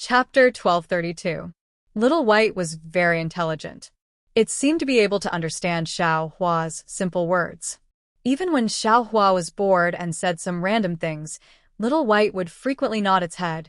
Chapter 1232. Little White was very intelligent. It seemed to be able to understand Xiao Hua's simple words. Even when Xiao Hua was bored and said some random things, Little White would frequently nod its head,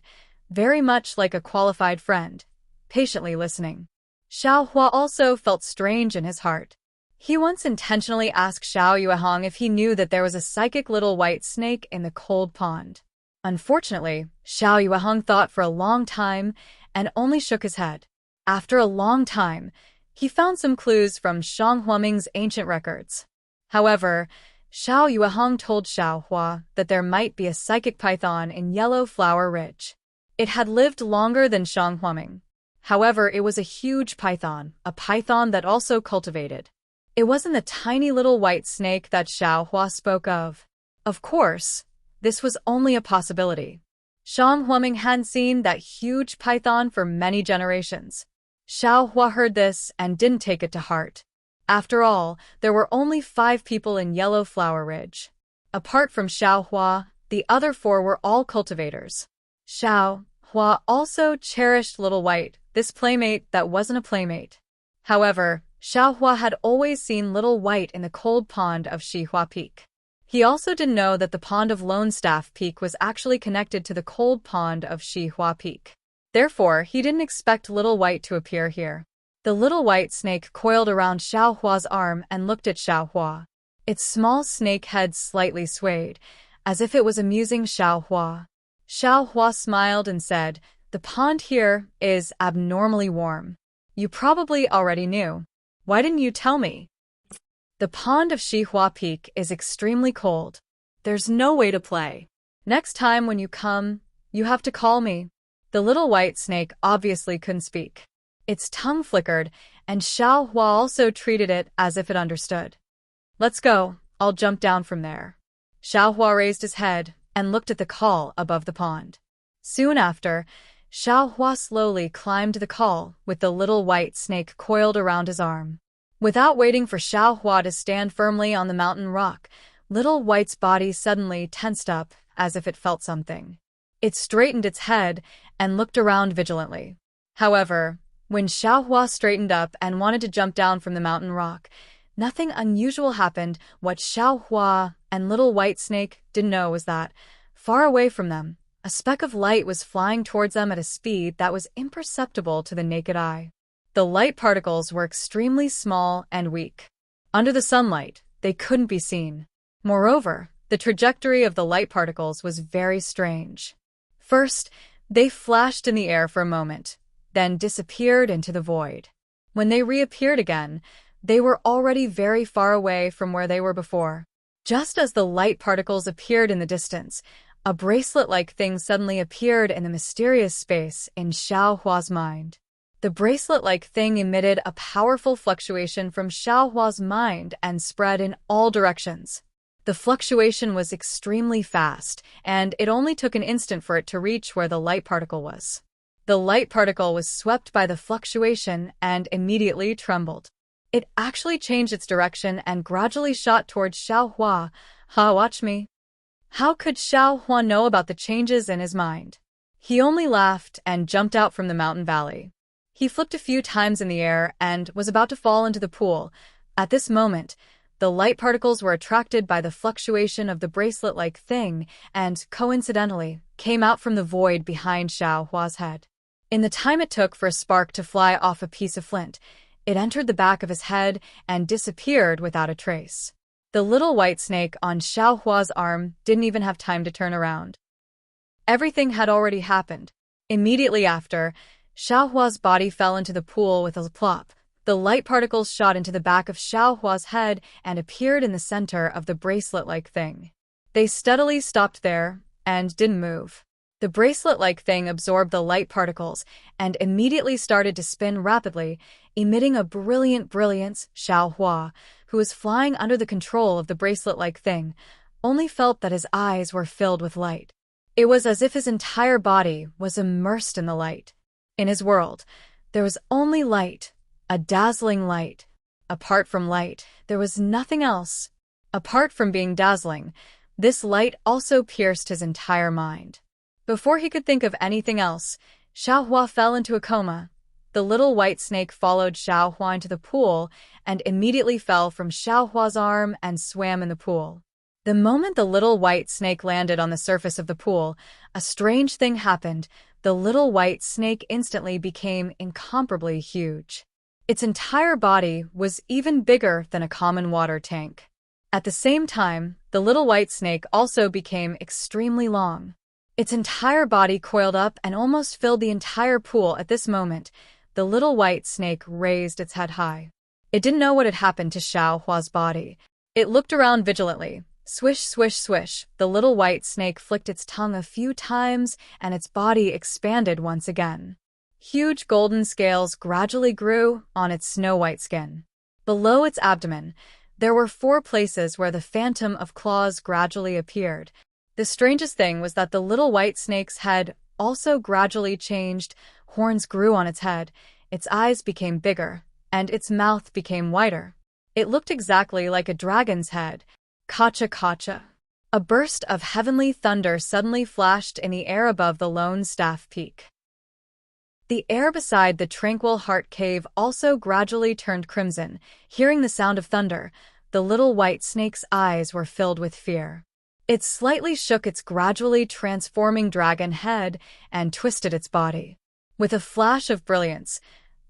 very much like a qualified friend, patiently listening. Xiao Hua also felt strange in his heart. He once intentionally asked Xiao Yuehong if he knew that there was a psychic little white snake in the cold pond. Unfortunately, Xiao Yuehong thought for a long time and only shook his head. After a long time, he found some clues from Shang Huaming's ancient records. However, Xiao Yuehong told Xiao Hua that there might be a psychic python in Yellow Flower Ridge. It had lived longer than Shang Huaming. However, it was a huge python, a python that also cultivated. It wasn't the tiny little white snake that Xiao Hua spoke of. Of course, this was only a possibility. Shang Huaming hadn't seen that huge python for many generations. Xiao Hua heard this and didn't take it to heart. After all, there were only 5 people in Yellow Flower Ridge. Apart from Xiao Hua, the other 4 were all cultivators. Xiao Hua also cherished Little White, this playmate that wasn't a playmate. However, Xiao Hua had always seen Little White in the cold pond of Shihua Peak. He also didn't know that the pond of Lone Staff Peak was actually connected to the cold pond of Shihua Peak. Therefore, he didn't expect Little White to appear here. The little white snake coiled around Xiao Hua's arm and looked at Xiao Hua. Its small snake head slightly swayed, as if it was amusing Xiao Hua. Xiao Hua smiled and said, "The pond here is abnormally warm. You probably already knew. Why didn't you tell me? The pond of Shihua Peak is extremely cold. There's no way to play. Next time when you come, you have to call me." The little white snake obviously couldn't speak. Its tongue flickered, and Xiao Hua also treated it as if it understood. "Let's go, I'll jump down from there." Xiao Hua raised his head and looked at the col above the pond. Soon after, Xiao Hua slowly climbed the col with the little white snake coiled around his arm. Without waiting for Xiao Hua to stand firmly on the mountain rock, Little White's body suddenly tensed up as if it felt something. It straightened its head and looked around vigilantly. However, when Xiao Hua straightened up and wanted to jump down from the mountain rock, nothing unusual happened. What Xiao Hua and Little White Snake didn't know was that, far away from them, a speck of light was flying towards them at a speed that was imperceptible to the naked eye. The light particles were extremely small and weak. Under the sunlight, they couldn't be seen. Moreover, the trajectory of the light particles was very strange. First, they flashed in the air for a moment, then disappeared into the void. When they reappeared again, they were already very far away from where they were before. Just as the light particles appeared in the distance, a bracelet-like thing suddenly appeared in the mysterious space in Xiao Hua's mind. The bracelet-like thing emitted a powerful fluctuation from Xiao Hua's mind and spread in all directions. The fluctuation was extremely fast, and it only took an instant for it to reach where the light particle was. The light particle was swept by the fluctuation and immediately trembled. It actually changed its direction and gradually shot towards Xiao Hua. "Ha, watch me." How could Xiao Hua know about the changes in his mind? He only laughed and jumped out from the mountain valley. He flipped a few times in the air and was about to fall into the pool. At this moment, the light particles were attracted by the fluctuation of the bracelet-like thing and, coincidentally, came out from the void behind Xiao Hua's head. In the time it took for a spark to fly off a piece of flint, it entered the back of his head and disappeared without a trace. The little white snake on Xiao Hua's arm didn't even have time to turn around. Everything had already happened. Immediately after, Xiao Hua's body fell into the pool with a plop. The light particles shot into the back of Xiao Hua's head and appeared in the center of the bracelet-like thing. They steadily stopped there and didn't move. The bracelet-like thing absorbed the light particles and immediately started to spin rapidly, emitting a brilliant brilliance. Xiao Hua, who was flying under the control of the bracelet-like thing, only felt that his eyes were filled with light. It was as if his entire body was immersed in the light. In his world, there was only light, a dazzling light. Apart from light, there was nothing else. Apart from being dazzling, this light also pierced his entire mind. Before he could think of anything else, Xiaohua fell into a coma. The little white snake followed Xiaohua into the pool and immediately fell from Xiaohua's arm and swam in the pool. The moment the little white snake landed on the surface of the pool, a strange thing happened. The little white snake instantly became incomparably huge. Its entire body was even bigger than a common water tank. At the same time, the little white snake also became extremely long. Its entire body coiled up and almost filled the entire pool. At this moment, the little white snake raised its head high. It didn't know what had happened to Xiaohua's body. It looked around vigilantly. Swish, swish, swish. The little white snake flicked its tongue a few times, and its body expanded once again. Huge golden scales gradually grew on its snow-white skin. Below its abdomen, there were 4 places where the phantom of claws gradually appeared. The strangest thing was that the little white snake's head also gradually changed. Horns grew on its head, its eyes became bigger, and its mouth became wider. It looked exactly like a dragon's head. Kacha kacha. A burst of heavenly thunder suddenly flashed in the air above the lone staff peak. The air beside the tranquil heart cave also gradually turned crimson. Hearing the sound of thunder, the little white snake's eyes were filled with fear. It slightly shook its gradually transforming dragon head and twisted its body. With a flash of brilliance,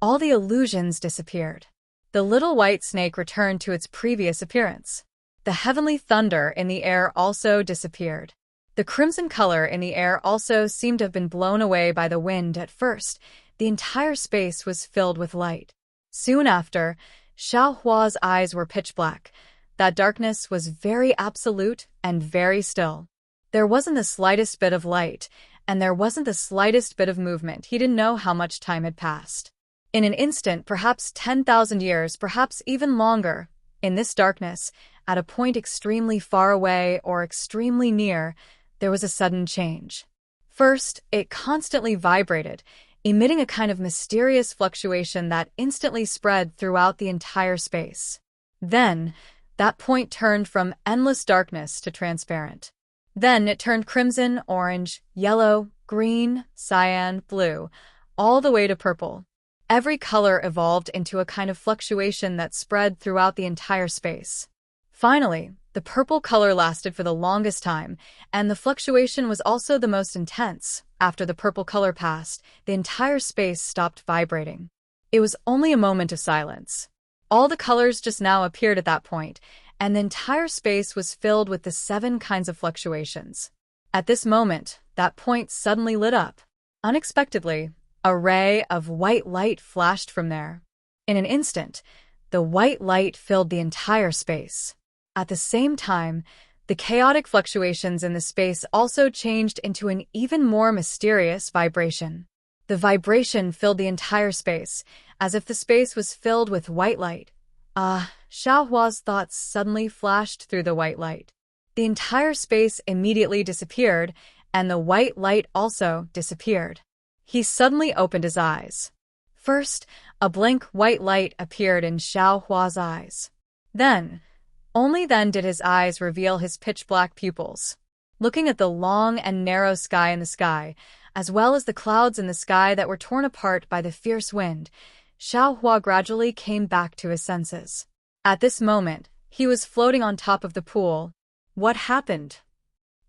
all the illusions disappeared. The little white snake returned to its previous appearance. The heavenly thunder in the air also disappeared. The crimson color in the air also seemed to have been blown away by the wind at first. The entire space was filled with light. Soon after, Xiaohua's eyes were pitch black. That darkness was very absolute and very still. There wasn't the slightest bit of light, and there wasn't the slightest bit of movement. He didn't know how much time had passed. In an instant, perhaps 10,000 years, perhaps even longer, in this darkness, at a point extremely far away or extremely near, there was a sudden change. First, it constantly vibrated, emitting a kind of mysterious fluctuation that instantly spread throughout the entire space. Then, that point turned from endless darkness to transparent. Then it turned crimson, orange, yellow, green, cyan, blue, all the way to purple. Every color evolved into a kind of fluctuation that spread throughout the entire space. Finally, the purple color lasted for the longest time, and the fluctuation was also the most intense. After the purple color passed, the entire space stopped vibrating. It was only a moment of silence. All the colors just now appeared at that point, and the entire space was filled with the 7 kinds of fluctuations. At this moment, that point suddenly lit up. Unexpectedly, a ray of white light flashed from there. In an instant, the white light filled the entire space. At the same time, the chaotic fluctuations in the space also changed into an even more mysterious vibration. The vibration filled the entire space, as if the space was filled with white light. Xiaohua's thoughts suddenly flashed through the white light. The entire space immediately disappeared, and the white light also disappeared. He suddenly opened his eyes. First, a blank white light appeared in Xiaohua's eyes. Only then did his eyes reveal his pitch-black pupils. Looking at the long and narrow sky in the sky, as well as the clouds in the sky that were torn apart by the fierce wind, Xiaohua gradually came back to his senses. At this moment, he was floating on top of the pool. What happened?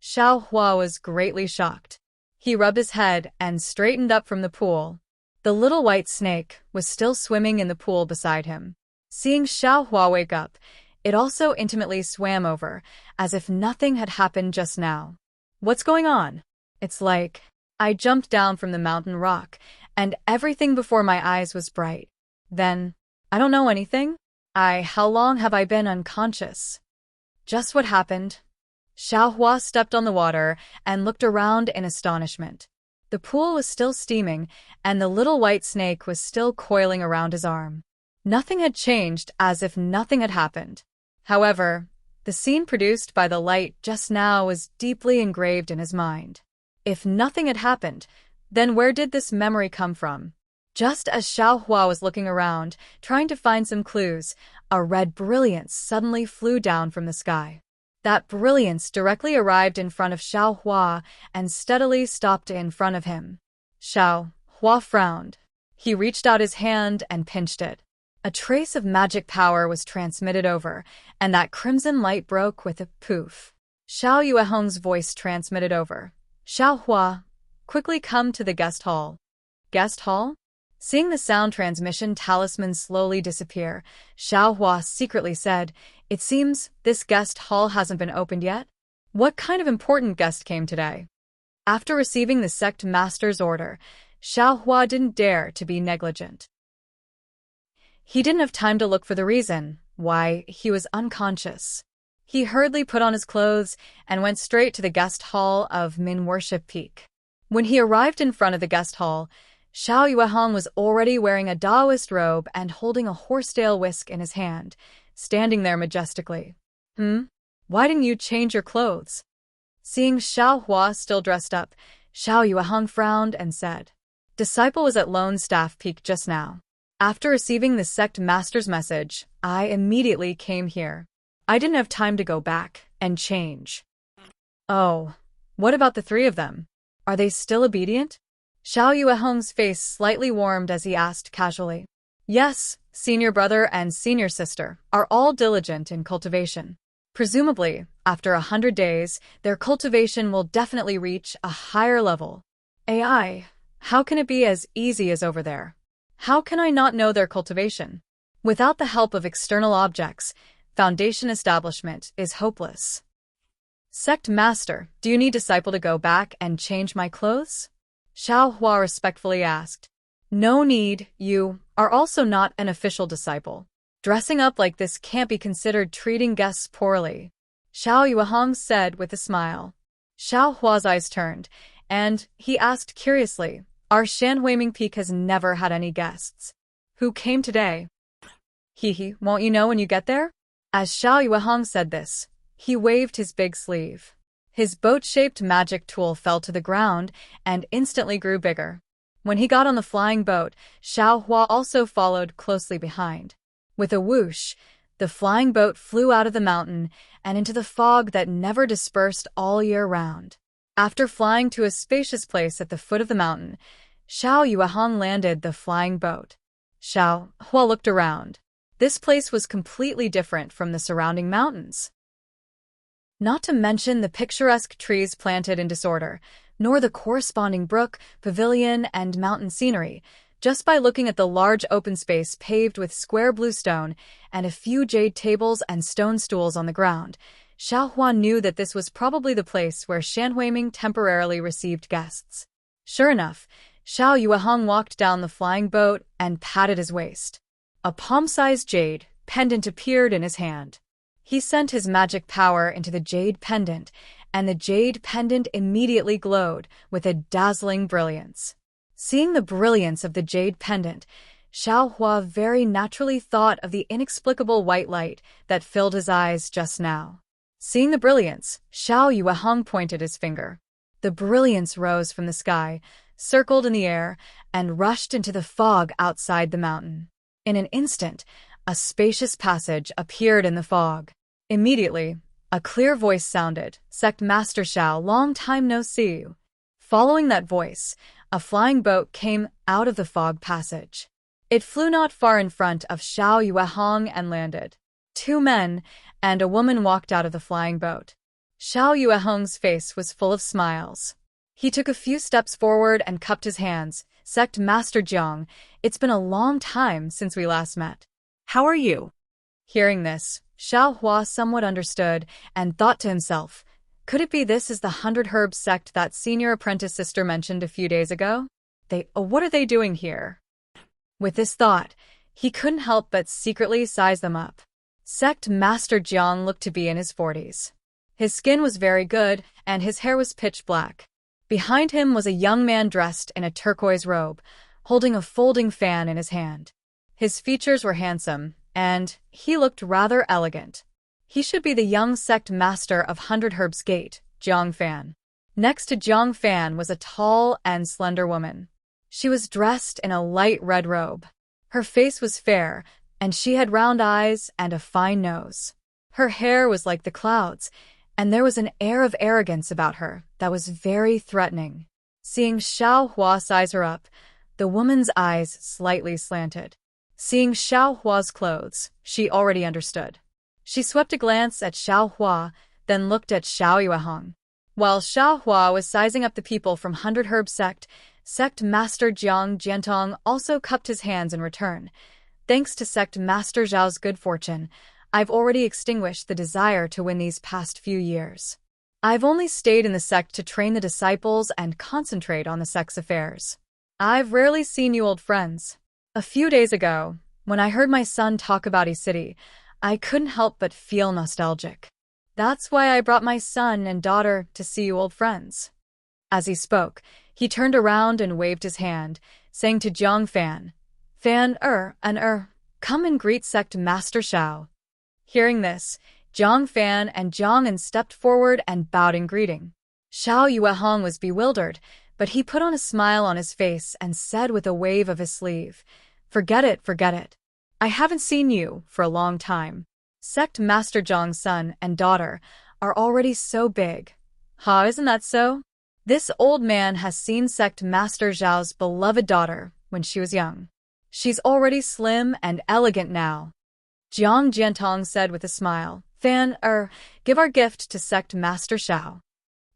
Xiaohua was greatly shocked. He rubbed his head and straightened up from the pool. The little white snake was still swimming in the pool beside him. Seeing Xiaohua wake up, it also intimately swam over, as if nothing had happened just now. What's going on? It's like I jumped down from the mountain rock, and everything before my eyes was bright. Then, I don't know anything. How long have I been unconscious? Just what happened? Xiaohua stepped on the water and looked around in astonishment. The pool was still steaming, and the little white snake was still coiling around his arm. Nothing had changed, as if nothing had happened. However, the scene produced by the light just now was deeply engraved in his mind. If nothing had happened, then where did this memory come from? Just as Xiaohua was looking around, trying to find some clues, a red brilliance suddenly flew down from the sky. That brilliance directly arrived in front of Xiaohua and steadily stopped in front of him. Xiaohua Hua frowned. He reached out his hand and pinched it. A trace of magic power was transmitted over, and that crimson light broke with a poof. Xiao Yuehong's voice transmitted over. Xiao Hua, quickly come to the guest hall. Guest hall? Seeing the sound transmission talisman slowly disappear, Xiao Hua secretly said, "It seems this guest hall hasn't been opened yet? What kind of important guest came today?" After receiving the sect master's order, Xiao Hua didn't dare to be negligent. He didn't have time to look for the reason why he was unconscious. He hurriedly put on his clothes and went straight to the guest hall of Min Worship Peak. When he arrived in front of the guest hall, Xiao Yuehong was already wearing a Taoist robe and holding a horsetail whisk in his hand, standing there majestically. Why didn't you change your clothes?" Seeing Xiao Hua still dressed up, Xiao Yuehong frowned and said, "Disciple was at Lone Staff Peak just now. After receiving the sect master's message, I immediately came here. I didn't have time to go back and change." "Oh, what about the three of them? Are they still obedient?" Xiao Yuehong's face slightly warmed as he asked casually. "Yes, senior brother and senior sister are all diligent in cultivation. Presumably, after 100 days, their cultivation will definitely reach a higher level. AI, how can it be as easy as over there? How can I not know their cultivation? Without the help of external objects, foundation establishment is hopeless." "Sect master, do you need disciple to go back and change my clothes?" Xiao Hua respectfully asked. "No need, you are also not an official disciple. Dressing up like this can't be considered treating guests poorly," Xiao Yuehong said with a smile. Xiao Hua's eyes turned, and he asked curiously, "Our Shanhuiming Peak has never had any guests. Who came today?" Won't you know when you get there?" As Xiao Yuehong said this, he waved his big sleeve. His boat-shaped magic tool fell to the ground and instantly grew bigger. When he got on the flying boat, Xiao Hua also followed closely behind. With a whoosh, the flying boat flew out of the mountain and into the fog that never dispersed all year round. After flying to a spacious place at the foot of the mountain, Xiao Yuehong landed the flying boat. Xiao Hua looked around. This place was completely different from the surrounding mountains. Not to mention the picturesque trees planted in disorder, nor the corresponding brook, pavilion, and mountain scenery. Just by looking at the large open space paved with square blue stone and a few jade tables and stone stools on the ground, Xiao Hua knew that this was probably the place where Shanhuiming temporarily received guests. Sure enough, Xiao Yuehong walked down the flying boat and patted his waist. A palm-sized jade pendant appeared in his hand. He sent his magic power into the jade pendant, and the jade pendant immediately glowed with a dazzling brilliance. Seeing the brilliance of the jade pendant, Xiao Hua very naturally thought of the inexplicable white light that filled his eyes just now. Seeing the brilliance, Xiao Yuehong pointed his finger. The brilliance rose from the sky, circled in the air, and rushed into the fog outside the mountain. In an instant, a spacious passage appeared in the fog. Immediately, a clear voice sounded, "Sect Master Xiao, long time no see you." Following that voice, a flying boat came out of the fog passage. It flew not far in front of Xiao Yuehong and landed. 2 men and a woman walked out of the flying boat. Xiao Yuehong's face was full of smiles. He took a few steps forward and cupped his hands. "Sect Master Jiang, it's been a long time since we last met. How are you?" Hearing this, Xiao Hua somewhat understood and thought to himself, could it be this is the 100 Herb sect that senior apprentice sister mentioned a few days ago? What are they doing here? With this thought, he couldn't help but secretly size them up. Sect Master Jiang looked to be in his 40s. His skin was very good, and his hair was pitch black. Behind him was a young man dressed in a turquoise robe, holding a folding fan in his hand. His features were handsome, and he looked rather elegant. He should be the young sect master of 100 Herbs Gate, Jiang Fan. Next to Jiang Fan was a tall and slender woman. She was dressed in a light red robe. Her face was fair, and she had round eyes and a fine nose. Her hair was like the clouds, and there was an air of arrogance about her that was very threatening. Seeing Xiao Hua size her up, The woman's eyes slightly slanted. Seeing Xiao Hua's clothes, she already understood. She swept a glance at Xiao Hua, then looked at Xiao Yuehong. While Xiao Hua was sizing up the people from Hundred Herb Sect Master Jiang Jiantong also cupped his hands in return. Thanks to Sect Master Zhao's good fortune, I've already extinguished the desire to win these past few years. I've only stayed in the sect to train the disciples and concentrate on the sect's affairs. I've rarely seen you old friends. A few days ago, when I heard my son talk about E-City, I couldn't help but feel nostalgic. That's why I brought my son and daughter to see you old friends. As he spoke, he turned around and waved his hand, saying to Jiang Fan, come and greet Sect Master Xiao. Hearing this, Jiang Fan and Jiang An stepped forward and bowed in greeting. Xiao Yuehong was bewildered, but he put on a smile on his face and said with a wave of his sleeve, Forget it. I haven't seen you for a long time. Sect Master Jiang's son and daughter are already so big. Isn't that so? This old man has seen Sect Master Zhao's beloved daughter when she was young. She's already slim and elegant now. Jiang Jiantong said with a smile, give our gift to Sect Master Xiao.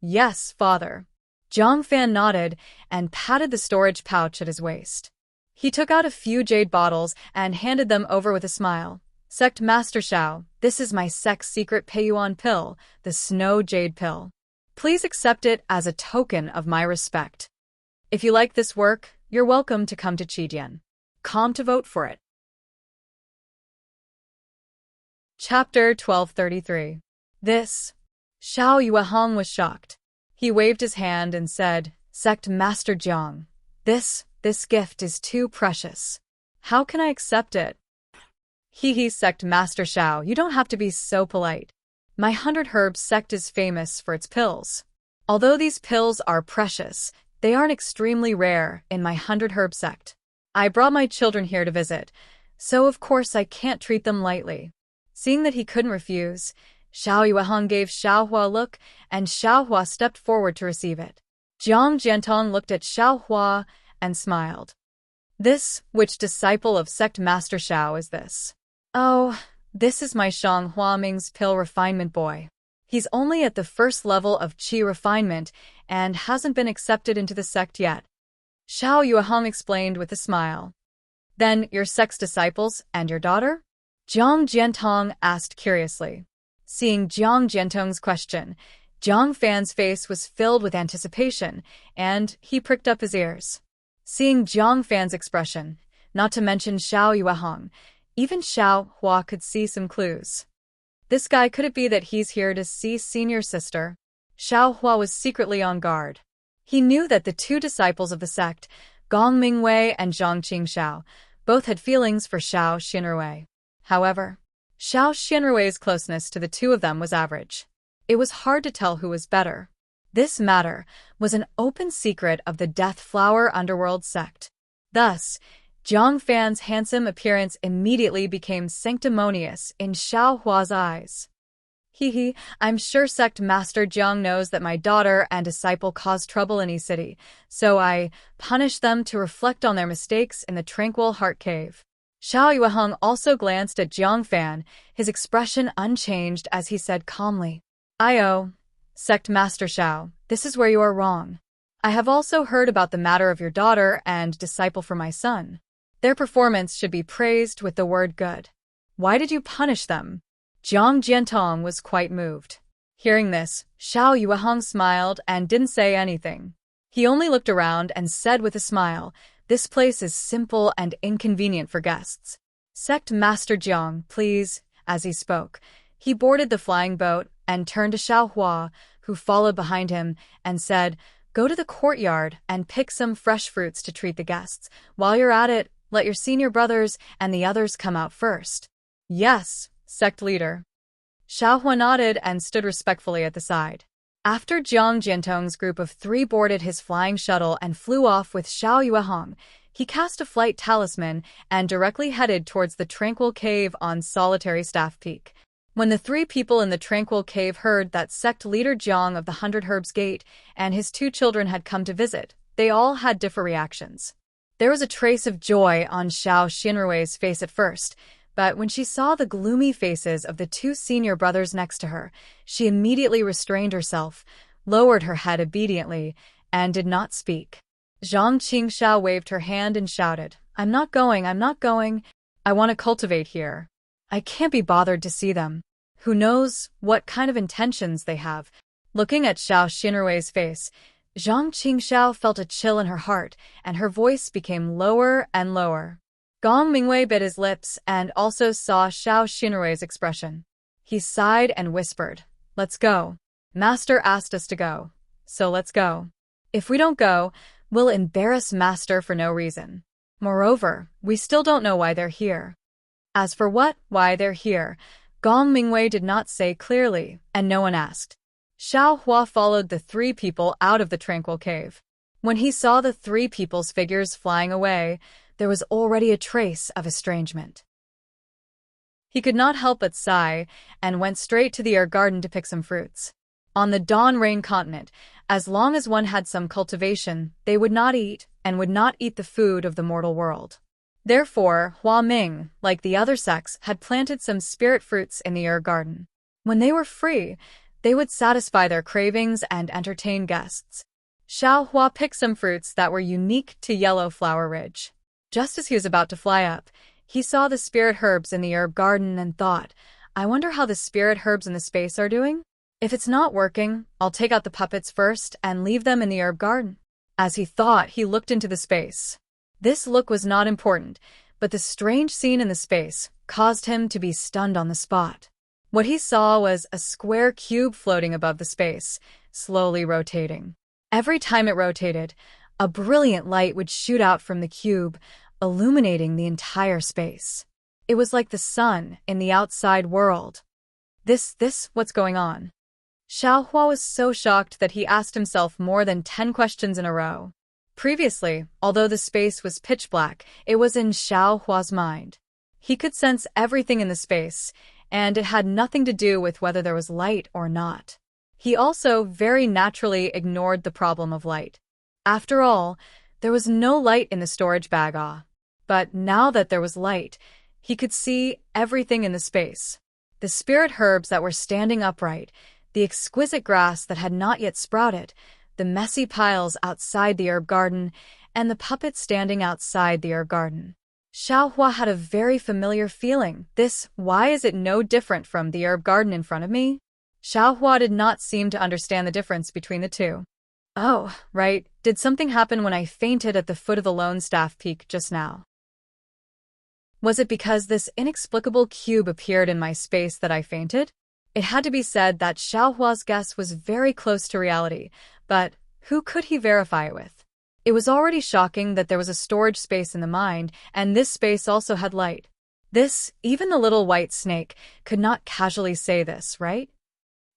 Yes, father. Jiang Fan nodded and patted the storage pouch at his waist. He took out a few jade bottles and handed them over with a smile. Sect Master Xiao, this is my sect's secret Peiyuan pill, the Snow Jade Pill. Please accept it as a token of my respect. If you like this work, you're welcome to come to Qidian. Come to vote for it. Chapter 1233. This. Xiao Yuehong was shocked. He waved his hand and said, Sect Master Jiang, this gift is too precious. How can I accept it? Sect Master Xiao, you don't have to be so polite. My 100 Herbs sect is famous for its pills. Although these pills are precious, they aren't extremely rare in my 100 Herb sect. I brought my children here to visit, so of course I can't treat them lightly. Seeing that he couldn't refuse, Xiao Yuehong gave Xiao Hua a look, and Xiao Hua stepped forward to receive it. Jiang Jiantong looked at Xiao Hua and smiled. Which disciple of Sect Master Xiao is this? Oh, this is my Shang Huaming's pill refinement boy. He's only at the first level of qi refinement and hasn't been accepted into the sect yet. Xiao Yuehong explained with a smile. Then your sect's disciples and your daughter? Jiang Jiantong asked curiously. Seeing Jiang Jiantong's question, Jiang Fan's face was filled with anticipation, and he pricked up his ears. Seeing Jiang Fan's expression, not to mention Xiao Yuehong, even Xiao Hua could see some clues. This guy, could it be that he's here to see senior sister? Xiao Hua was secretly on guard. He knew that the two disciples of the sect, Gong Mingwei and Zhang Qingxiao, both had feelings for Xiao Xinruwei. However, Xiao Xinruwei's closeness to the two of them was average. It was hard to tell who was better. This matter was an open secret of the Death Flower Underworld sect. Thus, Jiang Fan's handsome appearance immediately became sanctimonious in Xiao Hua's eyes. I'm sure Sect Master Jiang knows that my daughter and disciple caused trouble in E-City, so I punished them to reflect on their mistakes in the Tranquil Heart Cave. Xiao Yuehong also glanced at Jiang Fan, his expression unchanged as he said calmly, Sect Master Xiao, this is where you are wrong. I have also heard about the matter of your daughter and disciple for my son. Their performance should be praised with the word good. Why did you punish them? Jiang Jiantong was quite moved. Hearing this, Xiao Yuehong smiled and didn't say anything. He only looked around and said with a smile, This place is simple and inconvenient for guests. Sect Master Jiang, please. As he spoke, he boarded the flying boat and turned to Xiao Hua, who followed behind him, and said, Go to the courtyard and pick some fresh fruits to treat the guests. While you're at it, let your senior brothers and the others come out first. Yes, sect leader. Xiao Hua nodded and stood respectfully at the side. After Jiang Jiantong's group of 3 boarded his flying shuttle and flew off with Xiao Yuehong, he cast a flight talisman and directly headed towards the Tranquil Cave on Solitary Staff Peak. When the 3 people in the Tranquil Cave heard that sect leader Jiang of the 100 Herbs Gate and his 2 children had come to visit, they all had different reactions. There was a trace of joy on Xiao Xinrui's face at first, but when she saw the gloomy faces of the two senior brothers next to her, she immediately restrained herself, lowered her head obediently, and did not speak. Zhang Qingxiao waved her hand and shouted, I'm not going. I want to cultivate here. I can't be bothered to see them. Who knows what kind of intentions they have. Looking at Xiao Xinrui's face, Zhang Qingxiao felt a chill in her heart, and her voice became lower and lower. Gong Mingwei bit his lips and also saw Xiao Xinrui's expression. He sighed and whispered, Let's go. Master asked us to go, so let's go. If we don't go, we'll embarrass Master for no reason. Moreover, we still don't know why they're here. As for why they're here, Gong Mingwei did not say clearly, and no one asked. Xiao Hua followed the three people out of the tranquil cave. When he saw the three people's figures flying away, there was already a trace of estrangement. He could not help but sigh, and went straight to the herb garden to pick some fruits. On the Dawn Rain continent, as long as one had some cultivation, they would not eat, and would not eat the food of the mortal world. Therefore, Hua Ming, like the other sects, had planted some spirit fruits in the herb garden. When they were free, they would satisfy their cravings and entertain guests. Xiao Hua picked some fruits that were unique to Yellow Flower Ridge. Just as he was about to fly up, he saw the spirit herbs in the herb garden and thought, I wonder how the spirit herbs in the space are doing? If it's not working, I'll take out the puppets first and leave them in the herb garden. As he thought, he looked into the space. This look was not important, but the strange scene in the space caused him to be stunned on the spot. What he saw was a square cube floating above the space, slowly rotating. Every time it rotated, a brilliant light would shoot out from the cube, illuminating the entire space. It was like the sun in the outside world. What's going on? Xiao Hua was so shocked that he asked himself more than 10 questions in a row. Previously, although the space was pitch black, it was in Xiao Hua's mind. He could sense everything in the space, and it had nothing to do with whether there was light or not. He also very naturally ignored the problem of light. After all, there was no light in the storage bag. But now that there was light, he could see everything in the space. The spirit herbs that were standing upright, the exquisite grass that had not yet sprouted, the messy piles outside the herb garden, and the puppets standing outside the herb garden. Xiao Hua had a very familiar feeling. Why is it no different from the herb garden in front of me? Xiao Hua did not seem to understand the difference between the two. Oh, right, did something happen when I fainted at the foot of the Lone Staff Peak just now? Was it because this inexplicable cube appeared in my space that I fainted? It had to be said that Xiao Hua's guess was very close to reality, but who could he verify it with? It was already shocking that there was a storage space in the mind, and this space also had light. Even the little white snake could not casually say this, right?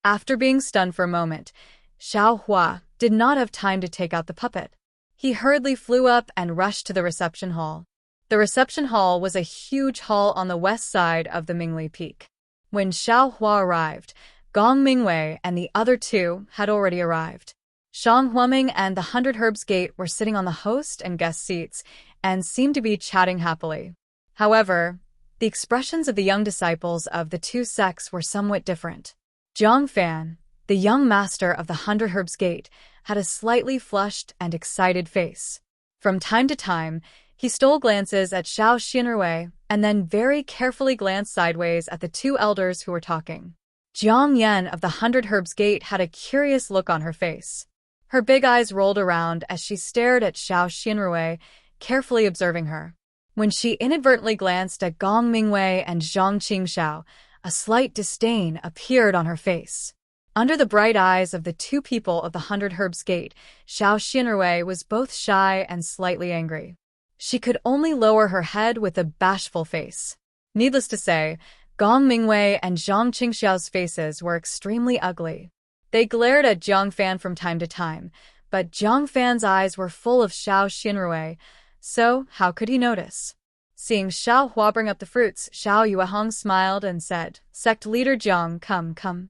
After being stunned for a moment, Xiao Hua did not have time to take out the puppet. He hurriedly flew up and rushed to the reception hall. The reception hall was a huge hall on the west side of the Mingli Peak. When Xiao Hua arrived, Gong Mingwei and the other two had already arrived. Shang Huaming and the 100 Herbs Gate were sitting on the host and guest seats and seemed to be chatting happily. However, the expressions of the young disciples of the two sects were somewhat different. Zhang Fan, the young master of the 100 Herbs Gate, had a slightly flushed and excited face. From time to time, he stole glances at Xiao Xinrui and then very carefully glanced sideways at the two elders who were talking. Jiang Yan of the 100 Herbs Gate had a curious look on her face. Her big eyes rolled around as she stared at Xiao Xinrui, carefully observing her. When she inadvertently glanced at Gong Mingwei and Zhang Qingxiao, a slight disdain appeared on her face. Under the bright eyes of the two people of the 100 Herbs Gate, Xiao Xinrui was both shy and slightly angry. She could only lower her head with a bashful face. Needless to say, Gong Mingwei and Zhang Qingxiao's faces were extremely ugly. They glared at Jiang Fan from time to time, but Jiang Fan's eyes were full of Xiao Xinrui, so how could he notice? Seeing Xiao Hua bring up the fruits, Xiao Yuehong smiled and said, "Sect leader Jiang, come.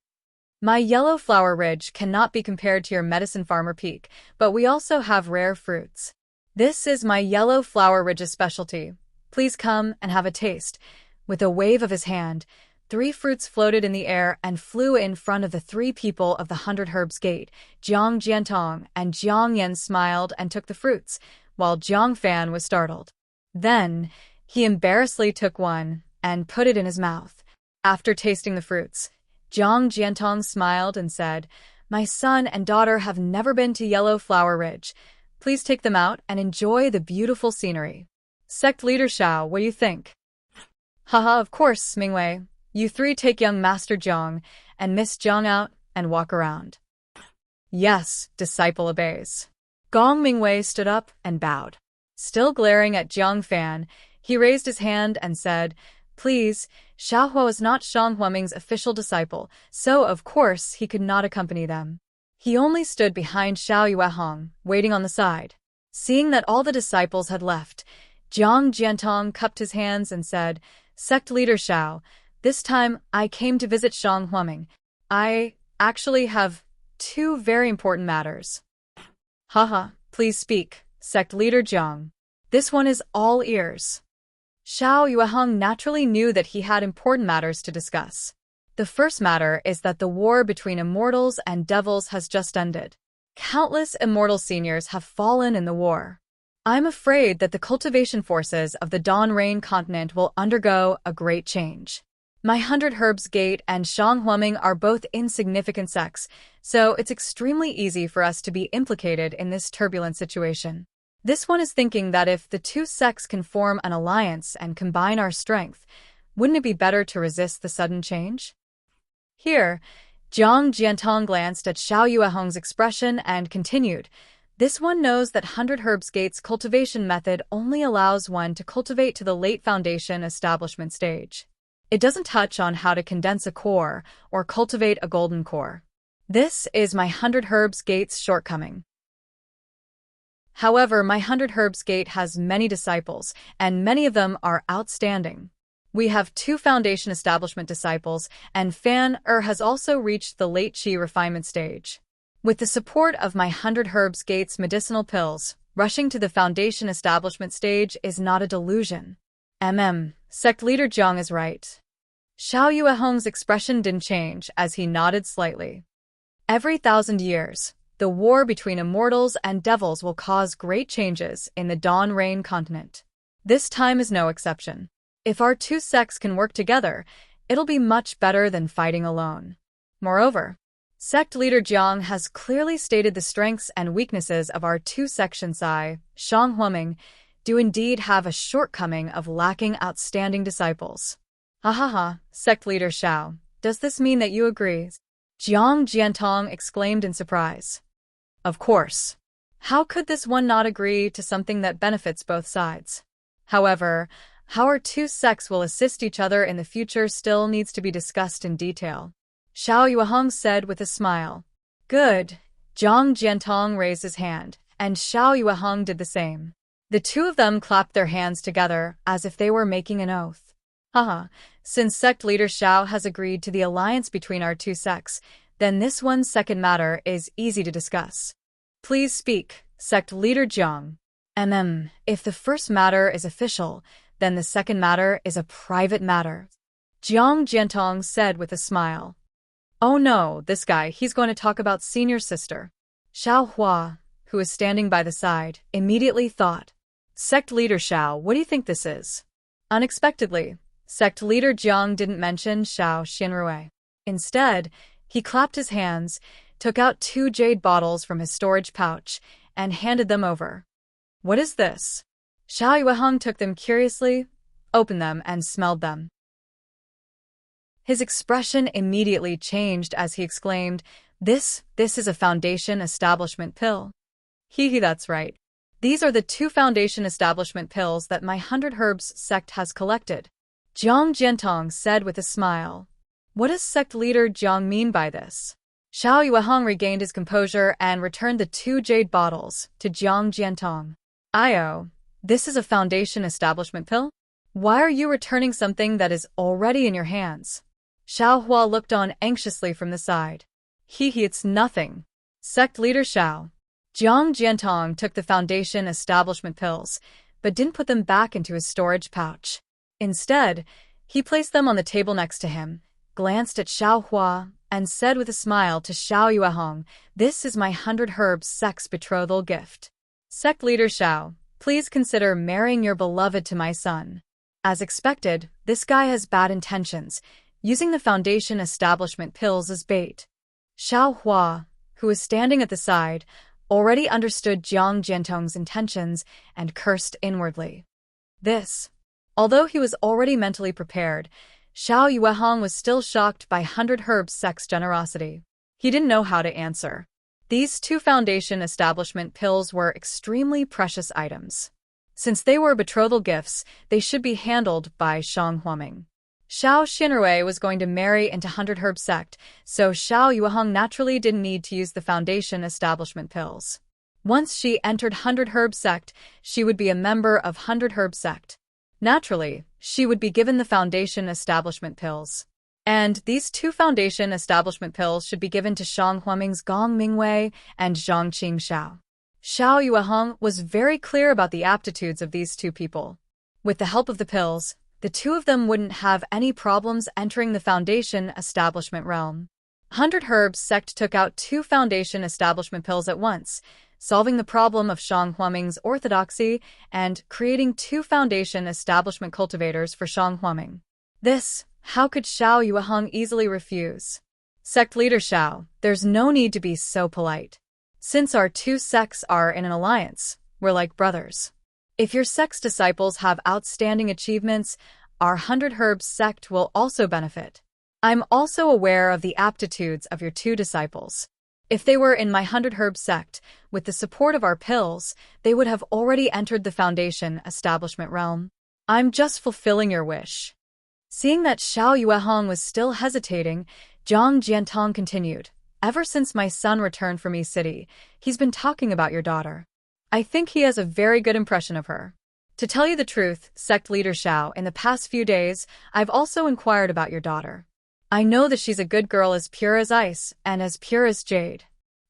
My Yellow Flower Ridge cannot be compared to your Medicine Farmer Peak, but we also have rare fruits. This is my yellow flower ridge's specialty. Please come and have a taste. With a wave of his hand, 3 fruits floated in the air and flew in front of the 3 people of the 100 Herbs Gate. Jiang Jiantong and Jiang Yan smiled and took the fruits, while Jiang Fan was startled. Then, he embarrassedly took one and put it in his mouth. After tasting the fruits, Jiang Jiantong smiled and said, "My son and daughter have never been to Yellow Flower Ridge. Please take them out and enjoy the beautiful scenery." Sect Leader Xiao, what do you think? Haha, of course, Mingwei. You 3 take young Master Jiang and Miss Jiang out and walk around. Yes, disciple obeys. Gong Mingwei stood up and bowed. Still glaring at Jiang Fan, he raised his hand and said, "Please, Xiaohua is not Shang Huaming's official disciple, so of course he could not accompany them." He only stood behind Xiao Yuehong, waiting on the side. Seeing that all the disciples had left, Jiang Jiantong cupped his hands and said, "Sect Leader Xiao, this time I came to visit Shang Huaming. I actually have 2 very important matters." Haha, please speak, Sect Leader Jiang. This one is all ears. Xiao Yuehong naturally knew that he had important matters to discuss. The first matter is that the war between immortals and devils has just ended. Countless immortal seniors have fallen in the war. I'm afraid that the cultivation forces of the Dawn Rain continent will undergo a great change. My 100 Herbs Gate and Shang Huaming are both insignificant sects, so it's extremely easy for us to be implicated in this turbulent situation. This one is thinking that if the 2 sects can form an alliance and combine our strength, wouldn't it be better to resist the sudden change? Here, Jiang Jiantong glanced at Xiao Yuehong's expression and continued, "This one knows that 100 Herbs Gate's cultivation method only allows one to cultivate to the late foundation establishment stage. It doesn't touch on how to condense a core or cultivate a golden core. This is my 100 Herbs Gate's shortcoming. However, my 100 Herbs Gate has many disciples, and many of them are outstanding. We have 2 foundation establishment disciples, and Fan has also reached the late Qi refinement stage. With the support of my 100 Herbs Gate's medicinal pills, rushing to the foundation establishment stage is not a delusion." Sect Leader Jiang is right. Xiao Yuehong's expression didn't change as he nodded slightly. Every 1,000 years, the war between immortals and devils will cause great changes in the Dawn Rain continent. This time is no exception. If our 2 sects can work together, it'll be much better than fighting alone. Moreover, Sect Leader Jiang has clearly stated the strengths and weaknesses of our 2 sections. Shang Huaming do indeed have a shortcoming of lacking outstanding disciples. Ha, Sect Leader Xiao, does this mean that you agree? Jiang Jiantong exclaimed in surprise. Of course. How could this one not agree to something that benefits both sides? However, how our 2 sects will assist each other in the future still needs to be discussed in detail. Xiao Yuehong said with a smile. Good. Jiang Jiantong raised his hand, and Xiao Yuehong did the same. The 2 of them clapped their hands together as if they were making an oath. Haha, since Sect Leader Xiao has agreed to the alliance between our 2 sects, then this one's second matter is easy to discuss. Please speak, Sect Leader Jiang. If the first matter is official, then the second matter is a private matter. Jiang Jiantong said with a smile. Oh no, this guy, he's going to talk about senior sister. Xiao Hua, who was standing by the side, immediately thought. Sect Leader Xiao, what do you think this is? Unexpectedly, Sect Leader Jiang didn't mention Xiao Xinrui. Instead, he clapped his hands, took out 2 jade bottles from his storage pouch, and handed them over. What is this? Xiao Yuehong took them curiously, opened them, and smelled them. His expression immediately changed as he exclaimed, This is a foundation establishment pill. That's right. These are the 2 foundation establishment pills that my 100 Herbs sect has collected. Jiang Jiantong said with a smile. What does Sect Leader Jiang mean by this? Xiao Yuehong regained his composure and returned the 2 jade bottles to Jiang Jiantong. This is a foundation establishment pill? Why are you returning something that is already in your hands? Xiao Hua looked on anxiously from the side. It's nothing. Sect Leader Xiao. Jiang Jiantong took the foundation establishment pills, but didn't put them back into his storage pouch. Instead, he placed them on the table next to him, glanced at Xiao Hua, and said with a smile to Xiao Yuehong, "This is my 100 herbs sex betrothal gift. Sect leader Xiao, please consider marrying your beloved to my son." As expected, this guy has bad intentions, using the foundation establishment pills as bait. Xiao Hua, who was standing at the side, already understood Jiang Jiantong's intentions and cursed inwardly. Although he was already mentally prepared, Xiao Yuehong was still shocked by 100 herbs sex generosity. He didn't know how to answer. These 2 foundation establishment pills were extremely precious items. Since they were betrothal gifts, they should be handled by Shang Huaming. Xiao Xinrui was going to marry into 100 herb sect, so Xiao Yuehong naturally didn't need to use the foundation establishment pills. Once she entered 100 herb sect, she would be a member of 100 herb sect. Naturally, she would be given the foundation establishment pills. And these 2 foundation establishment pills should be given to Shang Huaming's Gong Mingwei and Zhang Qingxiao. Xiao Yuehong was very clear about the aptitudes of these 2 people. With the help of the pills, the 2 of them wouldn't have any problems entering the foundation establishment realm. 100 Herbs sect took out 2 foundation establishment pills at once, solving the problem of Shang Huaming's orthodoxy and creating 2 foundation establishment cultivators for Shang Huaming. How could Xiao Yuehong easily refuse? Sect leader Xiao, there's no need to be so polite. Since our 2 sects are in an alliance, we're like brothers. If your sect's disciples have outstanding achievements, our 100 Herbs sect will also benefit. I'm also aware of the aptitudes of your 2 disciples. If they were in my 100 Herbs sect, with the support of our pills, they would have already entered the foundation establishment realm. I'm just fulfilling your wish. Seeing that Xiao Yuehong was still hesitating, Jiang Jiantong continued, "Ever since my son returned from E-City, he's been talking about your daughter. I think he has a very good impression of her. To tell you the truth, sect leader Xiao, in the past few days, I've also inquired about your daughter. I know that she's a good girl as pure as ice and as pure as jade.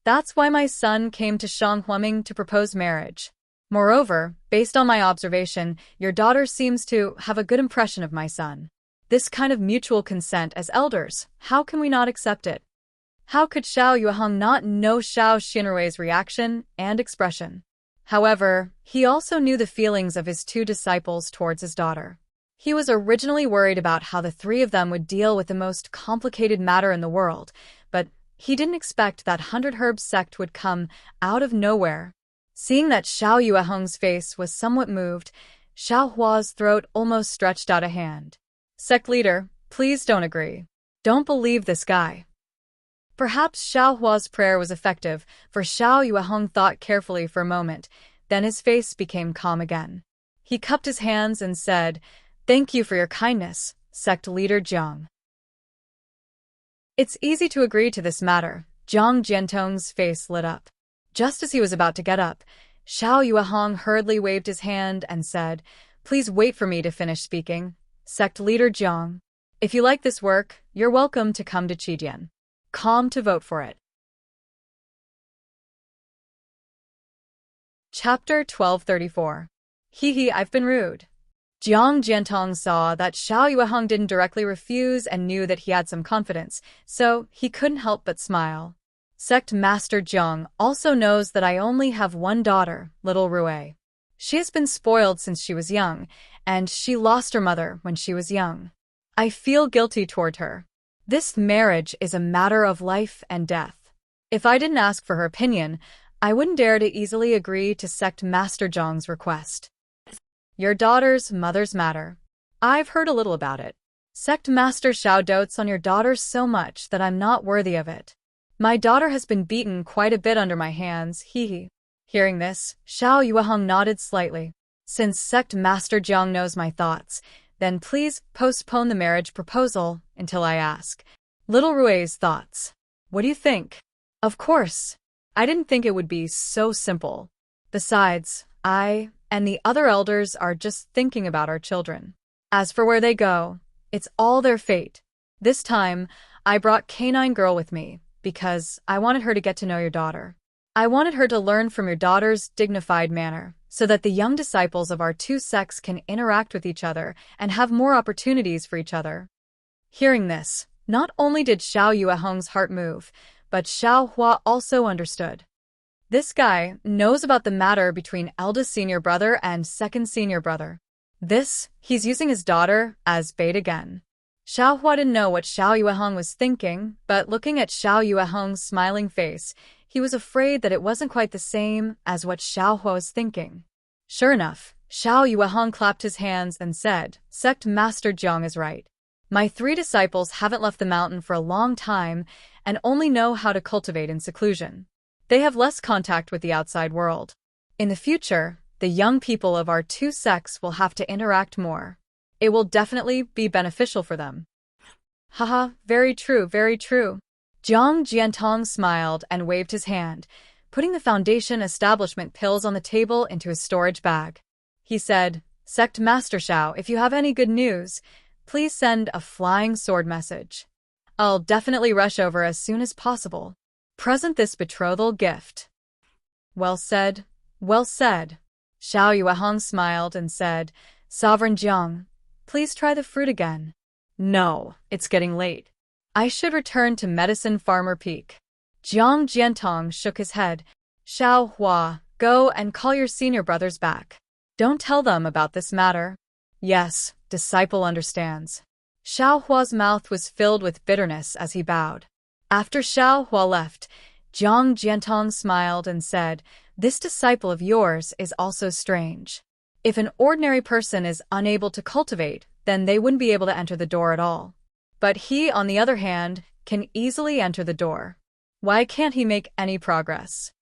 That's why my son came to Shang Huaming to propose marriage. Moreover, based on my observation, your daughter seems to have a good impression of my son. This kind of mutual consent as elders, how can we not accept it?" How could Xiao Yuehong not know Xiao Xinrui's reaction and expression? However, he also knew the feelings of his 2 disciples towards his daughter. He was originally worried about how the 3 of them would deal with the most complicated matter in the world, but he didn't expect that 100 Herbs sect would come out of nowhere. Seeing that Xiao Yuehong's face was somewhat moved, Xiao Hua's throat almost stretched out a hand. "Sect leader, please don't agree. Don't believe this guy." Perhaps Xiao Hua's prayer was effective, for Xiao Yuehong thought carefully for a moment, then his face became calm again. He cupped his hands and said, "Thank you for your kindness, sect leader Jiang." "It's easy to agree to this matter." Jiang Jiantong's face lit up. Just as he was about to get up, Xiao Yuehong hurriedly waved his hand and said, "Please wait for me to finish speaking. Sect leader Jiang, if you like this work, you're welcome to come to Qidian. Calm to vote for it." Chapter 1234. I've been rude. Jiang Jiantong saw that Xiao Yuehong didn't directly refuse and knew that he had some confidence, so he couldn't help but smile. Sect Master Jiang also knows that I only have one daughter, little Rui. She has been spoiled since she was young, and she lost her mother when she was young. I feel guilty toward her. This marriage is a matter of life and death. If I didn't ask for her opinion, I wouldn't dare to easily agree to Sect Master Zhang's request. Your daughter's mother's matter. I've heard a little about it. Sect Master Xiao dotes on your daughter so much that I'm not worthy of it. My daughter has been beaten quite a bit under my hands, Hearing this, Xiao Yuehong nodded slightly. Since Sect Master Jiang knows my thoughts, then please postpone the marriage proposal until I ask. Little Rui's thoughts. What do you think? Of course. I didn't think it would be so simple. Besides, I and the other elders are just thinking about our children. As for where they go, it's all their fate. This time, I brought Canine Girl with me, because I wanted her to get to know your daughter. I wanted her to learn from your daughter's dignified manner, so that the young disciples of our two sects can interact with each other and have more opportunities for each other. Hearing this, not only did Xiao Yuehong's heart move, but Xiao Hua also understood. This guy knows about the matter between eldest senior brother and second senior brother. He's using his daughter as bait again. Xiao Hua didn't know what Xiao Yuehong was thinking, but looking at Xiao Yuehong's smiling face, he was afraid that it wasn't quite the same as what Xiao Hua was thinking. Sure enough, Xiao Yuehong clapped his hands and said, "Sect Master Jiang is right. My 3 disciples haven't left the mountain for a long time and only know how to cultivate in seclusion. They have less contact with the outside world. In the future, the young people of our 2 sects will have to interact more. It will definitely be beneficial for them." Haha, very true, very true. Jiang Jiantong smiled and waved his hand, putting the foundation establishment pills on the table into his storage bag. He said, "Sect Master Xiao, if you have any good news, please send a flying sword message. I'll definitely rush over as soon as possible. Present this betrothal gift." Well said, well said. Xiao Yuehong smiled and said, "Sovereign Jiang, please try the fruit again." "No, it's getting late. I should return to Medicine Farmer Peak." Jiang Jiantong shook his head. "Xiao Hua, go and call your senior brothers back. Don't tell them about this matter." "Yes, disciple understands." Xiao Hua's mouth was filled with bitterness as he bowed. After Xiao Hua left, Jiang Jiantong smiled and said, "This disciple of yours is also strange. If an ordinary person is unable to cultivate, then they wouldn't be able to enter the door at all. But he, on the other hand, can easily enter the door. Why can't he make any progress?"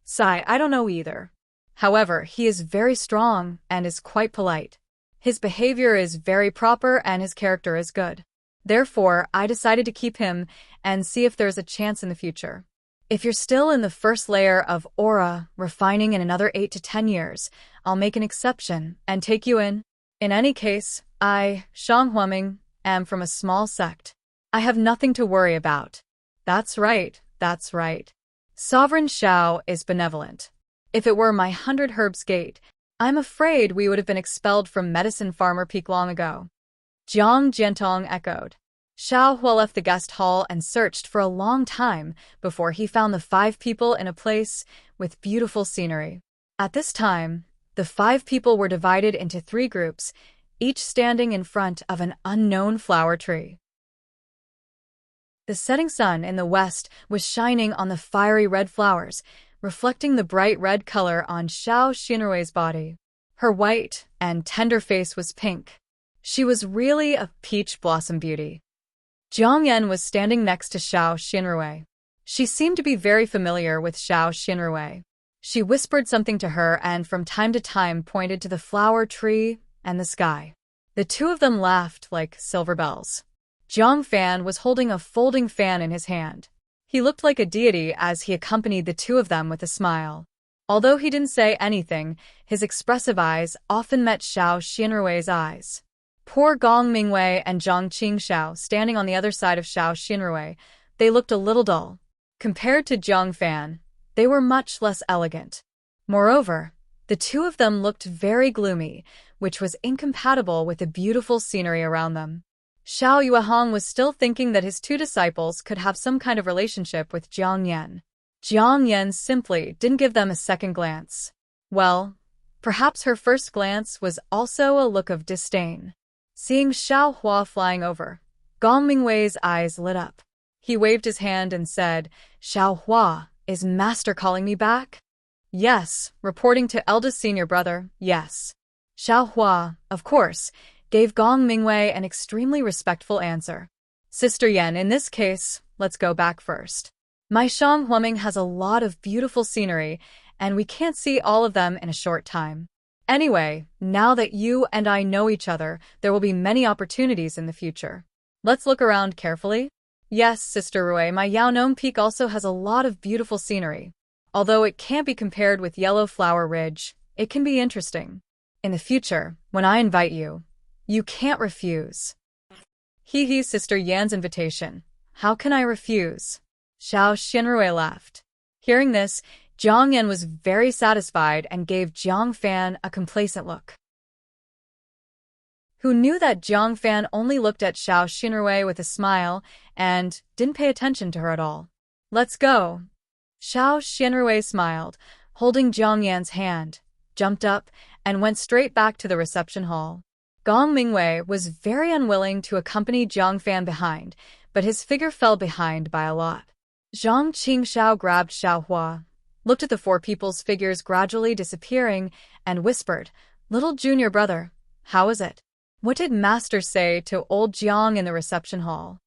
"Sigh, I don't know either. However, he is very strong and is quite polite. His behavior is very proper and his character is good. Therefore, I decided to keep him and see if there's a chance in the future. If you're still in the first layer of aura refining in another 8 to 10 years, I'll make an exception and take you in. In any case, I, Shang Huaming, am from a small sect. I have nothing to worry about." That's right, that's right. Sovereign Xiao is benevolent. If it were my 100 Herbs Gate, I'm afraid we would have been expelled from Medicine Farmer Peak long ago. Jiang Jiantong echoed. Xiao Hua left the guest hall and searched for a long time before he found the 5 people in a place with beautiful scenery. At this time, the 5 people were divided into 3 groups, each standing in front of an unknown flower tree. The setting sun in the west was shining on the fiery red flowers, reflecting the bright red color on Xiao Xinrui's body. Her white and tender face was pink. She was really a peach blossom beauty. Jiang Yan was standing next to Xiao Xinrui. She seemed to be very familiar with Xiao Xinrui. She whispered something to her and from time to time pointed to the flower tree and the sky. The 2 of them laughed like silver bells. Jiang Fan was holding a folding fan in his hand. He looked like a deity as he accompanied the 2 of them with a smile. Although he didn't say anything, his expressive eyes often met Xiao Xinrui's eyes. Poor Gong Mingwei and Zhang Qingxiao standing on the other side of Xiao Xinrui, they looked a little dull. Compared to Jiang Fan, they were much less elegant. Moreover, the 2 of them looked very gloomy, which was incompatible with the beautiful scenery around them. Xiao Yuehong was still thinking that his 2 disciples could have some kind of relationship with Jiang Yan. Jiang Yan simply didn't give them a second glance. Well, perhaps her first glance was also a look of disdain. Seeing Xiao Hua flying over, Gong Mingwei's eyes lit up. He waved his hand and said, "Xiao Hua, is Master calling me back?" "Yes," reporting to eldest senior brother, "yes." Xiao Hua, of course, gave Gong Mingwei an extremely respectful answer. "Sister Yan, in this case, let's go back first. My Shang Huaming has a lot of beautiful scenery, and we can't see all of them in a short time. Anyway, now that you and I know each other, there will be many opportunities in the future. Let's look around carefully." "Yes, Sister Rui, my Yaonom Peak also has a lot of beautiful scenery. Although it can't be compared with Yellow Flower Ridge, it can be interesting. In the future, when I invite you, you can't refuse." "Hee, Sister Yan's invitation. How can I refuse?" Xiao Xinrui laughed. Hearing this, Jiang Yan was very satisfied and gave Jiang Fan a complacent look. Who knew that Jiang Fan only looked at Xiao Xinrui with a smile and didn't pay attention to her at all. Let's go. Xiao Xinrui smiled, holding Jiang Yan's hand, jumped up, and went straight back to the reception hall. Gong Mingwei was very unwilling to accompany Jiang Fan behind, but his figure fell behind by a lot. Zhang Qingxiao grabbed Xiao Hua, looked at the four people's figures gradually disappearing, and whispered, "Little junior brother, how is it? What did Master say to old Jiang in the reception hall?"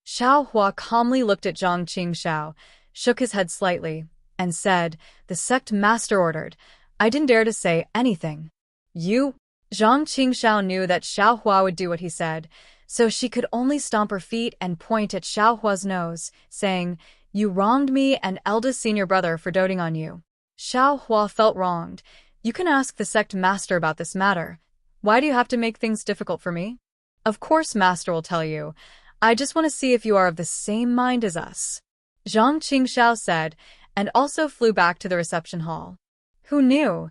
Xiao Hua calmly looked at Zhang Qingxiao, shook his head slightly, and said, "The sect master ordered. I didn't dare to say anything." "You?" Zhang Qingxiao knew that Xiao Hua would do what he said, so she could only stomp her feet and point at Xiao Hua's nose, saying, "You wronged me and eldest senior brother for doting on you." Xiao Hua felt wronged. "You can ask the sect master about this matter. Why do you have to make things difficult for me?" "Of course master will tell you. I just want to see if you are of the same mind as us," Zhang Qingxiao said, and also flew back to the reception hall. Who knew?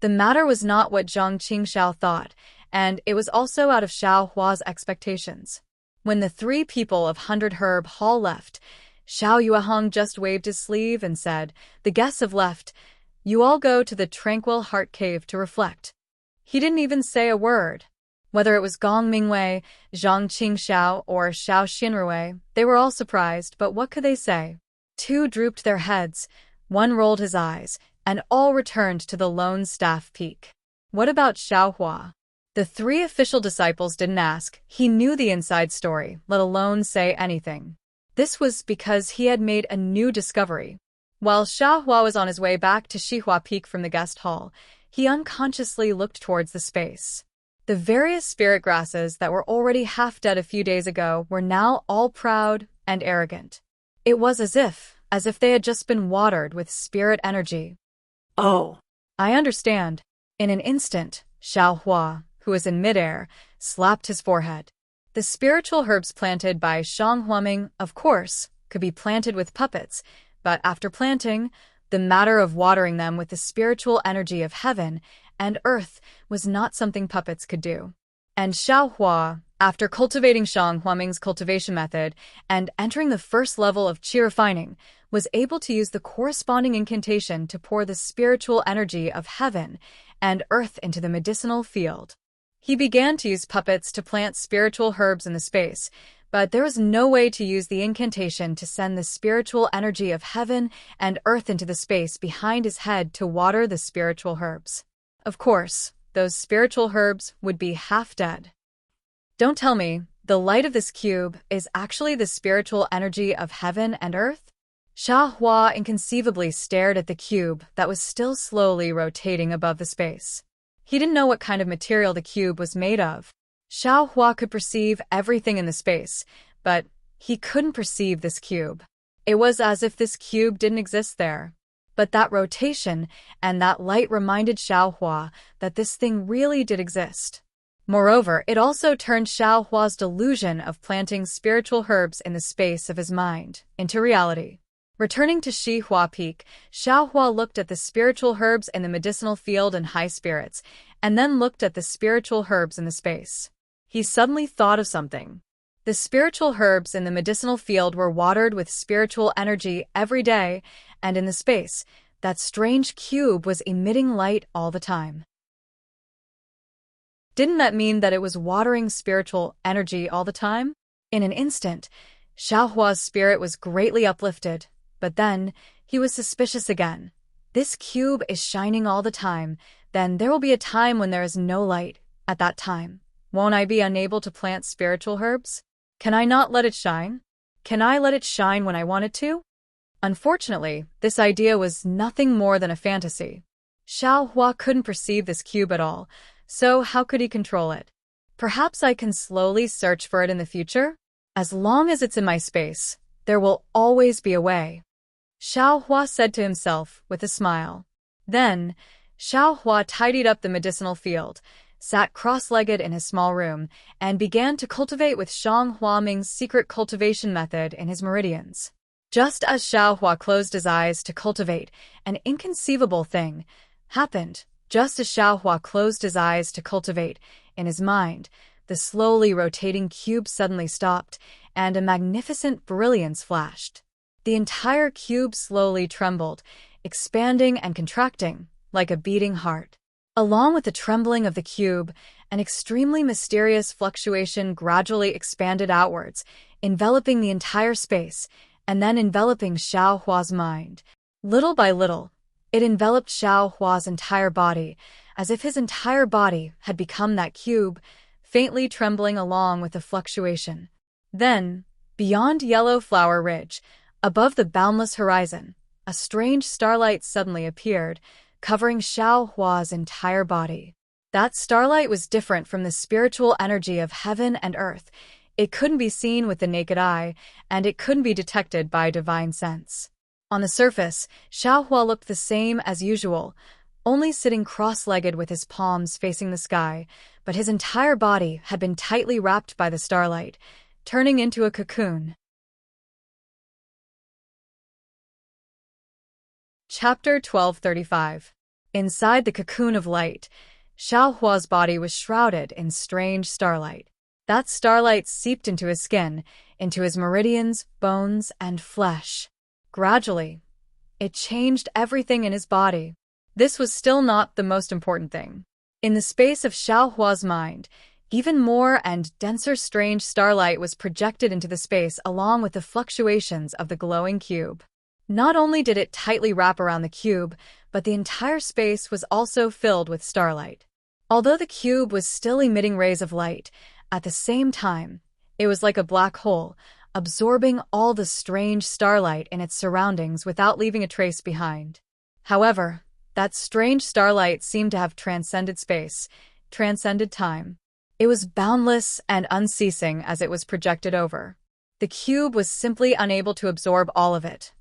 The matter was not what Zhang Qingxiao thought, and it was also out of Xiao Hua's expectations. When the three people of 100 Herb Hall left, Xiao Yuehong just waved his sleeve and said, "The guests have left. You all go to the Tranquil Heart Cave to reflect." He didn't even say a word. Whether it was Gong Mingwei, Zhang Qingxiao, or Xiao Xinrui, they were all surprised, but what could they say? Two drooped their heads, one rolled his eyes, and all returned to the lone staff peak. What about Xiao Hua? The three official disciples didn't ask. He knew the inside story, let alone say anything. This was because he had made a new discovery. While Xiao Hua was on his way back to Xihua Peak from the guest hall, he unconsciously looked towards the space. The various spirit grasses that were already half dead a few days ago were now all proud and arrogant. It was as if they had just been watered with spirit energy. "Oh, I understand." In an instant, Xiao Hua, who was in midair, slapped his forehead. The spiritual herbs planted by Shang Huaming, of course, could be planted with puppets, but after planting, the matter of watering them with the spiritual energy of heaven and earth was not something puppets could do. And Xiao Hua, after cultivating Shang Huaming's cultivation method and entering the first level of qi refining, was able to use the corresponding incantation to pour the spiritual energy of heaven and earth into the medicinal field. He began to use puppets to plant spiritual herbs in the space, but there was no way to use the incantation to send the spiritual energy of heaven and earth into the space behind his head to water the spiritual herbs. Of course, those spiritual herbs would be half dead. Don't tell me, the light of this cube is actually the spiritual energy of heaven and earth? Xiao Hua inconceivably stared at the cube that was still slowly rotating above the space. He didn't know what kind of material the cube was made of. Xiao Hua could perceive everything in the space, but he couldn't perceive this cube. It was as if this cube didn't exist there. But that rotation and that light reminded Xiao Hua that this thing really did exist. Moreover, it also turned Xiao Hua's delusion of planting spiritual herbs in the space of his mind into reality. Returning to Xihua Peak, Xiao Hua looked at the spiritual herbs in the medicinal field and high spirits, and then looked at the spiritual herbs in the space. He suddenly thought of something. The spiritual herbs in the medicinal field were watered with spiritual energy every day, and in the space, that strange cube was emitting light all the time. Didn't that mean that it was watering spiritual energy all the time? In an instant, Xiao Hua's spirit was greatly uplifted. But then, he was suspicious again. This cube is shining all the time, then there will be a time when there is no light. At that time, won't I be unable to plant spiritual herbs? Can I not let it shine? Can I let it shine when I want it to? Unfortunately, this idea was nothing more than a fantasy. Xiao Hua couldn't perceive this cube at all, so how could he control it? Perhaps I can slowly search for it in the future? As long as it's in my space, there will always be a way. Xiao Hua said to himself with a smile. Then, Xiao Hua tidied up the medicinal field, sat cross-legged in his small room, and began to cultivate with Shang Huaming's secret cultivation method in his meridians. Just as Xiaohua closed his eyes to cultivate, an inconceivable thing happened. Just as Xiaohua closed his eyes to cultivate, in his mind, the slowly rotating cube suddenly stopped, and a magnificent brilliance flashed. The entire cube slowly trembled, expanding and contracting, like a beating heart. Along with the trembling of the cube, an extremely mysterious fluctuation gradually expanded outwards, enveloping the entire space, and then enveloping Xiaohua's mind. Little by little, it enveloped Xiaohua's entire body, as if his entire body had become that cube, faintly trembling along with the fluctuation. Then, beyond Yellow Flower Ridge, above the boundless horizon, a strange starlight suddenly appeared, covering Xiaohua's entire body. That starlight was different from the spiritual energy of heaven and earth. It couldn't be seen with the naked eye, and it couldn't be detected by divine sense. On the surface, Xiaohua looked the same as usual, only sitting cross-legged with his palms facing the sky, but his entire body had been tightly wrapped by the starlight, turning into a cocoon. Chapter 1235. Inside the cocoon of light, Xiaohua's body was shrouded in strange starlight. That starlight seeped into his skin, into his meridians, bones, and flesh. Gradually, it changed everything in his body. This was still not the most important thing. In the space of Xiaohua's mind, even more and denser strange starlight was projected into the space along with the fluctuations of the glowing cube. Not only did it tightly wrap around the cube, but the entire space was also filled with starlight. Although the cube was still emitting rays of light, at the same time, it was like a black hole, absorbing all the strange starlight in its surroundings without leaving a trace behind. However, that strange starlight seemed to have transcended space, transcended time. It was boundless and unceasing as it was projected over. The cube was simply unable to absorb all of it.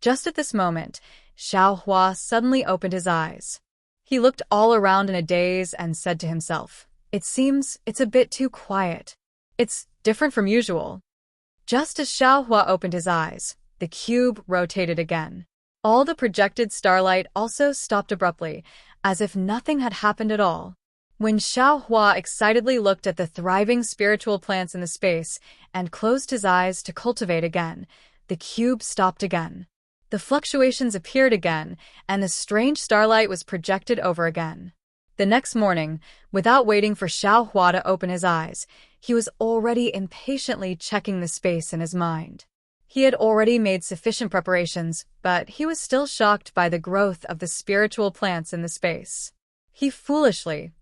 Just at this moment, Xiaohua suddenly opened his eyes. He looked all around in a daze and said to himself, "It seems it's a bit too quiet. It's different from usual." Just as Xiaohua opened his eyes, the cube rotated again. All the projected starlight also stopped abruptly, as if nothing had happened at all. When Xiaohua excitedly looked at the thriving spiritual plants in the space and closed his eyes to cultivate again, the cube stopped again. The fluctuations appeared again, and the strange starlight was projected over again. The next morning, without waiting for Xiaohua to open his eyes, he was already impatiently checking the space in his mind. He had already made sufficient preparations, but he was still shocked by the growth of the spiritual plants in the space. He foolishly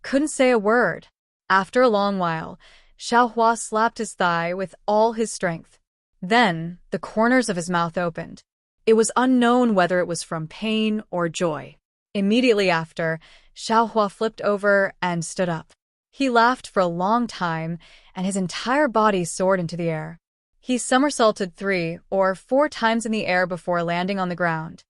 couldn't say a word. After a long while, Xiaohua slapped his thigh with all his strength. Then, the corners of his mouth opened. It was unknown whether it was from pain or joy. Immediately after, Xiaohua flipped over and stood up. He laughed for a long time, and his entire body soared into the air. He somersaulted 3 or 4 times in the air before landing on the ground.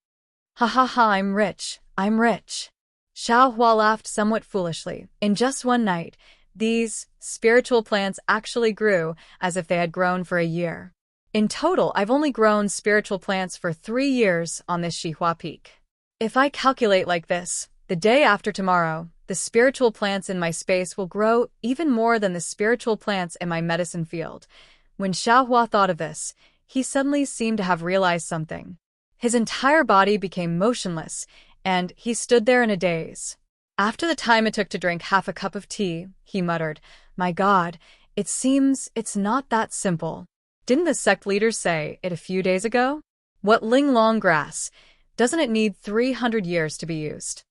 "Ha ha ha, I'm rich, I'm rich." Xiaohua laughed somewhat foolishly. In just one night, these spiritual plants actually grew as if they had grown for a year. In total, I've only grown spiritual plants for 3 years on this Xihua Peak. If I calculate like this, the day after tomorrow, the spiritual plants in my space will grow even more than the spiritual plants in my medicine field. When Xiaohua thought of this, he suddenly seemed to have realized something. His entire body became motionless, and he stood there in a daze. After the time it took to drink half a cup of tea, he muttered, "My God, it seems it's not that simple. Didn't the sect leaders say it a few days ago? What ling-long grass? Doesn't it need 300 years to be used?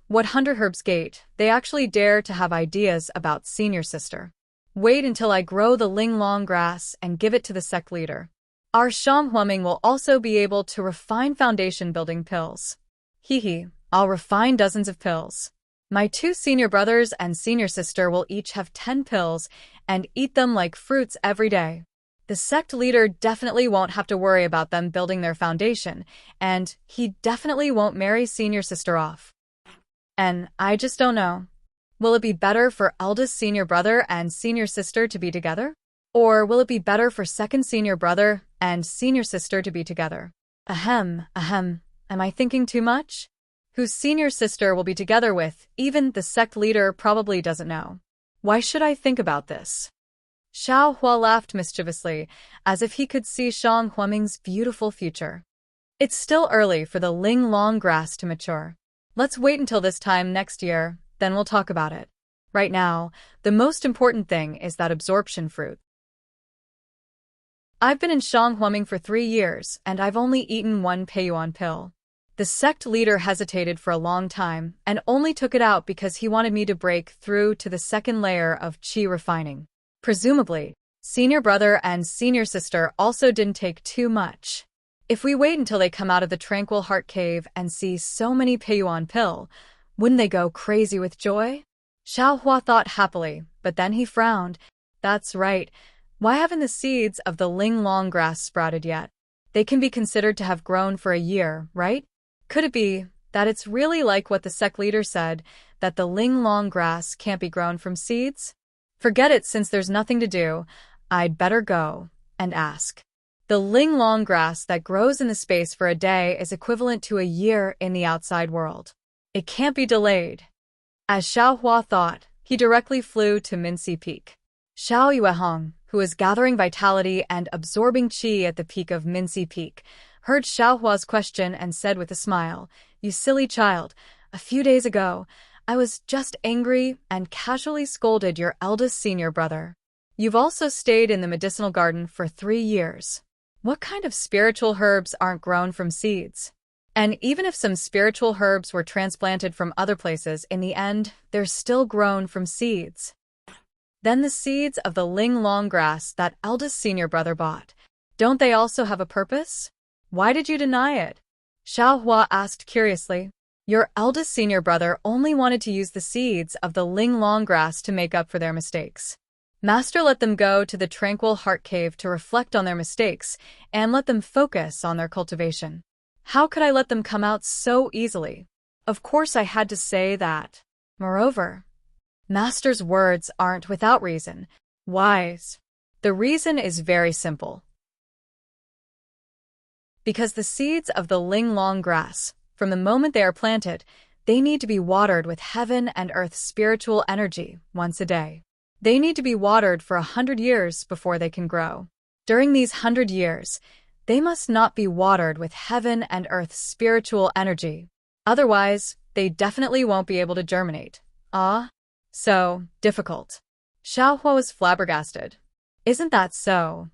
What 100 herbs gate? They actually dare to have ideas about senior sister. Wait until I grow the ling-long grass and give it to the sect leader. Our Shamhuaming will also be able to refine foundation building pills. I'll refine dozens of pills. My 2 senior brothers and senior sister will each have 10 pills and eat them like fruits every day. The sect leader definitely won't have to worry about them building their foundation, and he definitely won't marry senior sister off. And I just don't know. Will it be better for eldest senior brother and senior sister to be together? Or will it be better for second senior brother and senior sister to be together. Ahem, am I thinking too much? Whose senior sister will be together with, even the sect leader probably doesn't know. Why should I think about this? Xiao Hua laughed mischievously, as if he could see Shang Huaming's beautiful future. It's still early for the Ling Long grass to mature. Let's wait until this time next year, then we'll talk about it. Right now, the most important thing is that absorption fruit. I've been in Shang Huaming for 3 years, and I've only eaten 1 Peiyuan pill. The sect leader hesitated for a long time, and only took it out because he wanted me to break through to the second layer of qi refining. Presumably, senior brother and senior sister also didn't take too much. If we wait until they come out of the tranquil heart cave and see so many Peiyuan pill, wouldn't they go crazy with joy? Xiao Hua thought happily, but then he frowned. That's right. Why haven't the seeds of the Ling Long grass sprouted yet? They can be considered to have grown for a year, right? Could it be that it's really like what the sect leader said, that the Ling Long grass can't be grown from seeds? Forget it, since there's nothing to do. I'd better go and ask. The Ling Long grass that grows in the space for a day is equivalent to a year in the outside world. It can't be delayed. As Xiao Hua thought, he directly flew to Minci Peak. Xiao Yuehong, who was gathering vitality and absorbing qi at the peak of Minci Peak, heard Xiao Hua's question and said with a smile, "You silly child, a few days ago, I was just angry and casually scolded your eldest senior brother. You've also stayed in the medicinal garden for 3 years. What kind of spiritual herbs aren't grown from seeds? And even if some spiritual herbs were transplanted from other places, in the end, they're still grown from seeds. Then the seeds of the Ling Long grass that eldest senior brother bought, don't they also have a purpose? Why did you deny it?" Xiao Hua asked curiously. "Your eldest senior brother only wanted to use the seeds of the Ling Long grass to make up for their mistakes. Master let them go to the tranquil heart cave to reflect on their mistakes and let them focus on their cultivation. How could I let them come out so easily? Of course I had to say that. Moreover, Master's words aren't without reason. Wise. The reason is very simple. Because the seeds of the Ling Long grass, from the moment they are planted, they need to be watered with heaven and earth's spiritual energy once a day. They need to be watered for 100 years before they can grow. During these 100 years, they must not be watered with heaven and earth's spiritual energy. Otherwise, they definitely won't be able to germinate. Ah, so difficult." Xiao Hua was flabbergasted. "Isn't that so?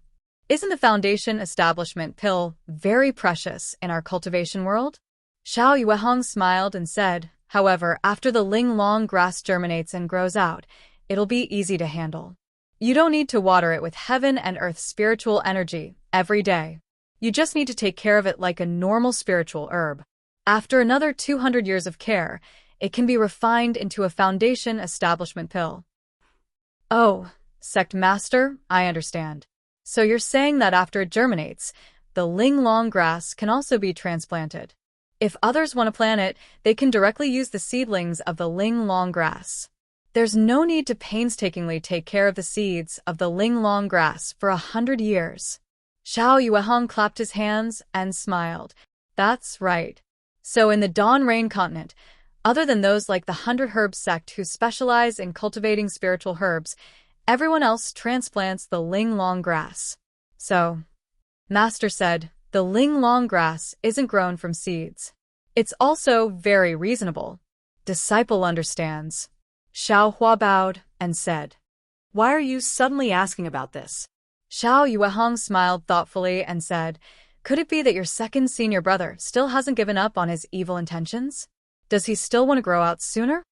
Isn't the foundation establishment pill very precious in our cultivation world?" Xiao Yuehong smiled and said, "However, after the Ling Long grass germinates and grows out, it'll be easy to handle. You don't need to water it with heaven and earth's spiritual energy every day. You just need to take care of it like a normal spiritual herb. After another 200 years of care, it can be refined into a foundation establishment pill." "Oh, sect master, I understand. So you're saying that after it germinates, the Ling Long grass can also be transplanted. If others want to plant it, they can directly use the seedlings of the Ling Long grass. There's no need to painstakingly take care of the seeds of the Ling Long grass for 100 years. Xiao Yuehong clapped his hands and smiled. "That's right. So in the Dawn Rain continent, other than those like the 100 Herb sect who specialize in cultivating spiritual herbs, everyone else transplants the Ling Long grass. So, Master said, the Ling Long grass isn't grown from seeds. It's also very reasonable. Disciple understands." Xiao Hua bowed and said, "Why are you suddenly asking about this?" Xiao Yuehong smiled thoughtfully and said, "Could it be that your second senior brother still hasn't given up on his evil intentions? Does he still want to grow out sooner?"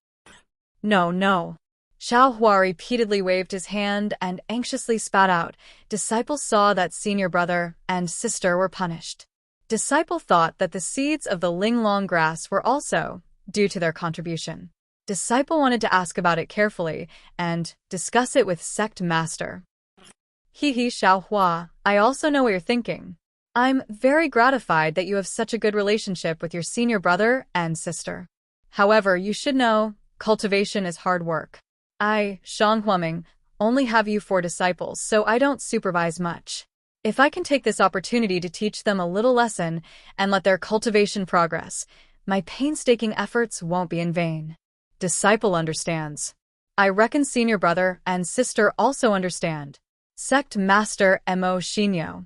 No. Xiao Hua repeatedly waved his hand and anxiously spat out. Disciple saw that senior brother and sister were punished. Disciple thought that the seeds of the Ling Long grass were also due to their contribution. Disciple wanted to ask about it carefully and discuss it with sect master. He, Xiao Hua, I also know what you're thinking. I'm very gratified that you have such a good relationship with your senior brother and sister. However, you should know, cultivation is hard work. I, Shang Huaming, only have you 4 disciples, so I don't supervise much. If I can take this opportunity to teach them a little lesson and let their cultivation progress, my painstaking efforts won't be in vain. Disciple understands. I reckon senior brother and sister also understand. Sect Master Mo Shinyo.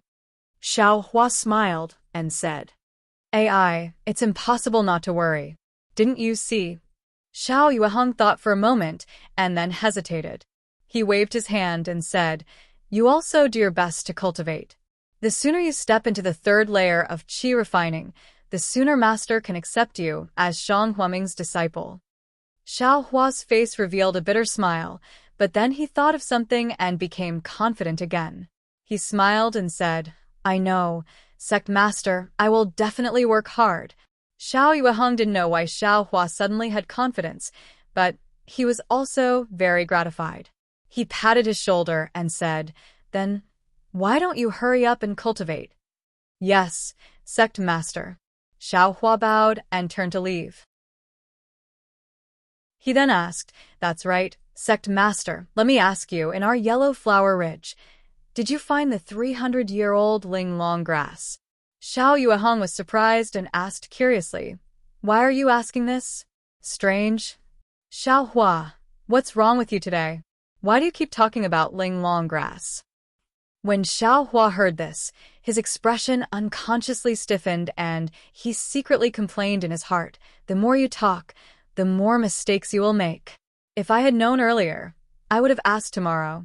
Xiao Hua smiled and said, AI, it's impossible not to worry. Didn't you see? Xiao Yueheng thought for a moment and then hesitated. He waved his hand and said, You also do your best to cultivate. The sooner you step into the third layer of qi refining, the sooner Master can accept you as Shang Huaming's disciple. Xiao Hua's face revealed a bitter smile, but then he thought of something and became confident again. He smiled and said, I know, Sect Master, I will definitely work hard. Xiao Yueheng didn't know why Xiao Hua suddenly had confidence, but he was also very gratified. He patted his shoulder and said, Then, why don't you hurry up and cultivate? Yes, Sect Master. Xiao Hua bowed and turned to leave. He then asked, That's right, Sect Master, let me ask you, in our yellow flower ridge, did you find the 300-year-old Ling Long grass? Xiao Yueheng was surprised and asked curiously, Why are you asking this? Strange. Xiao Hua, what's wrong with you today? Why do you keep talking about Ling Long grass? When Xiao Hua heard this, his expression unconsciously stiffened and he secretly complained in his heart, The more you talk, the more mistakes you will make. If I had known earlier, I would have asked tomorrow.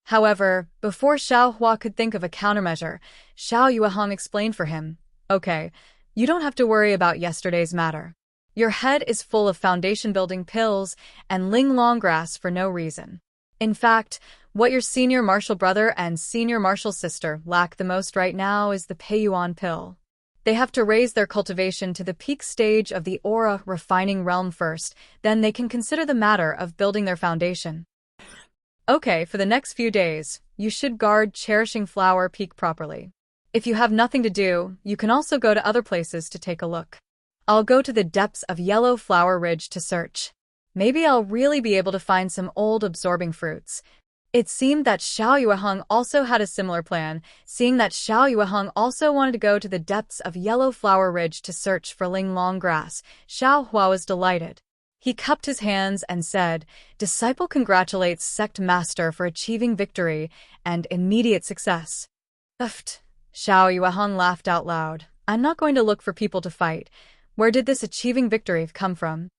However, before Xiao Hua could think of a countermeasure, Xiao Yueheng explained for him, Okay, you don't have to worry about yesterday's matter. Your head is full of foundation-building pills and Ling Long grass for no reason. In fact, what your senior martial brother and senior martial sister lack the most right now is the Peiyuan pill. They have to raise their cultivation to the peak stage of the aura refining realm first, then they can consider the matter of building their foundation. Okay, for the next few days, you should guard Cherishing Flower Peak properly. If you have nothing to do, you can also go to other places to take a look. I'll go to the depths of Yellow Flower Ridge to search. Maybe I'll really be able to find some old absorbing fruits. It seemed that Xiao Yueheng also had a similar plan, seeing that Xiao Yueheng also wanted to go to the depths of Yellow Flower Ridge to search for Ling Long grass. Xiao Hua was delighted. He cupped his hands and said, Disciple congratulates Sect Master for achieving victory and immediate success. Uft. Xiao Yueheng laughed out loud. I'm not going to look for people to fight. Where did this achieving victory come from?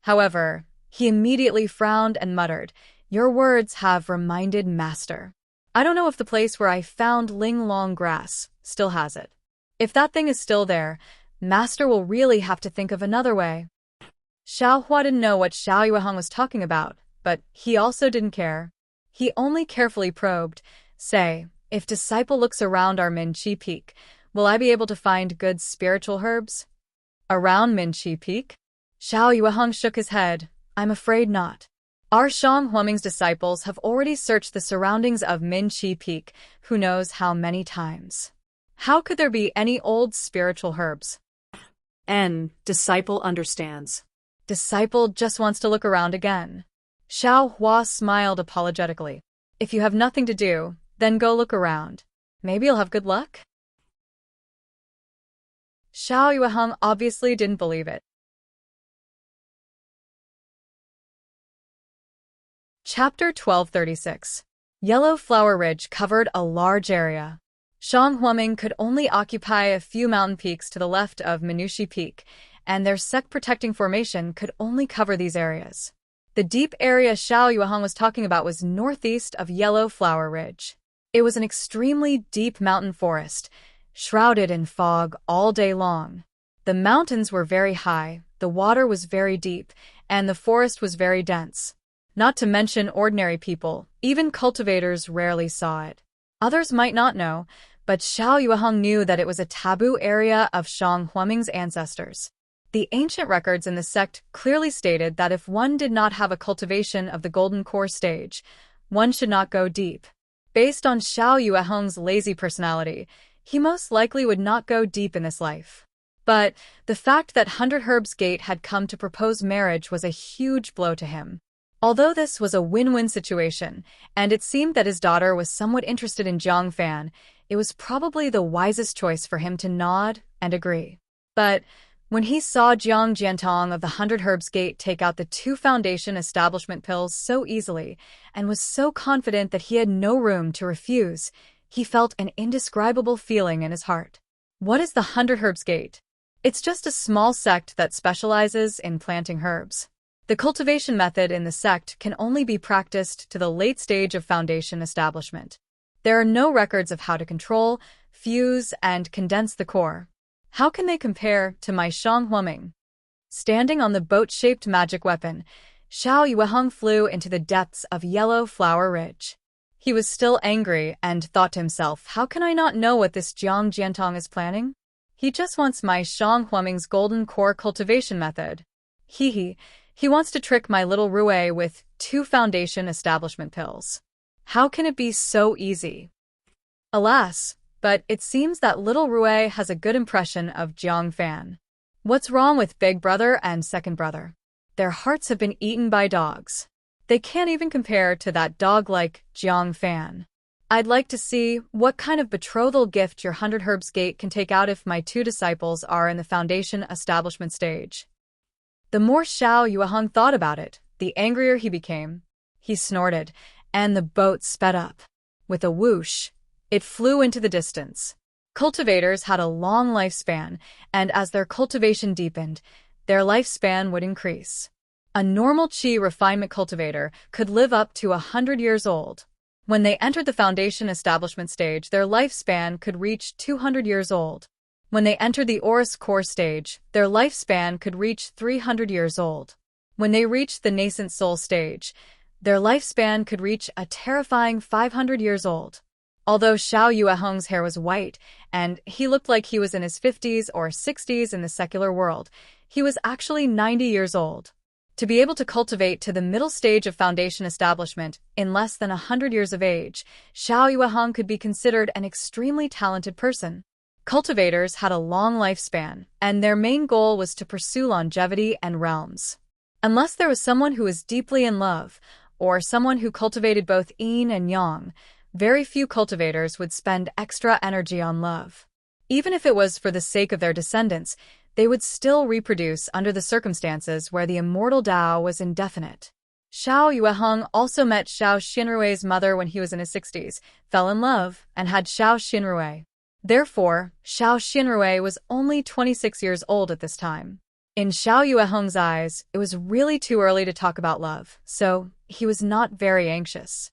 However, he immediately frowned and muttered, Your words have reminded Master. I don't know if the place where I found Ling Long grass still has it. If that thing is still there, Master will really have to think of another way. Xiao Hua didn't know what Xiao Yueheng was talking about, but he also didn't care. He only carefully probed, Say, if Disciple looks around our Min Chi Peak, will I be able to find good spiritual herbs? Around Min Chi Peak? Xiao Yueheng shook his head. I'm afraid not. Our Shang Huaming's disciples have already searched the surroundings of Min Chi Peak, who knows how many times. How could there be any old spiritual herbs? Disciple understands. Disciple just wants to look around again. Xiao Hua smiled apologetically. If you have nothing to do, then go look around. Maybe you'll have good luck? Xiao Yueheng obviously didn't believe it. Chapter 1236. Yellow Flower Ridge covered a large area. Shang Huaming could only occupy a few mountain peaks to the left of Minushi Peak, and their sect-protecting formation could only cover these areas. The deep area Xiao Yueheng was talking about was northeast of Yellow Flower Ridge. It was an extremely deep mountain forest, shrouded in fog all day long. The mountains were very high, the water was very deep, and the forest was very dense. Not to mention ordinary people, even cultivators rarely saw it. Others might not know, but Xiao Yueheng knew that it was a taboo area of Shang Huaming's ancestors. The ancient records in the sect clearly stated that if one did not have a cultivation of the golden core stage, one should not go deep. Based on Xiao Yueheng's lazy personality, he most likely would not go deep in this life. But the fact that 100 Herb's Gate had come to propose marriage was a huge blow to him. Although this was a win-win situation, and it seemed that his daughter was somewhat interested in Jiang Fan, it was probably the wisest choice for him to nod and agree. But when he saw Jiang Jiantong of the 100 Herbs Gate take out the 2 foundation establishment pills so easily and was so confident that he had no room to refuse, he felt an indescribable feeling in his heart. What is the 100 Herbs Gate? It's just a small sect that specializes in planting herbs. The cultivation method in the sect can only be practiced to the late stage of foundation establishment. There are no records of how to control, fuse, and condense the core. How can they compare to my Shang Huaming? Standing on the boat-shaped magic weapon, Xiao Yueheng flew into the depths of Yellow Flower Ridge. He was still angry and thought to himself, how can I not know what this Jiang Jiantong is planning? He just wants my Shang Huaming's golden core cultivation method. He wants to trick my little Rui with 2 foundation establishment pills. How can it be so easy? Alas, but it seems that little Rui has a good impression of Jiang Fan. What's wrong with big brother and second brother? Their hearts have been eaten by dogs. They can't even compare to that dog like Jiang Fan. I'd like to see what kind of betrothal gift your 100 Herbs Gate can take out if my 2 disciples are in the foundation establishment stage. The more Xiao Yueheng thought about it, the angrier he became. He snorted, and the boat sped up. With a whoosh, it flew into the distance. Cultivators had a long lifespan, and as their cultivation deepened, their lifespan would increase. A normal qi refinement cultivator could live up to 100 years old. When they entered the foundation establishment stage, their lifespan could reach 200 years old. When they entered the Orus core stage, their lifespan could reach 300 years old. When they reached the nascent soul stage, their lifespan could reach a terrifying 500 years old. Although Xiao Yueheng's hair was white, and he looked like he was in his 50s or 60s in the secular world, he was actually 90 years old. To be able to cultivate to the middle stage of foundation establishment in less than 100 years of age, Xiao Yueheng could be considered an extremely talented person. Cultivators had a long lifespan, and their main goal was to pursue longevity and realms. Unless there was someone who was deeply in love, or someone who cultivated both yin and yang, very few cultivators would spend extra energy on love. Even if it was for the sake of their descendants, they would still reproduce under the circumstances where the immortal Tao was indefinite. Xiao Yueheng also met Xiao Xinrui's mother when he was in his 60s, fell in love, and had Xiao Xinrui. Therefore, Xiao Xinrui was only 26 years old at this time. In Xiao Yueheng's eyes, it was really too early to talk about love, so he was not very anxious.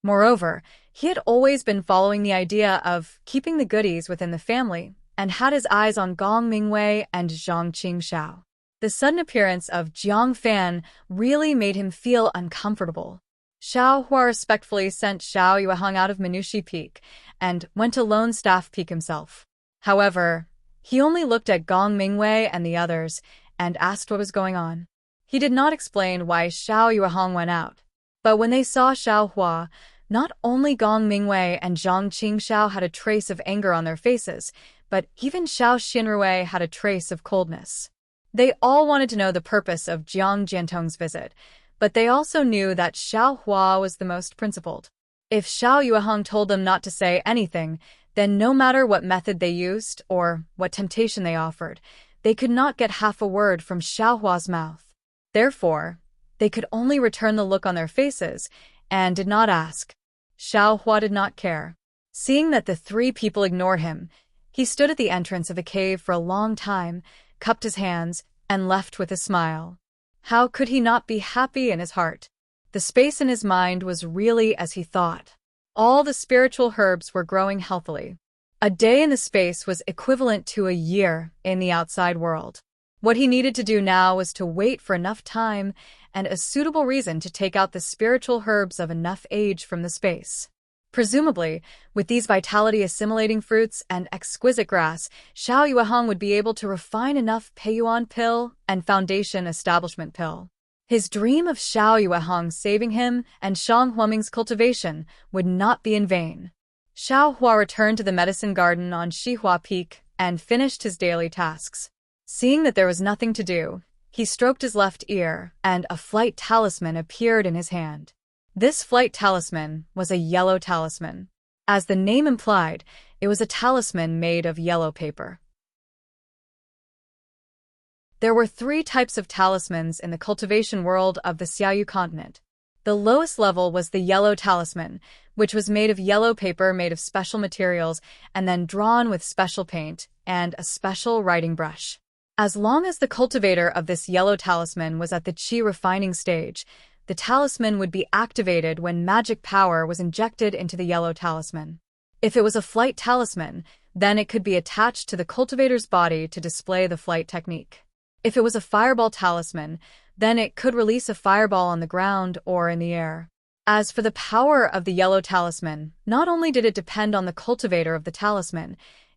Moreover, he had always been following the idea of keeping the goodies within the family, and had his eyes on Gong Mingwei and Zhang Qingxiao. The sudden appearance of Jiang Fan really made him feel uncomfortable. Xiao Hua respectfully sent Xiao Yueheng out of Minushi Peak and went to Lone Staff Peak himself. However, he only looked at Gong Mingwei and the others and asked what was going on. He did not explain why Xiao Yueheng went out. But when they saw Xiao Hua, not only Gong Mingwei and Zhang Qingxiao had a trace of anger on their faces, but even Xiao Xinrui had a trace of coldness. They all wanted to know the purpose of Jiang Jiantong's visit, but they also knew that Xiao Hua was the most principled. If Xiao Yueheng told them not to say anything, then no matter what method they used or what temptation they offered, they could not get half a word from Xiao Hua's mouth. Therefore, they could only return the look on their faces and did not ask. Xiao Hua did not care. Seeing that the 3 people ignored him, he stood at the entrance of a cave for a long time, cupped his hands, and left with a smile. How could he not be happy in his heart? The space in his mind was really as he thought. All the spiritual herbs were growing healthily. A day in the space was equivalent to a year in the outside world. What he needed to do now was to wait for enough time and a suitable reason to take out the spiritual herbs of enough age from the space. Presumably, with these vitality-assimilating fruits and exquisite grass, Xiao Yueheng would be able to refine enough Peiyuan pill and foundation establishment pill. His dream of Xiao Yueheng saving him and Shang Huaming's cultivation would not be in vain. Xiao Hua returned to the medicine garden on Shihua Peak and finished his daily tasks. Seeing that there was nothing to do, he stroked his left ear, and a flight talisman appeared in his hand. This flight talisman was a yellow talisman. As the name implied, it was a talisman made of yellow paper. There were 3 types of talismans in the cultivation world of the Xiaoyu continent. The lowest level was the yellow talisman, which was made of yellow paper made of special materials and then drawn with special paint and a special writing brush. As long as the cultivator of this yellow talisman was at the qi refining stage, the talisman would be activated when magic power was injected into the yellow talisman. If it was a flight talisman, then it could be attached to the cultivator's body to display the flight technique. If it was a fireball talisman, then it could release a fireball on the ground or in the air. As for the power of the yellow talisman, not only did it depend on the cultivator of the talisman,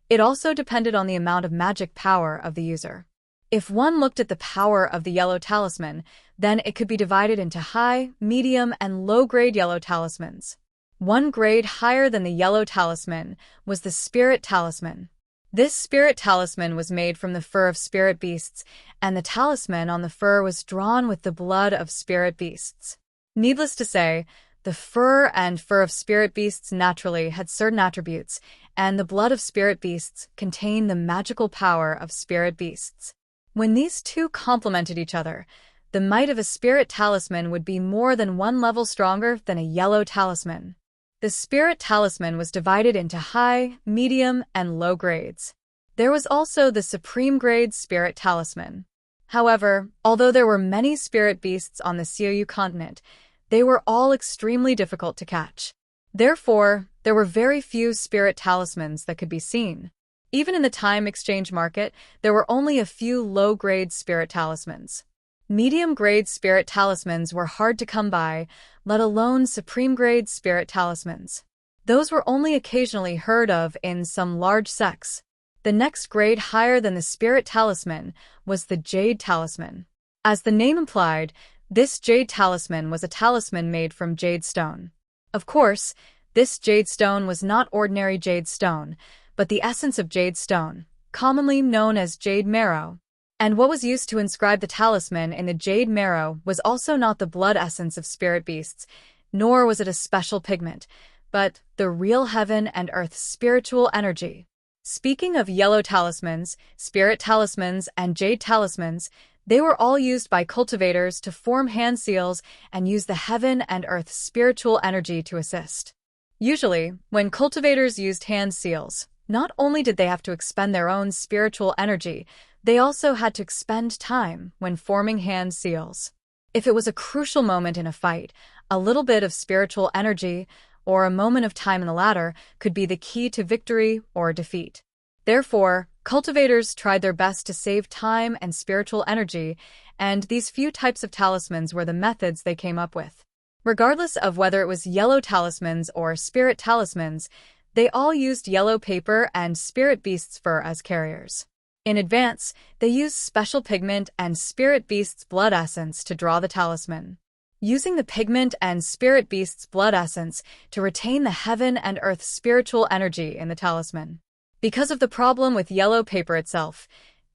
it also depended on the amount of magic power of the user. If one looked at the power of the yellow talisman, then it could be divided into high, medium, and low-grade yellow talismans. One grade higher than the yellow talisman was the spirit talisman. This spirit talisman was made from the fur of spirit beasts, and the talisman on the fur was drawn with the blood of spirit beasts. Needless to say, the fur of spirit beasts naturally had certain attributes, and the blood of spirit beasts contained the magical power of spirit beasts. When these two complemented each other, the might of a spirit talisman would be more than 1 level stronger than a yellow talisman. The spirit talisman was divided into high, medium, and low grades. There was also the supreme grade spirit talisman. However, although there were many spirit beasts on the Xiaoyu continent, they were all extremely difficult to catch. Therefore, there were very few spirit talismans that could be seen. Even in the time exchange market, there were only a few low-grade spirit talismans. Medium-grade spirit talismans were hard to come by, let alone supreme-grade spirit talismans. Those were only occasionally heard of in some large sects. The next grade higher than the spirit talisman was the jade talisman. As the name implied, this jade talisman was a talisman made from jade stone. Of course, this jade stone was not ordinary jade stone, but the essence of jade stone, commonly known as jade marrow. And what was used to inscribe the talisman in the jade marrow was also not the blood essence of spirit beasts, nor was it a special pigment, but the real heaven and earth's spiritual energy. Speaking of yellow talismans, spirit talismans, and jade talismans, they were all used by cultivators to form hand seals and use the heaven and earth's spiritual energy to assist. Usually, when cultivators used hand seals, not only did they have to expend their own spiritual energy, they also had to expend time when forming hand seals. If it was a crucial moment in a fight, a little bit of spiritual energy or a moment of time in the ladder could be the key to victory or defeat. Therefore, cultivators tried their best to save time and spiritual energy, and these few types of talismans were the methods they came up with. Regardless of whether it was yellow talismans or spirit talismans, they all used yellow paper and spirit beast's fur as carriers. In advance, they used special pigment and spirit beast's blood essence to draw the talisman, using the pigment and spirit beast's blood essence to retain the heaven and earth's spiritual energy in the talisman. Because of the problem with yellow paper itself,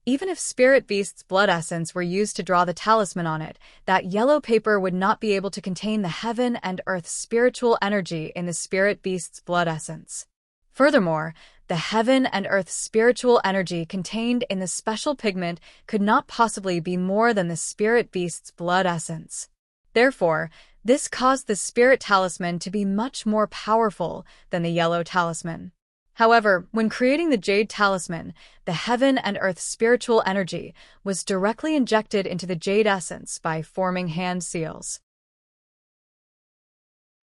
even if spirit beast's blood essence were used to draw the talisman on it, that yellow paper would not be able to contain the heaven and earth's spiritual energy in the spirit beast's blood essence. Furthermore, the heaven and earth's spiritual energy contained in the special pigment could not possibly be more than the spirit beast's blood essence. Therefore, this caused the spirit talisman to be much more powerful than the yellow talisman. However, when creating the jade talisman, the heaven and earth's spiritual energy was directly injected into the jade essence by forming hand seals.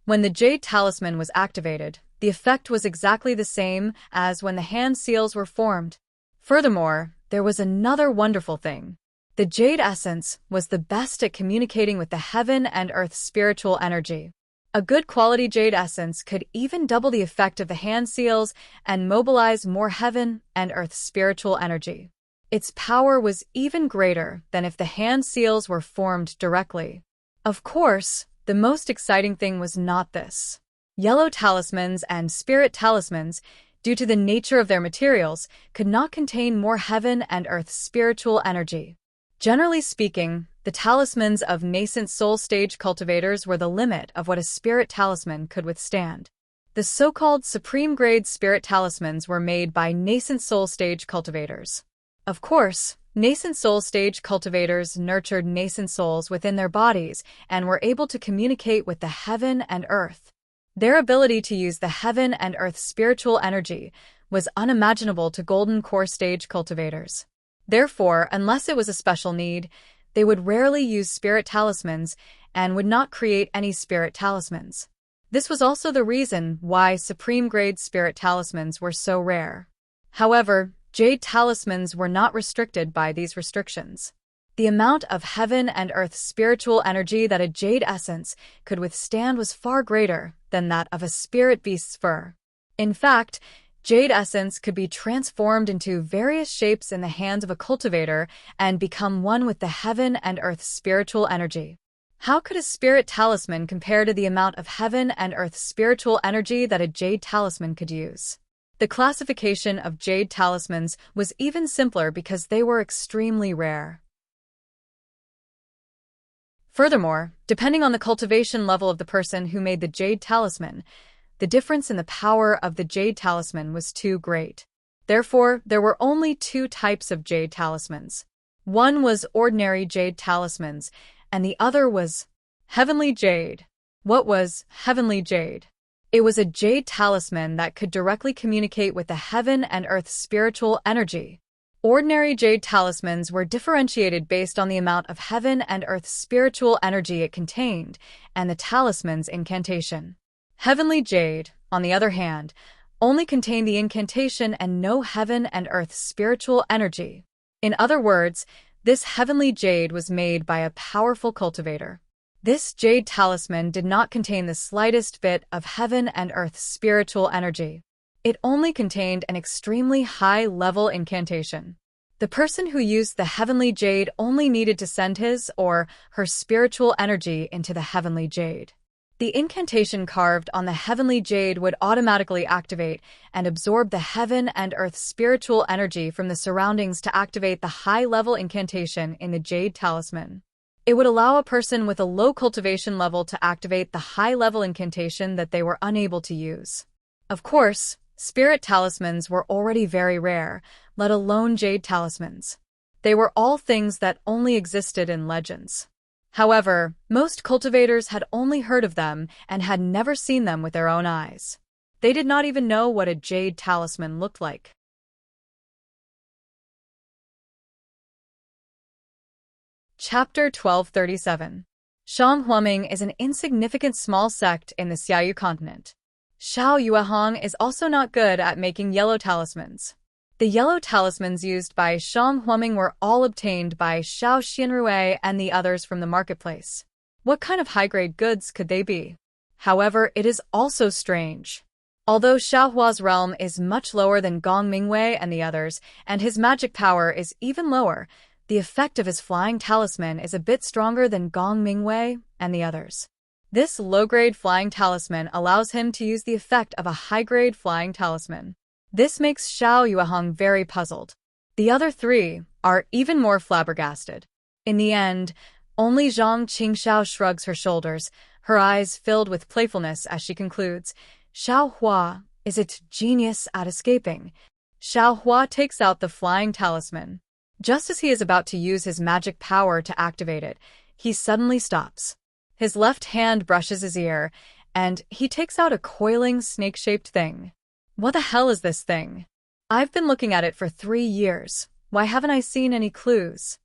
When the jade talisman was activated, the effect was exactly the same as when the hand seals were formed. Furthermore, there was another wonderful thing. The jade essence was the best at communicating with the heaven and earth's spiritual energy. A good quality jade essence could even double the effect of the hand seals and mobilize more heaven and earth's spiritual energy. Its power was even greater than if the hand seals were formed directly. Of course, the most exciting thing was not this. Yellow talismans and spirit talismans, due to the nature of their materials, could not contain more heaven and earth's spiritual energy. Generally speaking, the talismans of nascent soul stage cultivators were the limit of what a spirit talisman could withstand. The so-called supreme-grade spirit talismans were made by nascent soul stage cultivators. Of course, nascent soul stage cultivators nurtured nascent souls within their bodies and were able to communicate with the heaven and earth. Their ability to use the heaven and earth spiritual energy was unimaginable to golden core stage cultivators. Therefore, unless it was a special need, they would rarely use spirit talismans and would not create any spirit talismans. This was also the reason why supreme-grade spirit talismans were so rare. However, jade talismans were not restricted by these restrictions. The amount of heaven and earth spiritual energy that a jade essence could withstand was far greater than that of a spirit beast's fur. In fact, jade essence could be transformed into various shapes in the hands of a cultivator and become one with the heaven and earth spiritual energy. How could a spirit talisman compare to the amount of heaven and earth spiritual energy that a jade talisman could use? The classification of jade talismans was even simpler because they were extremely rare. Furthermore, depending on the cultivation level of the person who made the jade talisman, the difference in the power of the jade talisman was too great. Therefore, there were only two types of jade talismans. One was ordinary jade talismans, and the other was heavenly jade. What was heavenly jade? It was a jade talisman that could directly communicate with the heaven and earth spiritual energy. Ordinary jade talismans were differentiated based on the amount of heaven and earth spiritual energy it contained and the talisman's incantation. Heavenly jade, on the other hand, only contained the incantation and no heaven and earth spiritual energy. In other words, this heavenly jade was made by a powerful cultivator. This jade talisman did not contain the slightest bit of heaven and earth spiritual energy. It only contained an extremely high-level incantation. The person who used the heavenly jade only needed to send his or her spiritual energy into the heavenly jade. The incantation carved on the heavenly jade would automatically activate and absorb the heaven and earth spiritual energy from the surroundings to activate the high-level incantation in the jade talisman. It would allow a person with a low cultivation level to activate the high-level incantation that they were unable to use. Of course, spirit talismans were already very rare, let alone jade talismans. They were all things that only existed in legends. However, most cultivators had only heard of them and had never seen them with their own eyes. They did not even know what a jade talisman looked like. Chapter 1237. Shang Huaming is an insignificant small sect in the Xiaoyu continent. Xiao Yuehong is also not good at making yellow talismans. The yellow talismans used by Shang Huaming were all obtained by Xiao Xianrui and the others from the marketplace. What kind of high-grade goods could they be? However, it is also strange. Although Xiao Hua's realm is much lower than Gong Mingwei and the others, and his magic power is even lower, the effect of his flying talisman is a bit stronger than Gong Mingwei and the others. This low-grade flying talisman allows him to use the effect of a high-grade flying talisman. This makes Xiao Yuehong very puzzled. The other three are even more flabbergasted. In the end, only Zhang Qingxiao shrugs her shoulders, her eyes filled with playfulness as she concludes, Xiao Hua is a genius at escaping. Xiao Hua takes out the flying talisman. Just as he is about to use his magic power to activate it, he suddenly stops. His left hand brushes his ear, and he takes out a coiling snake-shaped thing. What the hell is this thing? I've been looking at it for 3 years. Why haven't I seen any clues?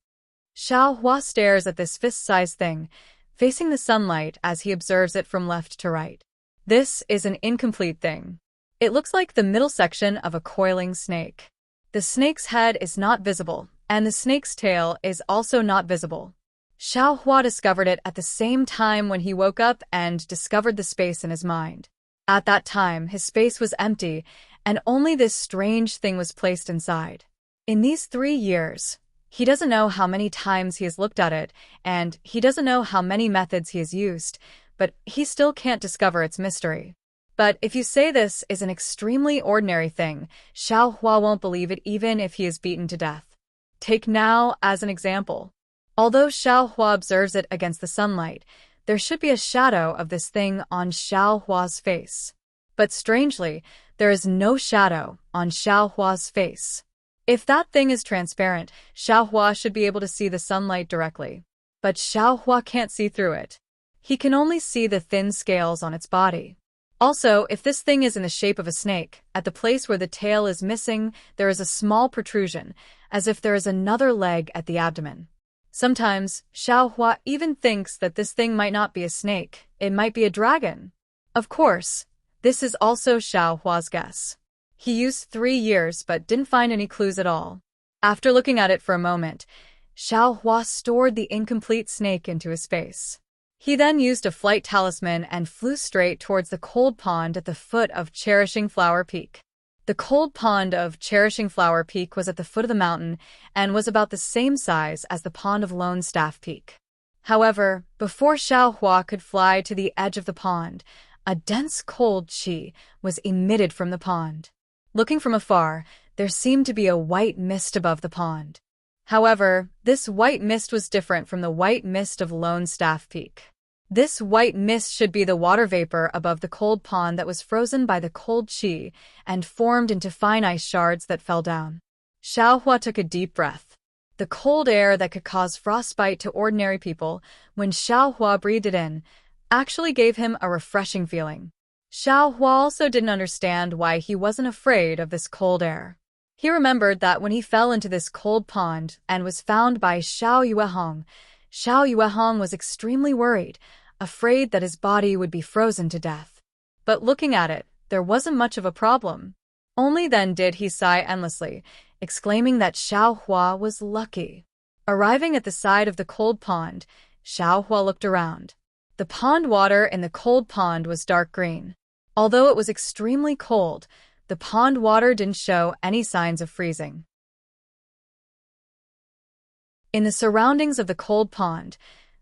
Xiao Hua stares at this fist-sized thing, facing the sunlight as he observes it from left to right. This is an incomplete thing. It looks like the middle section of a coiling snake. The snake's head is not visible, and the snake's tail is also not visible. Xiao Hua discovered it at the same time when he woke up and discovered the space in his mind. At that time, his space was empty, and only this strange thing was placed inside. In these 3 years, he doesn't know how many times he has looked at it, and he doesn't know how many methods he has used, but he still can't discover its mystery. But if you say this is an extremely ordinary thing, Xiao Hua won't believe it even if he is beaten to death. Take now as an example. Although Xiao Hua observes it against the sunlight, there should be a shadow of this thing on Xiao Hua's face. But strangely, there is no shadow on Xiao Hua's face. If that thing is transparent, Xiao Hua should be able to see the sunlight directly. But Xiao Hua can't see through it. He can only see the thin scales on its body. Also, if this thing is in the shape of a snake, at the place where the tail is missing, there is a small protrusion, as if there is another leg at the abdomen. Sometimes, Xiao Hua even thinks that this thing might not be a snake, it might be a dragon. Of course, this is also Xiao Hua's guess. He used 3 years but didn't find any clues at all. After looking at it for a moment, Xiao Hua stored the incomplete snake into his face. He then used a flight talisman and flew straight towards the cold pond at the foot of Cherishing Flower Peak. The cold pond of Cherishing Flower Peak was at the foot of the mountain and was about the same size as the pond of Lone Staff Peak. However, before Xiao Hua could fly to the edge of the pond, a dense cold qi was emitted from the pond. Looking from afar, there seemed to be a white mist above the pond. However, this white mist was different from the white mist of Lone Staff Peak. This white mist should be the water vapor above the cold pond that was frozen by the cold qi and formed into fine ice shards that fell down. Xiao Hua took a deep breath. The cold air that could cause frostbite to ordinary people, when Xiao Hua breathed it in, actually gave him a refreshing feeling. Xiao Hua also didn't understand why he wasn't afraid of this cold air. He remembered that when he fell into this cold pond and was found by Xiao Yuehong was extremely worried, afraid that his body would be frozen to death. But looking at it, there wasn't much of a problem. Only then did he sigh endlessly, exclaiming that Xiao Hua was lucky. Arriving at the side of the cold pond, Xiao Hua looked around. The pond water in the cold pond was dark green. Although it was extremely cold, the pond water didn't show any signs of freezing. In the surroundings of the cold pond,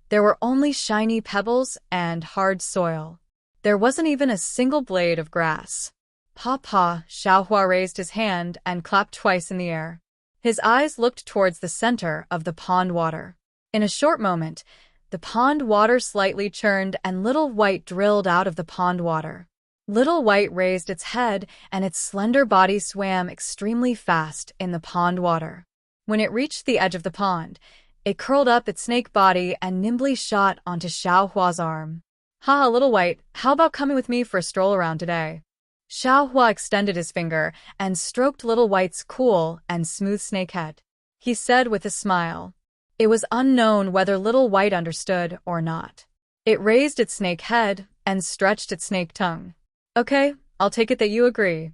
there were only shiny pebbles and hard soil. There wasn't even a single blade of grass. Pa, Xiao Hua raised his hand and clapped twice in the air. His eyes looked towards the center of the pond water. In a short moment, the pond water slightly churned and Little White drilled out of the pond water. Little White raised its head and its slender body swam extremely fast in the pond water. When it reached the edge of the pond, it curled up its snake body and nimbly shot onto Xiao Hua's arm. "Haha, Little White, how about coming with me for a stroll around today?" Xiao Hua extended his finger and stroked Little White's cool and smooth snake head. He said with a smile. It was unknown whether Little White understood or not. It raised its snake head and stretched its snake tongue. "Okay, I'll take it that you agree."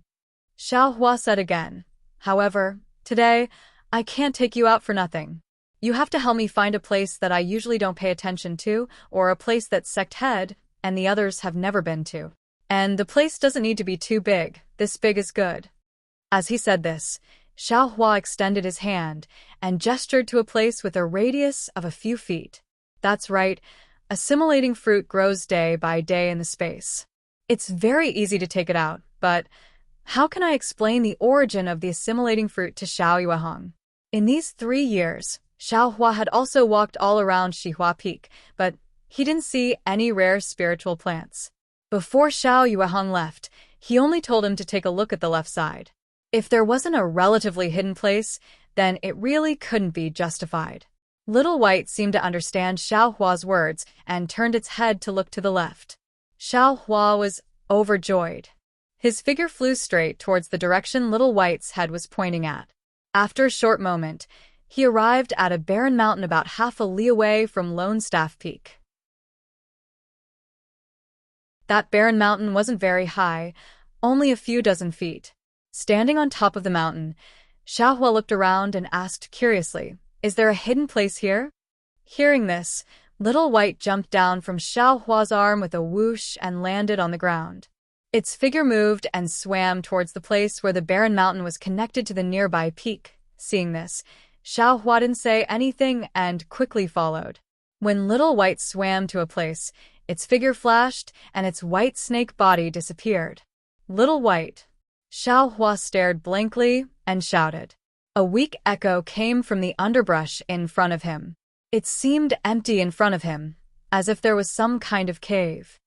Xiao Hua said again. "However, today, I can't take you out for nothing. You have to help me find a place that I usually don't pay attention to, or a place that Sect Head and the others have never been to. And the place doesn't need to be too big, this big is good." As he said this, Xiao Hua extended his hand and gestured to a place with a radius of a few feet. That's right, assimilating fruit grows day by day in the space. It's very easy to take it out, but how can I explain the origin of the assimilating fruit to Xiao Yuehong? In these 3 years, Xiao Hua had also walked all around Xihua Peak, but he didn't see any rare spiritual plants. Before Xiao Yuehong left, he only told him to take a look at the left side. If there wasn't a relatively hidden place, then it really couldn't be justified. Little White seemed to understand Xiao Hua's words and turned its head to look to the left. Xiao Hua was overjoyed. His figure flew straight towards the direction Little White's head was pointing at. After a short moment, he arrived at a barren mountain about half a li away from Lone Staff Peak. That barren mountain wasn't very high, only a few dozen feet. Standing on top of the mountain, Xiao Hua looked around and asked curiously, "Is there a hidden place here?" Hearing this, Little White jumped down from Xiao Hua's arm with a whoosh and landed on the ground. Its figure moved and swam towards the place where the barren mountain was connected to the nearby peak. Seeing this, Xiao Hua didn't say anything and quickly followed. When Little White swam to a place, its figure flashed and its white snake body disappeared. "Little White." Xiao Hua stared blankly and shouted. A weak echo came from the underbrush in front of him. It seemed empty in front of him, as if there was some kind of cave.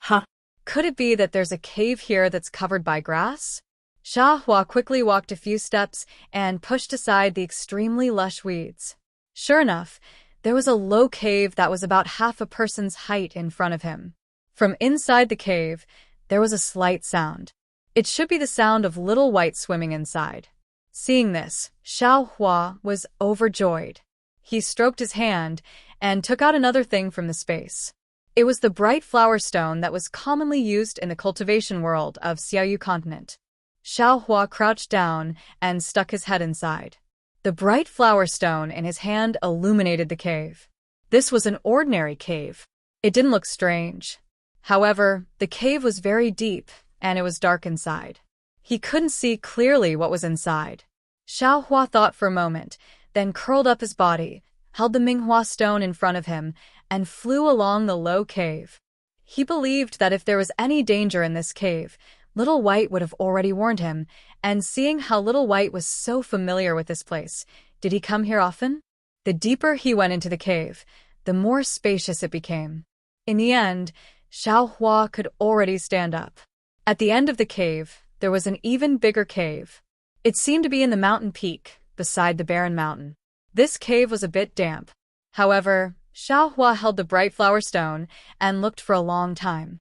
Huh. Could it be that there's a cave here that's covered by grass? Xiahua quickly walked a few steps and pushed aside the extremely lush weeds. Sure enough, there was a low cave that was about half a person's height in front of him. From inside the cave, there was a slight sound. It should be the sound of Little White swimming inside. Seeing this, Xiahua was overjoyed. He stroked his hand and took out another thing from the space. It was the bright flower stone that was commonly used in the cultivation world of Xiaoyu continent. Xiahua crouched down and stuck his head inside. The bright flower stone in his hand illuminated the cave. This was an ordinary cave. It didn't look strange. However, the cave was very deep, and it was dark inside. He couldn't see clearly what was inside. Xiahua thought for a moment, then curled up his body, held the Minghua stone in front of him, and flew along the low cave. He believed that if there was any danger in this cave, Little White would have already warned him, and seeing how Little White was so familiar with this place, did he come here often? The deeper he went into the cave, the more spacious it became. In the end, Xiahua could already stand up. At the end of the cave, there was an even bigger cave. It seemed to be in the mountain peak, beside the barren mountain. This cave was a bit damp. However, Xiahua held the bright flower stone and looked for a long time.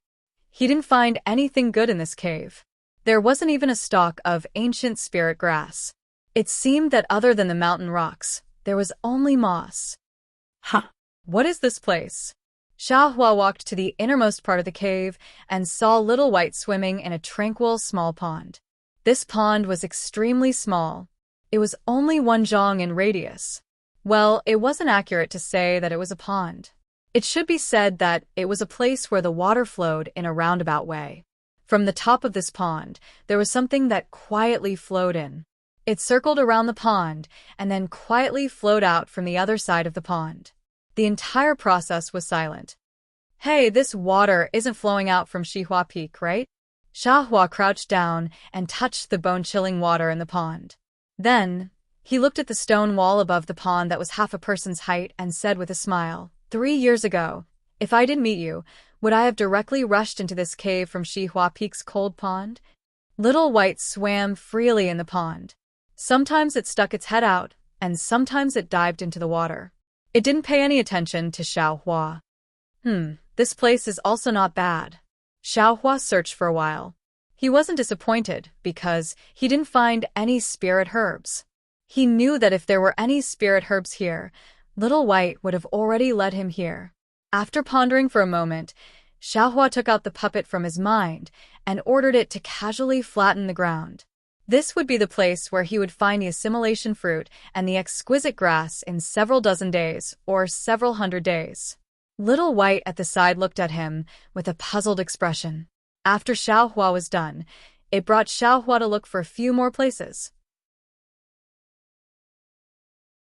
He didn't find anything good in this cave. There wasn't even a stalk of ancient spirit grass. It seemed that other than the mountain rocks, there was only moss. Huh. What is this place? Xiahua walked to the innermost part of the cave and saw Little White swimming in a tranquil small pond. This pond was extremely small. It was only 1 zhang in radius. Well, it wasn't accurate to say that it was a pond. It should be said that it was a place where the water flowed in a roundabout way. From the top of this pond, there was something that quietly flowed in. It circled around the pond and then quietly flowed out from the other side of the pond. The entire process was silent. Hey, this water isn't flowing out from Xihua Peak, right? Xiahua crouched down and touched the bone-chilling water in the pond. Then, he looked at the stone wall above the pond that was half a person's height and said with a smile, 3 years ago, if I didn't meet you, would I have directly rushed into this cave from Xihua Peak's cold pond? Little White swam freely in the pond. Sometimes it stuck its head out, and sometimes it dived into the water. It didn't pay any attention to Xiahua. This place is also not bad. Xiahua searched for a while. He wasn't disappointed because he didn't find any spirit herbs. He knew that if there were any spirit herbs here, Little White would have already led him here. After pondering for a moment, Xiahua took out the puppet from his mind and ordered it to casually flatten the ground. This would be the place where he would find the assimilation fruit and the exquisite grass in several dozen days or several hundred days. Little White at the side looked at him with a puzzled expression. After Xiahua was done, it brought Xiahua to look for a few more places.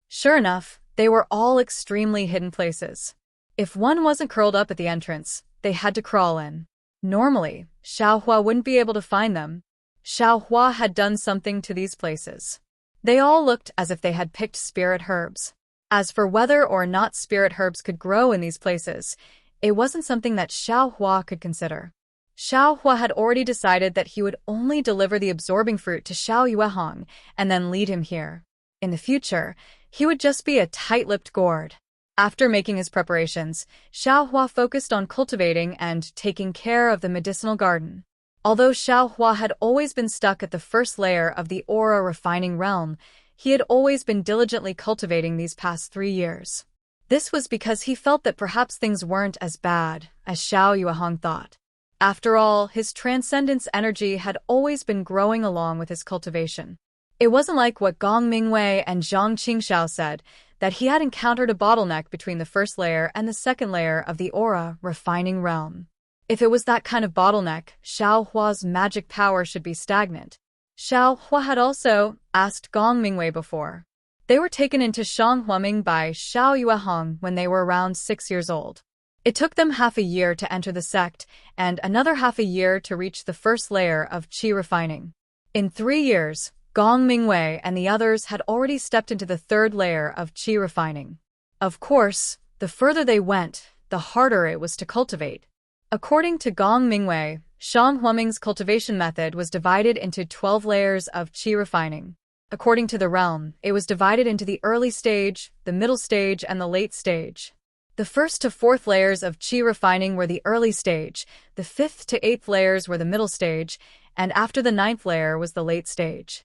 Sure enough, they were all extremely hidden places. If one wasn't curled up at the entrance, they had to crawl in. Normally, Xiahua wouldn't be able to find them. Xiahua had done something to these places. They all looked as if they had picked spirit herbs. As for whether or not spirit herbs could grow in these places, it wasn't something that Xiahua could consider. Xiahua had already decided that he would only deliver the absorbing fruit to Xiao Yuehong and then lead him here. In the future, he would just be a tight-lipped gourd. After making his preparations, Xiahua focused on cultivating and taking care of the medicinal garden. Although Xiahua had always been stuck at the first layer of the aura refining realm, he had always been diligently cultivating these past 3 years. This was because he felt that perhaps things weren't as bad as Xiao Yuehong thought. After all, his transcendence energy had always been growing along with his cultivation. It wasn't like what Gong Mingwei and Zhang Qingxiao said, that he had encountered a bottleneck between the first layer and the second layer of the aura refining realm. If it was that kind of bottleneck, Xiaohua's magic power should be stagnant. Xiaohua had also asked Gong Mingwei before. They were taken into Shanghuaming by Xiao Yuehong when they were around 6 years old. It took them half a year to enter the sect and another half a year to reach the first layer of qi refining. In 3 years, Gong Mingwei and the others had already stepped into the third layer of qi refining. Of course, the further they went, the harder it was to cultivate. According to Gong Mingwei, Shang Huaming's cultivation method was divided into 12 layers of qi refining. According to the realm, it was divided into the early stage, the middle stage, and the late stage. The first to fourth layers of qi refining were the early stage, the fifth to eighth layers were the middle stage, and after the ninth layer was the late stage.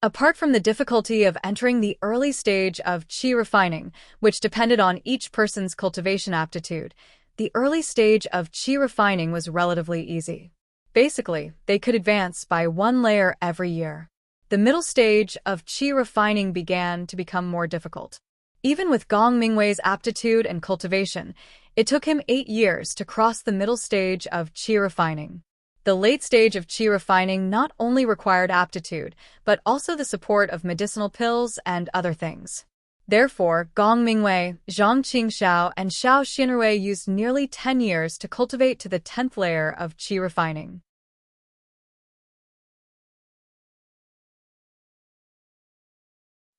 Apart from the difficulty of entering the early stage of qi refining, which depended on each person's cultivation aptitude, the early stage of qi refining was relatively easy. Basically, they could advance by one layer every year. The middle stage of qi refining began to become more difficult. Even with Gong Mingwei's aptitude and cultivation, it took him 8 years to cross the middle stage of qi refining. The late stage of qi refining not only required aptitude, but also the support of medicinal pills and other things. Therefore, Gong Mingwei, Zhang Qingxiao, and Xiao Xinrui used nearly 10 years to cultivate to the 10th layer of qi refining.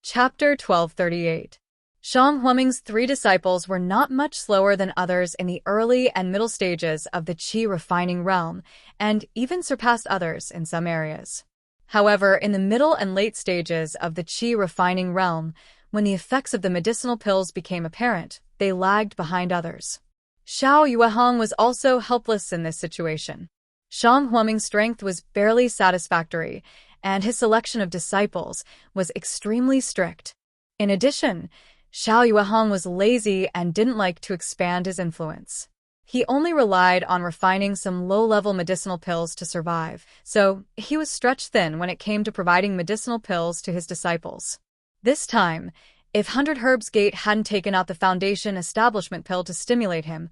Chapter 1238. Shang Huaming's 3 disciples were not much slower than others in the early and middle stages of the qi refining realm, and even surpassed others in some areas. However, in the middle and late stages of the qi refining realm, when the effects of the medicinal pills became apparent, they lagged behind others. Xiao Yuehong was also helpless in this situation. Shang Huaming's strength was barely satisfactory, and his selection of disciples was extremely strict. In addition, Xiao Yuehong was lazy and didn't like to expand his influence. He only relied on refining some low-level medicinal pills to survive, so he was stretched thin when it came to providing medicinal pills to his disciples. This time, if 100 Herbs Gate hadn't taken out the foundation establishment pill to stimulate him,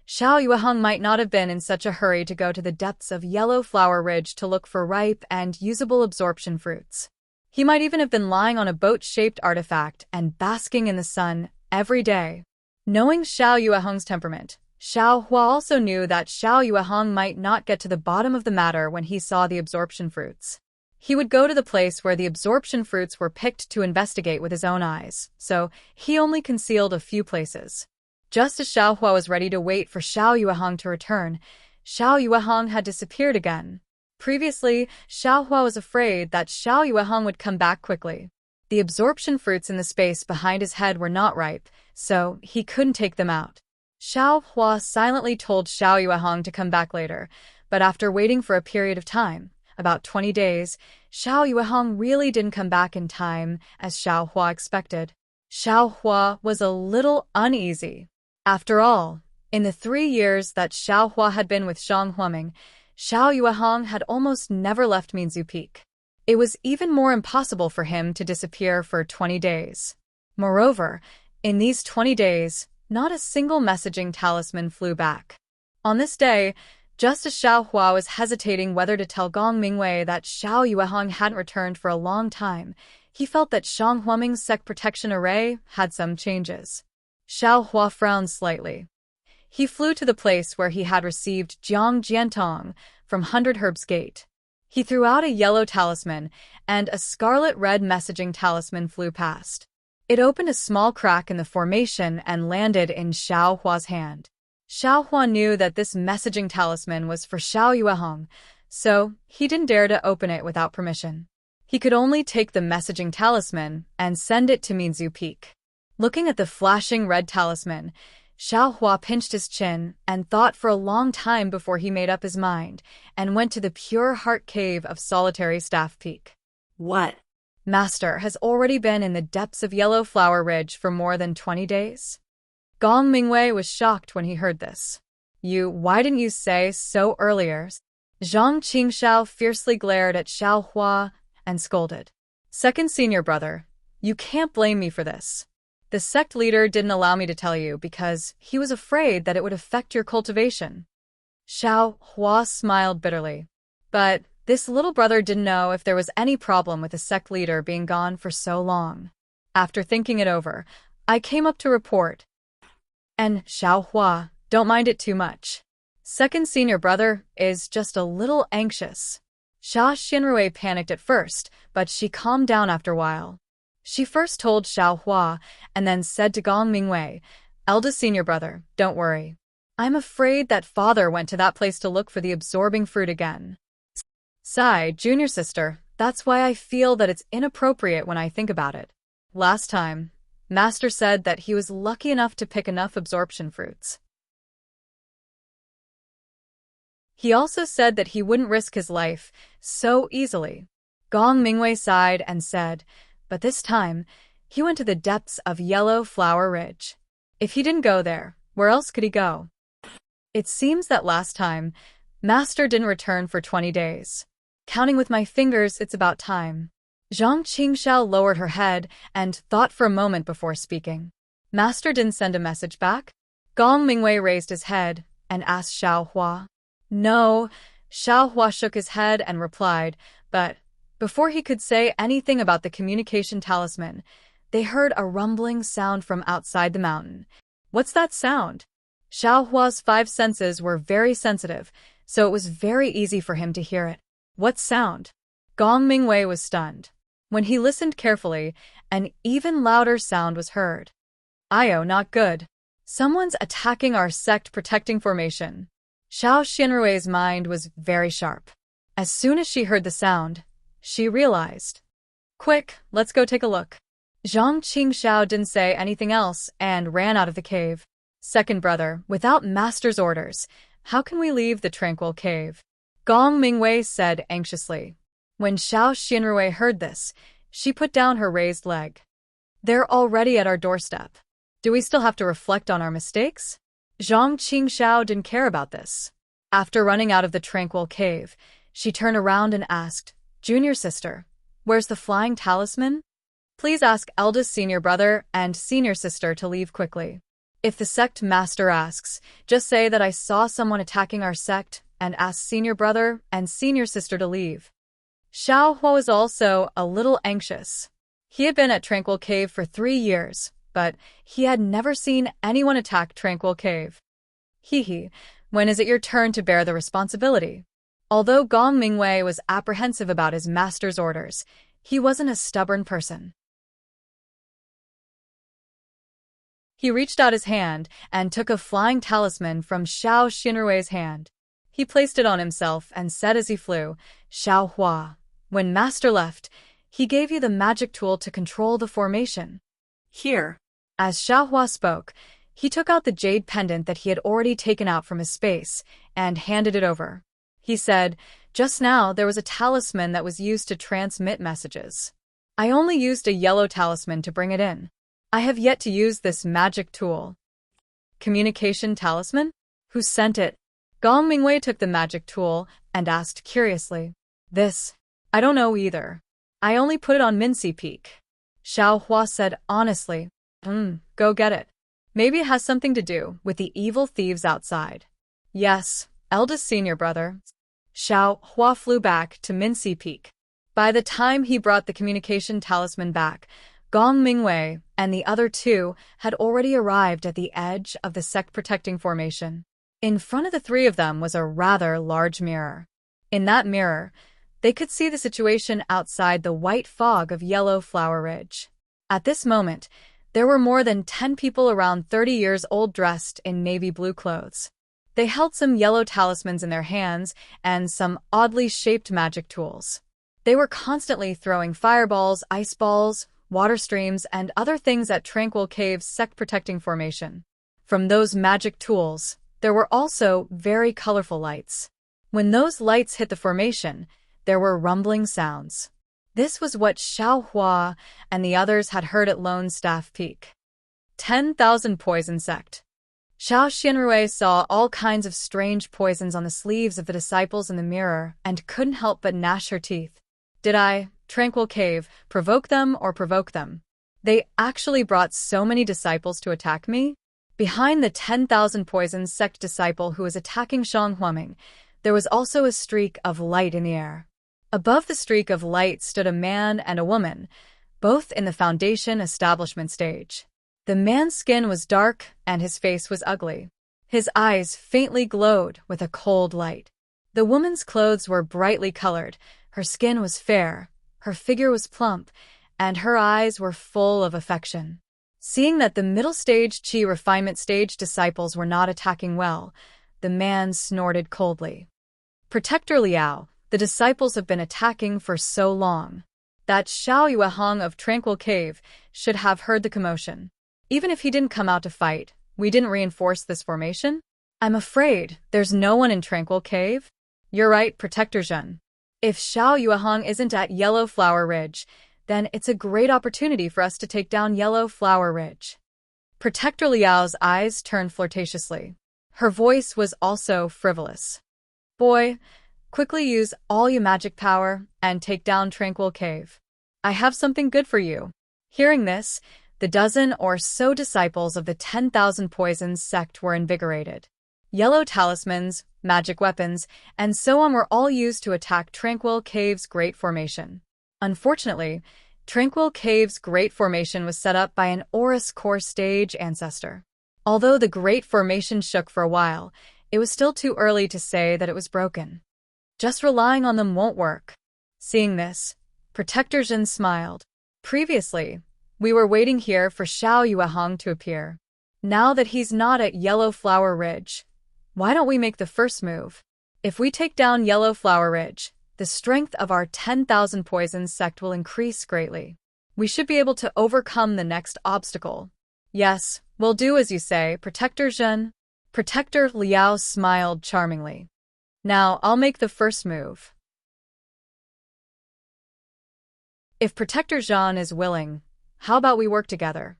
Xiao Yuehong might not have been in such a hurry to go to the depths of Yellow Flower Ridge to look for ripe and usable absorption fruits. He might even have been lying on a boat-shaped artifact and basking in the sun every day. Knowing Xiao Yuehong's temperament, Xiao Hua also knew that Xiao Yuehong might not get to the bottom of the matter when he saw the absorption fruits. He would go to the place where the absorption fruits were picked to investigate with his own eyes, so he only concealed a few places. Just as Xiao Hua was ready to wait for Xiao Yuehong to return, Xiao Yuehong had disappeared again. Previously, Xiao Hua was afraid that Xiao Yuehong would come back quickly. The absorption fruits in the space behind his head were not ripe, so he couldn't take them out. Xiao Hua silently told Xiao Yuehong to come back later, but after waiting for a period of time, about 20 days, Xiao Yuehong really didn't come back in time as Xiao Hua expected. Xiao Hua was a little uneasy. After all, in the 3 years that Xiao Hua had been with Shang Huaming, Xiao Yuehong had almost never left Minzu Peak. It was even more impossible for him to disappear for 20 days. Moreover, in these 20 days, not a single messaging talisman flew back. On this day, just as Xiao Hua was hesitating whether to tell Gong Mingwei that Xiao Yuehong hadn't returned for a long time, he felt that Shang Huaming's sect protection array had some changes. Xiao Hua frowned slightly. He flew to the place where he had received Jiang Jiantong from 100 Herbs Gate. He threw out a yellow talisman, and a scarlet-red messaging talisman flew past. It opened a small crack in the formation and landed in Xiao Hua's hand. Xiao Hua knew that this messaging talisman was for Xiao Yuehong, so he didn't dare to open it without permission. He could only take the messaging talisman and send it to Minzu Peak. Looking at the flashing red talisman, Xiao Hua pinched his chin and thought for a long time before he made up his mind and went to the pure heart cave of Solitary Staff Peak. What? Master has already been in the depths of Yellow Flower Ridge for more than 20 days? Gong Mingwei was shocked when he heard this. Why didn't you say so earlier? Zhang Qingxiao fiercely glared at Xiao Hua and scolded. Second senior brother, you can't blame me for this. The sect leader didn't allow me to tell you because he was afraid that it would affect your cultivation. Xiao Hua smiled bitterly. But this little brother didn't know if there was any problem with the sect leader being gone for so long. After thinking it over, I came up to report. And Xiao Hua, don't mind it too much. Second senior brother is just a little anxious. Xia Xinrui panicked at first, but she calmed down after a while. She first told Xiao Hua and then said to Gong Mingwei, Eldest senior brother, don't worry. I'm afraid that father went to that place to look for the absorbing fruit again. Sigh, junior sister, that's why I feel that it's inappropriate when I think about it. Last time, Master said that he was lucky enough to pick enough absorption fruits. He also said that he wouldn't risk his life so easily. Gong Mingwei sighed and said, but this time, he went to the depths of Yellow Flower Ridge. If he didn't go there, where else could he go? It seems that last time, Master didn't return for 20 days. Counting with my fingers, it's about time. Zhang Qingxiao lowered her head and thought for a moment before speaking. Master didn't send a message back? Gong Mingwei raised his head and asked Xiao Hua. No, Xiao Hua shook his head and replied, but before he could say anything about the communication talisman, they heard a rumbling sound from outside the mountain. What's that sound? Xiao Hua's 5 senses were very sensitive, so it was very easy for him to hear it. What sound? Gong Mingwei was stunned. When he listened carefully, an even louder sound was heard. Io, not good. Someone's attacking our sect protecting formation. Xiao Xinrui's mind was very sharp. As soon as she heard the sound, she realized. Quick, let's go take a look. Zhang Qingxiao didn't say anything else and ran out of the cave. Second brother, without master's orders, how can we leave the tranquil cave? Gong Mingwei said anxiously. When Xiao Xinrui heard this, she put down her raised leg. They're already at our doorstep. Do we still have to reflect on our mistakes? Zhang Qingxiao didn't care about this. After running out of the tranquil cave, she turned around and asked, Junior sister, where's the flying talisman? Please ask eldest senior brother and senior sister to leave quickly. If the sect master asks, just say that I saw someone attacking our sect and ask senior brother and senior sister to leave. Xiao Hua was also a little anxious. He had been at Tranquil Cave for 3 years, but he had never seen anyone attack Tranquil Cave. Hee, when is it your turn to bear the responsibility? Although Gong Mingwei was apprehensive about his master's orders, he wasn't a stubborn person. He reached out his hand and took a flying talisman from Xiao Xinrui's hand. He placed it on himself and said as he flew, Xiao Hua, when master left, he gave you the magic tool to control the formation. Here. As Xiao Hua spoke, he took out the jade pendant that he had already taken out from his space and handed it over. He said, just now there was a talisman that was used to transmit messages. I only used a yellow talisman to bring it in. I have yet to use this magic tool. Communication talisman? Who sent it? Gong Mingwei took the magic tool and asked curiously. This? I don't know either. I only put it on Mincy Peak. Xiao Hua said honestly. Go get it. Maybe it has something to do with the evil thieves outside. Yes, eldest senior brother. Xiao Hua flew back to Mincy Peak. By the time he brought the communication talisman back, Gong Mingwei and the other 2 had already arrived at the edge of the sect-protecting formation. In front of the 3 of them was a rather large mirror. In that mirror, they could see the situation outside the white fog of Yellow Flower Ridge. At this moment, there were more than 10 people around 30 years old dressed in navy blue clothes. They held some yellow talismans in their hands and some oddly shaped magic tools. They were constantly throwing fireballs, ice balls, water streams, and other things at Tranquil Cave's sect-protecting formation. From those magic tools, there were also very colorful lights. When those lights hit the formation, there were rumbling sounds. This was what Xiao Hua and the others had heard at Lone Staff Peak. 10,000 poison sect. Xiao Xinrui saw all kinds of strange poisons on the sleeves of the disciples in the mirror and couldn't help but gnash her teeth. Did I, Tranquil Cave, provoke them or provoke them? They actually brought so many disciples to attack me? Behind the 10,000 poison sect disciple who was attacking Shang Huaming, there was also a streak of light in the air. Above the streak of light stood a man and a woman, both in the foundation establishment stage. The man's skin was dark and his face was ugly. His eyes faintly glowed with a cold light. The woman's clothes were brightly colored, her skin was fair, her figure was plump, and her eyes were full of affection. Seeing that the middle stage Qi refinement stage disciples were not attacking well, the man snorted coldly. Protector Liao, the disciples have been attacking for so long. That Xiao Yuehong of Tranquil Cave should have heard the commotion. Even if he didn't come out to fight, we didn't reinforce this formation? I'm afraid there's no one in Tranquil Cave. You're right, Protector Zhen. If Xiao Yuehong isn't at Yellow Flower Ridge, then it's a great opportunity for us to take down Yellow Flower Ridge. Protector Liao's eyes turned flirtatiously. Her voice was also frivolous. Boy, quickly use all your magic power and take down Tranquil Cave. I have something good for you. Hearing this, the dozen or so disciples of the 10,000 Poisons sect were invigorated. Yellow talismans, magic weapons, and so on were all used to attack Tranquil Cave's Great Formation. Unfortunately, Tranquil Cave's Great Formation was set up by an Aurus Core stage ancestor. Although the Great Formation shook for a while, it was still too early to say that it was broken. Just relying on them won't work. Seeing this, Protector Zhen smiled. Previously, we were waiting here for Xiao Yuehong to appear. Now that he's not at Yellow Flower Ridge, why don't we make the first move? If we take down Yellow Flower Ridge, the strength of our 10,000 Poisons sect will increase greatly. We should be able to overcome the next obstacle. Yes, we'll do as you say, Protector Zhen. Protector Liao smiled charmingly. Now I'll make the first move. If Protector Zhen is willing, how about we work together?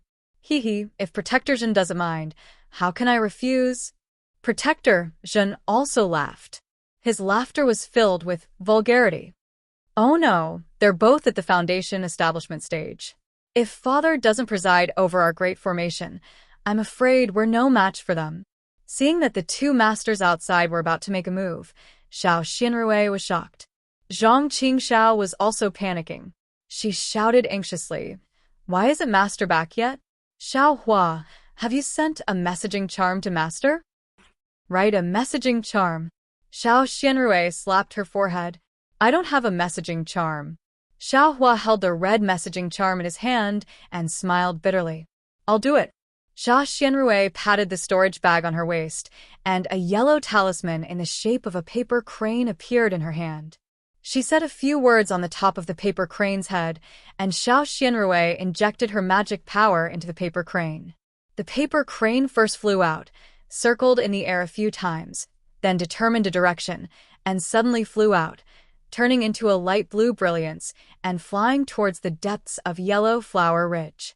If Protector Zhen doesn't mind, how can I refuse? Protector Zhen also laughed. His laughter was filled with vulgarity. Oh no, they're both at the foundation establishment stage. If Father doesn't preside over our great formation, I'm afraid we're no match for them. Seeing that the two masters outside were about to make a move, Xiao Xianrui was shocked. Zhang Qingxiao was also panicking. She shouted anxiously, "Why isn't Master back yet? Xiao Hua, have you sent a messaging charm to Master?" Right, a messaging charm. Xiao Xianrui slapped her forehead. I don't have a messaging charm. Xiao Hua held the red messaging charm in his hand and smiled bitterly. I'll do it. Xiao Xianrui patted the storage bag on her waist, and a yellow talisman in the shape of a paper crane appeared in her hand. She said a few words on the top of the paper crane's head, and Xiao Xianrui injected her magic power into the paper crane. The paper crane first flew out, circled in the air a few times, then determined a direction, and suddenly flew out, turning into a light blue brilliance and flying towards the depths of Yellow Flower Ridge.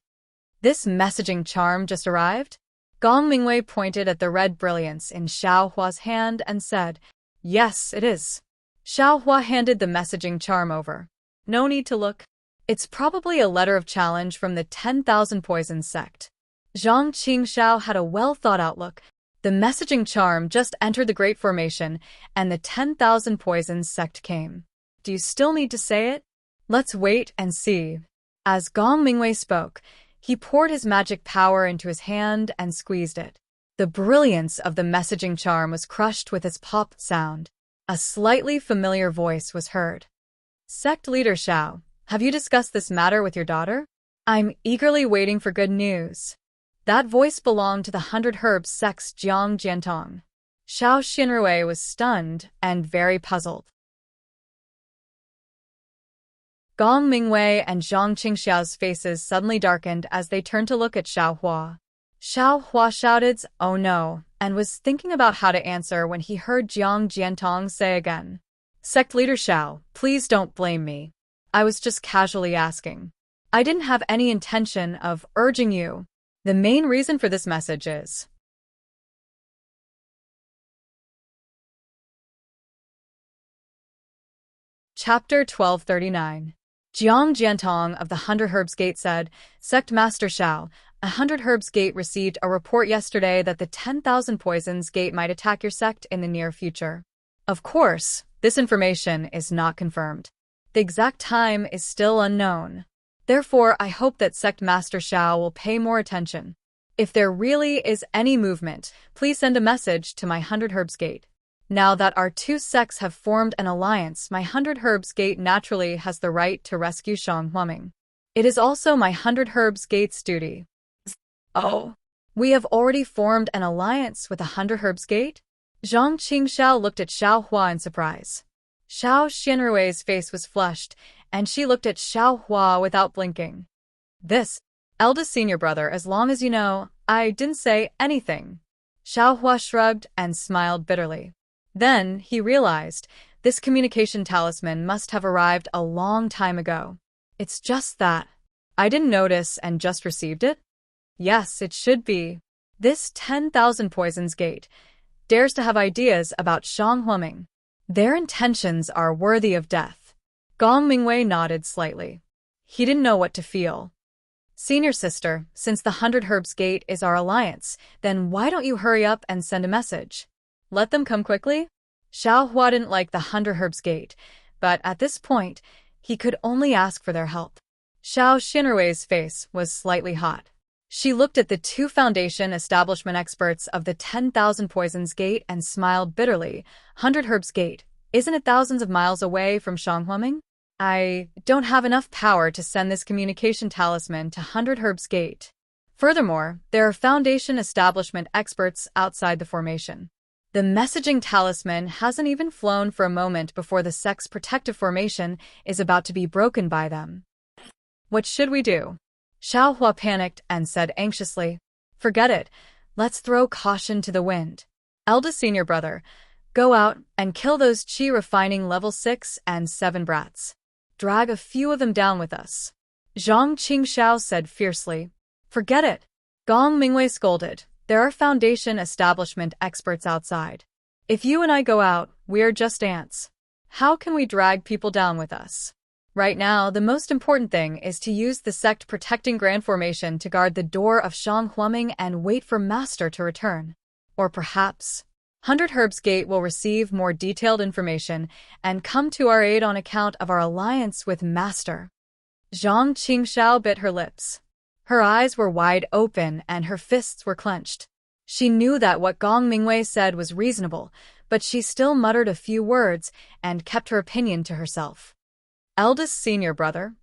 This messaging charm just arrived? Gong Mingwei pointed at the red brilliance in Xiao Hua's hand and said, Yes, it is. Xiao Hua handed the messaging charm over. No need to look. It's probably a letter of challenge from the 10,000 Poisons sect. Zhang Qingxiao had a well-thought-out look. The messaging charm just entered the Great Formation, and the 10,000 Poisons sect came. Do you still need to say it? Let's wait and see. As Gong Mingwei spoke, he poured his magic power into his hand and squeezed it. The brilliance of the messaging charm was crushed with its pop sound. A slightly familiar voice was heard. Sect Leader Xiao, have you discussed this matter with your daughter? I'm eagerly waiting for good news. That voice belonged to the 100 Herbs sect's Jiang Jiantong. Xiao Xinrui was stunned and very puzzled. Gong Mingwei and Zhang Qingxiao's faces suddenly darkened as they turned to look at Xiao Hua. Xiao Hua shouted, "Oh no," and was thinking about how to answer when he heard Jiang Jiantong say again, Sect Leader Xiao, please don't blame me. I was just casually asking. I didn't have any intention of urging you. The main reason for this message is Chapter 1239. Jiang Jiantong of the 100 Herbs Gate said, Sect Master Xiao, 100 Herbs Gate received a report yesterday that the 10,000 Poisons Gate might attack your sect in the near future. Of course, this information is not confirmed. The exact time is still unknown. Therefore, I hope that Sect Master Xiao will pay more attention. If there really is any movement, please send a message to my 100 Herbs Gate. Now that our two sects have formed an alliance, my 100 Herbs Gate naturally has the right to rescue Shang Huaming. It is also my 100 Herbs Gate's duty. Oh, we have already formed an alliance with the 100 Herbs Gate? Zhang Qingxiao looked at Xiao Hua in surprise. Xiao Xinrui's face was flushed, and she looked at Xiao Hua without blinking. This, eldest senior brother, as long as you know, I didn't say anything. Xiao Hua shrugged and smiled bitterly. Then he realized this communication talisman must have arrived a long time ago. It's just that I didn't notice and just received it? Yes, it should be. This 10,000 Poisons Gate dares to have ideas about Shang Huaming. Their intentions are worthy of death. Gong Mingwei nodded slightly. He didn't know what to feel. Senior sister, since the 100 Herbs Gate is our alliance, then why don't you hurry up and send a message? Let them come quickly? Xiao Hua didn't like the 100 Herbs Gate, but at this point, he could only ask for their help. Xiao Xinrui's face was slightly hot. She looked at the two Foundation establishment experts of the 10,000 Poisons Gate and smiled bitterly. 100 Herbs Gate, isn't it thousands of miles away from Shanghuaming? I don't have enough power to send this communication talisman to 100 Herbs Gate. Furthermore, there are Foundation establishment experts outside the formation. The messaging talisman hasn't even flown for a moment before the sect's protective formation is about to be broken by them. What should we do? Xiao Hua panicked and said anxiously, Forget it. Let's throw caution to the wind. Eldest senior brother, go out and kill those Qi refining level 6 and 7 brats. Drag a few of them down with us. Zhang Qingxiao said fiercely. Forget it. Gong Mingwei scolded. There are Foundation establishment experts outside. If you and I go out, we are just ants. How can we drag people down with us? Right now, the most important thing is to use the sect protecting Grand Formation to guard the door of Shang Huaming and wait for Master to return. Or perhaps 100 Herbs Gate will receive more detailed information and come to our aid on account of our alliance with Master. Zhang Qingxiao bit her lips. Her eyes were wide open and her fists were clenched. She knew that what Gong Mingwei said was reasonable, but she still muttered a few words and kept her opinion to herself. Eldest senior brother?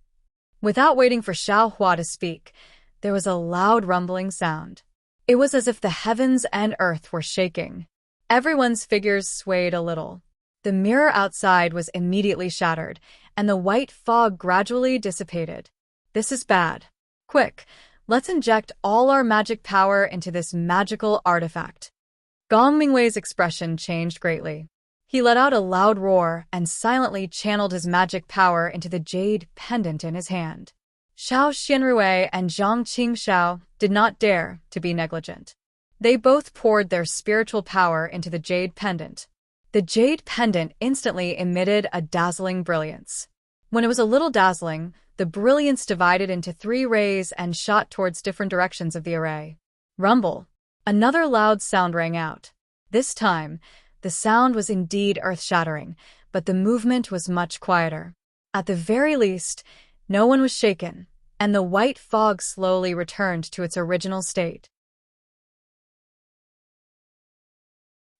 Without waiting for Xiao Hua to speak, there was a loud rumbling sound. It was as if the heavens and earth were shaking. Everyone's figures swayed a little. The mirror outside was immediately shattered, and the white fog gradually dissipated. This is bad. Quick, let's inject all our magic power into this magical artifact. Gong Mingwei's expression changed greatly. He let out a loud roar and silently channeled his magic power into the jade pendant in his hand. Xiao Xinrui and Zhang Qingxiao did not dare to be negligent. They both poured their spiritual power into the jade pendant. The jade pendant instantly emitted a dazzling brilliance. When it was a little dazzling, the brilliance divided into 3 rays and shot towards different directions of the array. Rumble. Another loud sound rang out. This time, the sound was indeed earth-shattering, but the movement was much quieter. At the very least, no one was shaken, and the white fog slowly returned to its original state.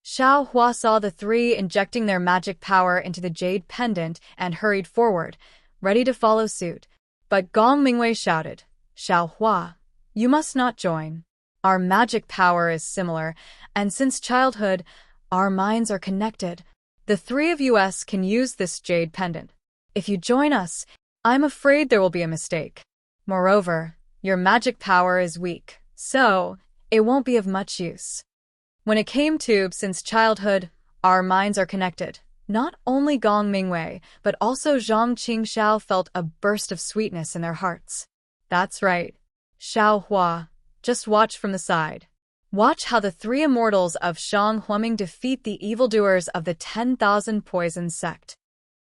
Xiao Hua saw the 3 injecting their magic power into the jade pendant and hurried forward, ready to follow suit. But Gong Mingwei shouted, Xiao Hua, you must not join. Our magic power is similar, and since childhood, our minds are connected. The 3 of us can use this jade pendant. If you join us, I'm afraid there will be a mistake. Moreover, your magic power is weak, so it won't be of much use. When it came to since childhood, our minds are connected. Not only Gong Mingwei, but also Zhang Qingxiao felt a burst of sweetness in their hearts. That's right. Xiao Hua, just watch from the side. Watch how the 3 immortals of Shang Huaming defeat the evildoers of the 10,000 Poison Sect.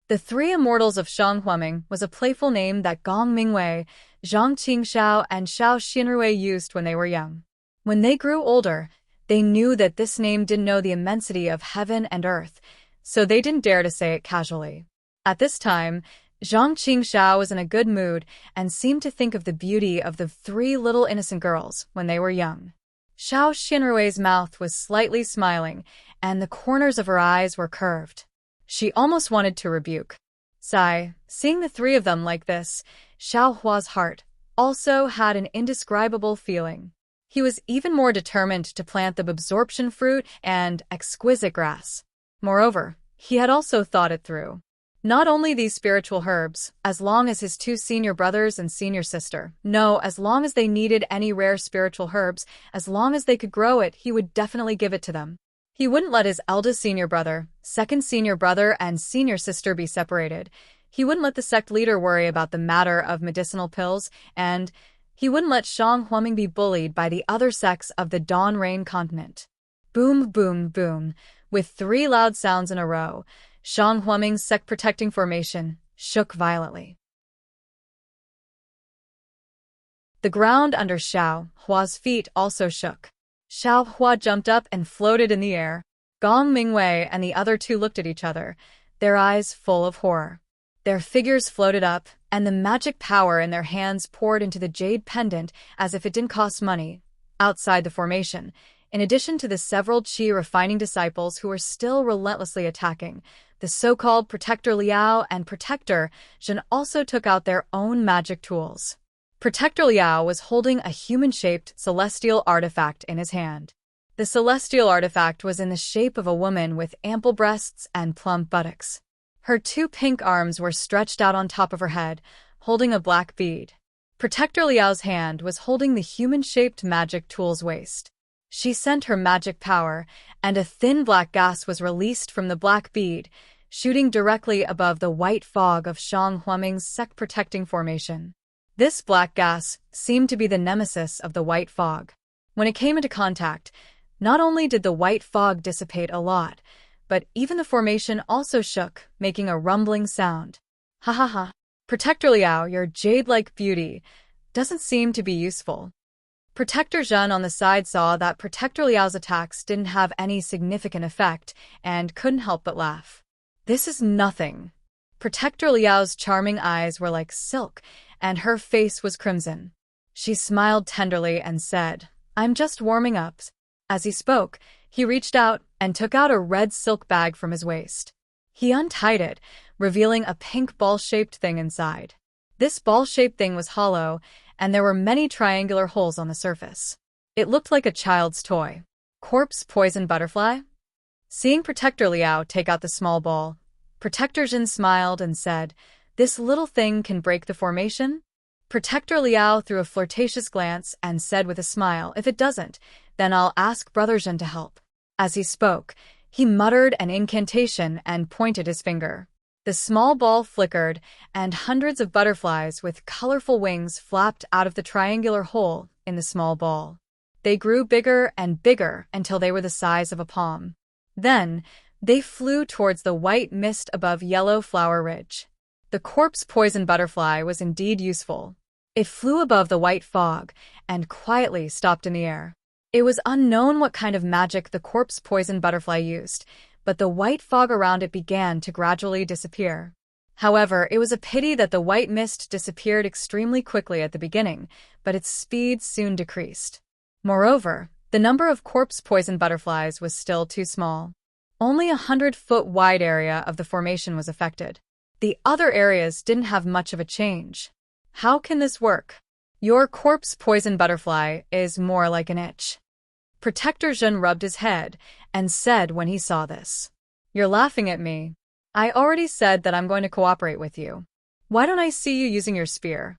The 3 immortals of Shang Huaming was a playful name that Gong Mingwei, Zhang Qingxiao, and Xiao Xinrui used when they were young. When they grew older, they knew that this name didn't know the immensity of heaven and earth, so they didn't dare to say it casually. At this time, Zhang Qingxiao was in a good mood and seemed to think of the beauty of the 3 little innocent girls when they were young. Xiao Xinrui's mouth was slightly smiling, and the corners of her eyes were curved. She almost wanted to rebuke. Sigh, seeing the 3 of them like this, Xiao Hua's heart also had an indescribable feeling. He was even more determined to plant the absorption fruit and exquisite grass. Moreover, he had also thought it through. Not only these spiritual herbs, as long as his two senior brothers and senior sister. No, as long as they needed any rare spiritual herbs, as long as they could grow it, he would definitely give it to them. He wouldn't let his eldest senior brother, second senior brother, and senior sister be separated. He wouldn't let the sect leader worry about the matter of medicinal pills, and he wouldn't let Shang Huaming be bullied by the other sects of the Dawn Rain continent. Boom, boom, boom. With 3 loud sounds in a row, Shang Huaming's sect-protecting formation shook violently. The ground under Xiao Hua's feet also shook. Xiao Hua jumped up and floated in the air. Gong Mingwei and the other two looked at each other, their eyes full of horror. Their figures floated up, and the magic power in their hands poured into the jade pendant as if it didn't cost money. Outside the formation, in addition to the several qi-refining disciples who were still relentlessly attacking, the so-called Protector Liao and Protector Zhen also took out their own magic tools. Protector Liao was holding a human-shaped celestial artifact in his hand. The celestial artifact was in the shape of a woman with ample breasts and plump buttocks. Her 2 pink arms were stretched out on top of her head, holding a black bead. Protector Liao's hand was holding the human-shaped magic tool's waist. She sent her magic power, and a thin black gas was released from the black bead, shooting directly above the white fog of Shang Huaming's sect-protecting formation. This black gas seemed to be the nemesis of the white fog. When it came into contact, not only did the white fog dissipate a lot, but even the formation also shook, making a rumbling sound. Ha ha ha. Protector Liao, your jade-like beauty doesn't seem to be useful. Protector Zhen on the side saw that Protector Liao's attacks didn't have any significant effect and couldn't help but laugh. This is nothing. Protector Liao's charming eyes were like silk, and her face was crimson. She smiled tenderly and said, "I'm just warming up." As he spoke, he reached out and took out a red silk bag from his waist. He untied it, revealing a pink ball-shaped thing inside. This ball-shaped thing was hollow, and there were many triangular holes on the surface. It looked like a child's toy. Corpse poison butterfly? Seeing Protector Liao take out the small ball, Protector Zhen smiled and said, "This little thing can break the formation?" Protector Liao threw a flirtatious glance and said with a smile, "If it doesn't, then I'll ask Brother Zhen to help." As he spoke, he muttered an incantation and pointed his finger. The small ball flickered, and hundreds of butterflies with colorful wings flapped out of the triangular hole in the small ball. They grew bigger and bigger until they were the size of a palm. Then, they flew towards the white mist above Yellow Flower Ridge. The corpse poison butterfly was indeed useful. It flew above the white fog and quietly stopped in the air. It was unknown what kind of magic the corpse poison butterfly used, but the white fog around it began to gradually disappear. However, it was a pity that the white mist disappeared extremely quickly at the beginning, but its speed soon decreased. Moreover, the number of corpse poison butterflies was still too small. Only a 100-foot wide area of the formation was affected. The other areas didn't have much of a change. How can this work? Your corpse poison butterfly is more like an itch. Protector Zhen rubbed his head and said when he saw this, "You're laughing at me. I already said that I'm going to cooperate with you. Why don't I see you using your spear?"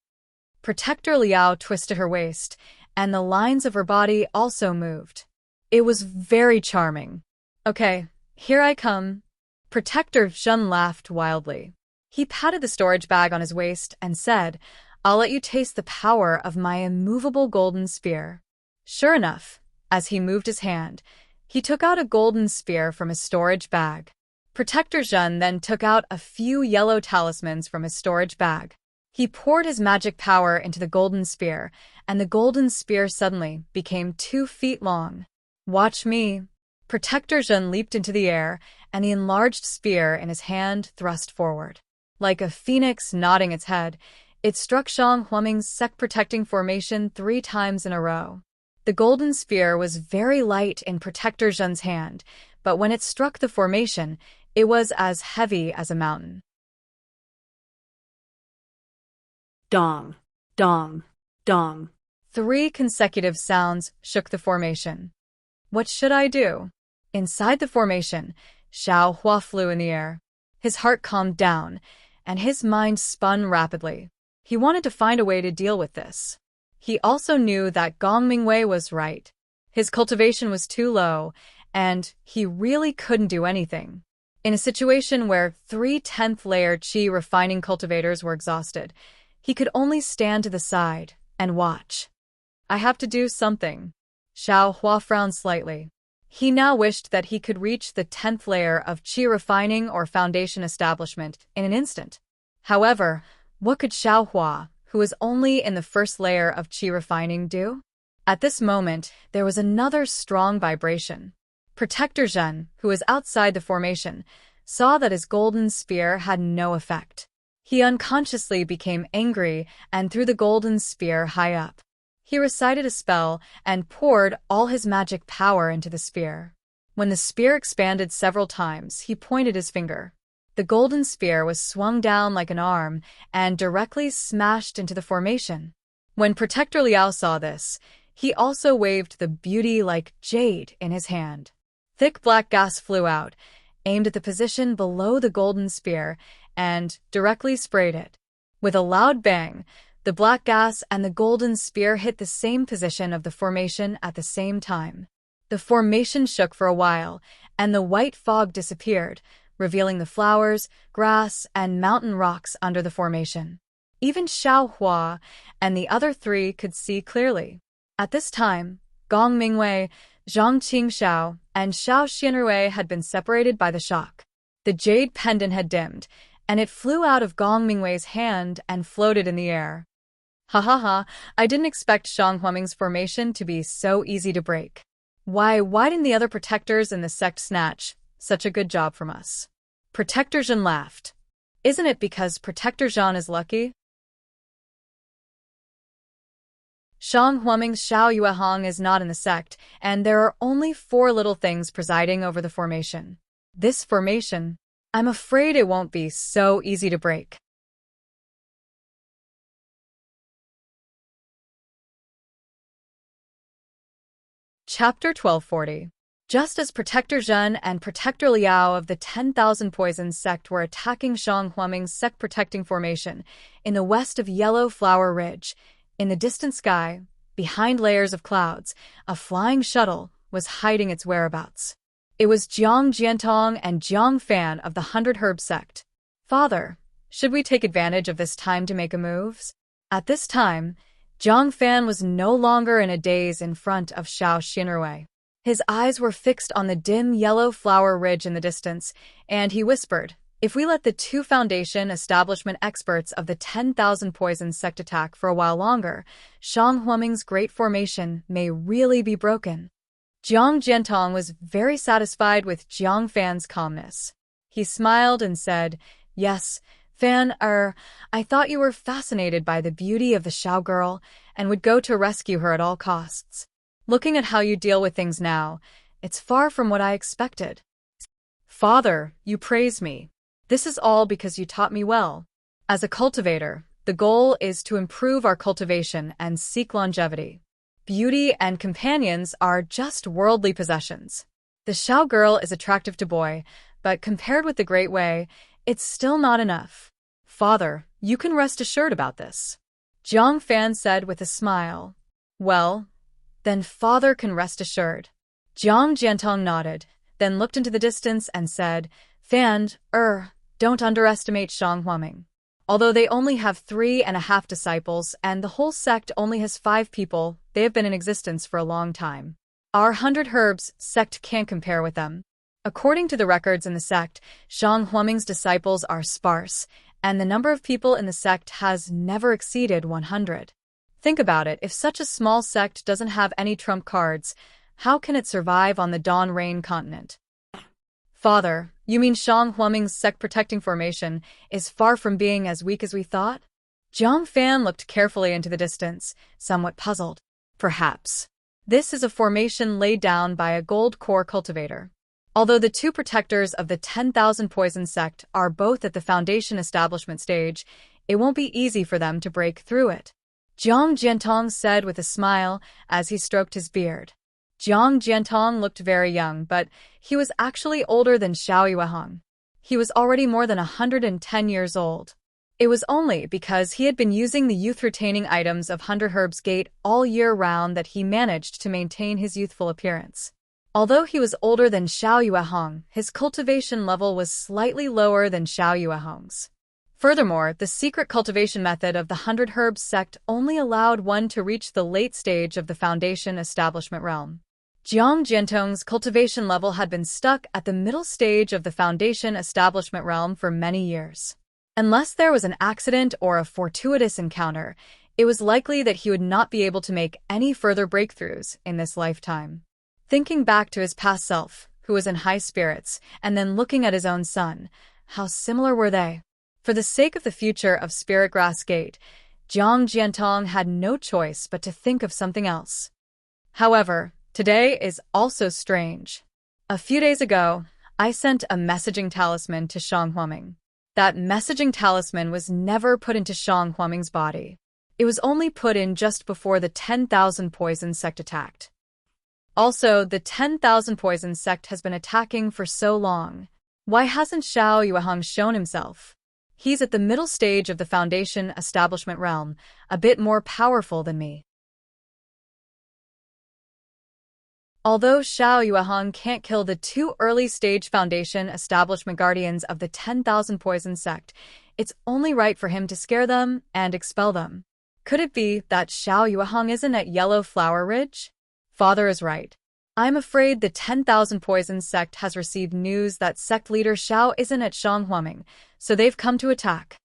Protector Liao twisted her waist, and the lines of her body also moved. It was very charming. "Okay, here I come." Protector Zhen laughed wildly. He patted the storage bag on his waist and said, "I'll let you taste the power of my immovable golden spear." Sure enough, as he moved his hand, he took out a golden spear from his storage bag. Protector Zhen then took out a few yellow talismans from his storage bag. He poured his magic power into the golden spear, and the golden spear suddenly became 2 feet long. "Watch me." Protector Zhen leaped into the air, and the enlarged spear in his hand thrust forward. Like a phoenix nodding its head, it struck Shang Huaming's sect-protecting formation 3 times in a row. The golden spear was very light in Protector Zhen's hand, but when it struck the formation, it was as heavy as a mountain. Dong, dong, dong. 3 consecutive sounds shook the formation. What should I do? Inside the formation, Xiao Hua flew in the air. His heart calmed down, and his mind spun rapidly. He wanted to find a way to deal with this. He also knew that Gong Mingwei was right. His cultivation was too low, and he really couldn't do anything. In a situation where 3 10th layer qi refining cultivators were exhausted, he could only stand to the side and watch. I have to do something. Xiao Hua frowned slightly. He now wished that he could reach the 10th layer of qi refining or foundation establishment in an instant. However, what could Xiao Hua, who was only in the first layer of qi refining, do? At this moment, there was another strong vibration. Protector Zhen, who was outside the formation, saw that his golden spear had no effect. He unconsciously became angry and threw the golden spear high up. He recited a spell and poured all his magic power into the spear. When the spear expanded several times, he pointed his finger. The golden spear was swung down like an arm and directly smashed into the formation. When Protector Liao saw this, he also waved the beauty-like jade in his hand. Thick black gas flew out, aimed at the position below the golden spear, and directly sprayed it. With a loud bang, the black gas and the golden spear hit the same position of the formation at the same time. The formation shook for a while, and the white fog disappeared, revealing the flowers, grass, and mountain rocks under the formation. Even Xiao Hua and the other 3 could see clearly. At this time, Gong Mingwei, Zhang Qingxiao, and Xiao Xianrui had been separated by the shock. The jade pendant had dimmed, and it flew out of Gong Mingwei's hand and floated in the air. Ha ha ha, I didn't expect Shang Huaming's formation to be so easy to break. Why didn't the other protectors in the sect snatch such a good job from us? Protector Zhen laughed. Isn't it because Protector Zhen is lucky? Shang Huaming's Xiao Yuehong is not in the sect, and there are only 4 little things presiding over the formation. This formation, I'm afraid it won't be so easy to break. Chapter 1240. Just as Protector Zhen and Protector Liao of the 10,000 Poisons sect were attacking Shang Huaming's sect-protecting formation in the west of Yellow Flower Ridge, in the distant sky, behind layers of clouds, a flying shuttle was hiding its whereabouts. It was Jiang Jiantong and Jiang Fan of the 100 Herb sect. Father, should we take advantage of this time to make a move? At this time, Jiang Fan was no longer in a daze in front of Xiao Xianrui. His eyes were fixed on the dim yellow flower ridge in the distance, and he whispered, if we let the 2 foundation establishment experts of the 10,000 Poisons sect attack for a while longer, Shang Huaming's great formation may really be broken. Jiang Jiantong was very satisfied with Jiang Fan's calmness. He smiled and said, yes, Fan, I thought you were fascinated by the beauty of the Xiao girl and would go to rescue her at all costs. Looking at how you deal with things now, it's far from what I expected. Father, you praise me. This is all because you taught me well. As a cultivator, the goal is to improve our cultivation and seek longevity. Beauty and companions are just worldly possessions. The Xiao girl is attractive to boy, but compared with the Great Way, it's still not enough. Father, you can rest assured about this. Jiang Fan said with a smile. Well, then Father can rest assured. Jiang Jiantong nodded, then looked into the distance and said, Fan, don't underestimate Shang Huaming. Although they only have 3.5 disciples and the whole sect only has 5 people, they have been in existence for a long time. Our 100 Herbs sect can't compare with them. According to the records in the sect, Shang Huaming's disciples are sparse, and the number of people in the sect has never exceeded 100. Think about it, if such a small sect doesn't have any trump cards, how can it survive on the Dawn Rain continent? Father, you mean Shang Huaming's sect-protecting formation is far from being as weak as we thought? Jiang Fan looked carefully into the distance, somewhat puzzled. Perhaps. This is a formation laid down by a gold core cultivator. Although the 2 protectors of the 10,000 Poison sect are both at the foundation establishment stage, it won't be easy for them to break through it. Jiang Jiantong said with a smile as he stroked his beard. Jiang Jiantong looked very young, but he was actually older than Xiao Yuehong. He was already more than 110 years old. It was only because he had been using the youth-retaining items of 100 Herbs Gate all year round that he managed to maintain his youthful appearance. Although he was older than Xiao Yuehong, his cultivation level was slightly lower than Xiao Yuehong's. Furthermore, the secret cultivation method of the 100 Herbs sect only allowed one to reach the late stage of the Foundation establishment realm. Jiang Jiantong's cultivation level had been stuck at the middle stage of the Foundation establishment realm for many years. Unless there was an accident or a fortuitous encounter, it was likely that he would not be able to make any further breakthroughs in this lifetime. Thinking back to his past self, who was in high spirits, and then looking at his own son, how similar were they? For the sake of the future of Spirit Grass Gate, Jiang Jiantong had no choice but to think of something else. However, today is also strange. A few days ago, I sent a messaging talisman to Shang Huaming. That messaging talisman was never put into Shang Huaming's body. It was only put in just before the 10,000 Poison sect attacked. Also, the 10,000 Poison sect has been attacking for so long. Why hasn't Xiao Yuehong shown himself? He's at the middle stage of the Foundation establishment realm, a bit more powerful than me. Although Xiao Yuehong can't kill the 2 early-stage Foundation establishment guardians of the 10,000 Poison sect, it's only right for him to scare them and expel them. Could it be that Xiao Yuehong isn't at Yellow Flower Ridge? Father is right. I'm afraid the 10,000 Poison sect has received news that sect leader Xiao isn't at Shang Huaming, so they've come to attack.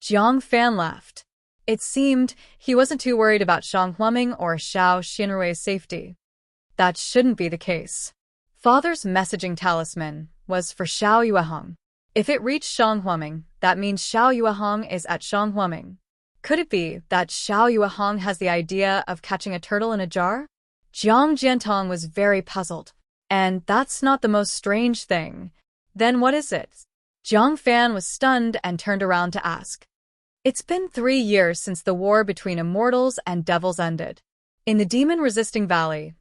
Jiang Fan laughed. It seemed he wasn't too worried about Shang Huaming or Xiao Xinrui's safety. That shouldn't be the case. Father's messaging talisman was for Xiao Yuehong. If it reached Shang Huaming, that means Xiao Yuehong is at Shang Huaming. Could it be that Xiao Yuehong has the idea of catching a turtle in a jar? Jiang Jiantong was very puzzled. And that's not the most strange thing. Then what is it? Jiang Fan was stunned and turned around to ask. It's been 3 years since the war between immortals and devils ended. In the demon-resisting valley,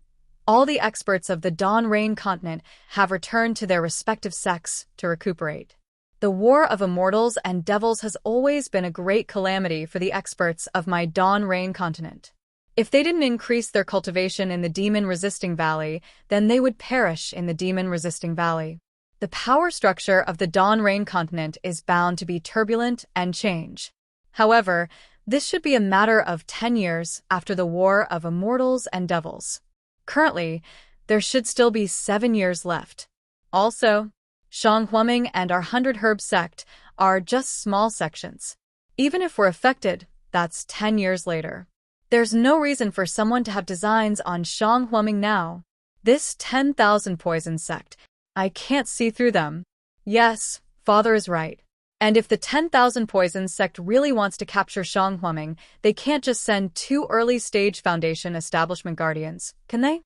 all the experts of the Dawn Rain continent have returned to their respective sects to recuperate. The war of immortals and devils has always been a great calamity for the experts of my Dawn Rain continent. If they didn't increase their cultivation in the demon-resisting valley, then they would perish in the demon-resisting valley. The power structure of the Dawn Rain continent is bound to be turbulent and change. However, this should be a matter of 10 years after the war of immortals and devils. Currently, there should still be 7 years left. Also, Shang Huaming and our 100 Herb sect are just small sections. Even if we're affected, that's 10 years later. There's no reason for someone to have designs on Shang Huaming now. This 10,000 Poison sect, I can't see through them. Yes, Father is right. And if the 10,000 Poison sect really wants to capture Shang Huaming, they can't just send 2 early-stage Foundation establishment guardians, can they?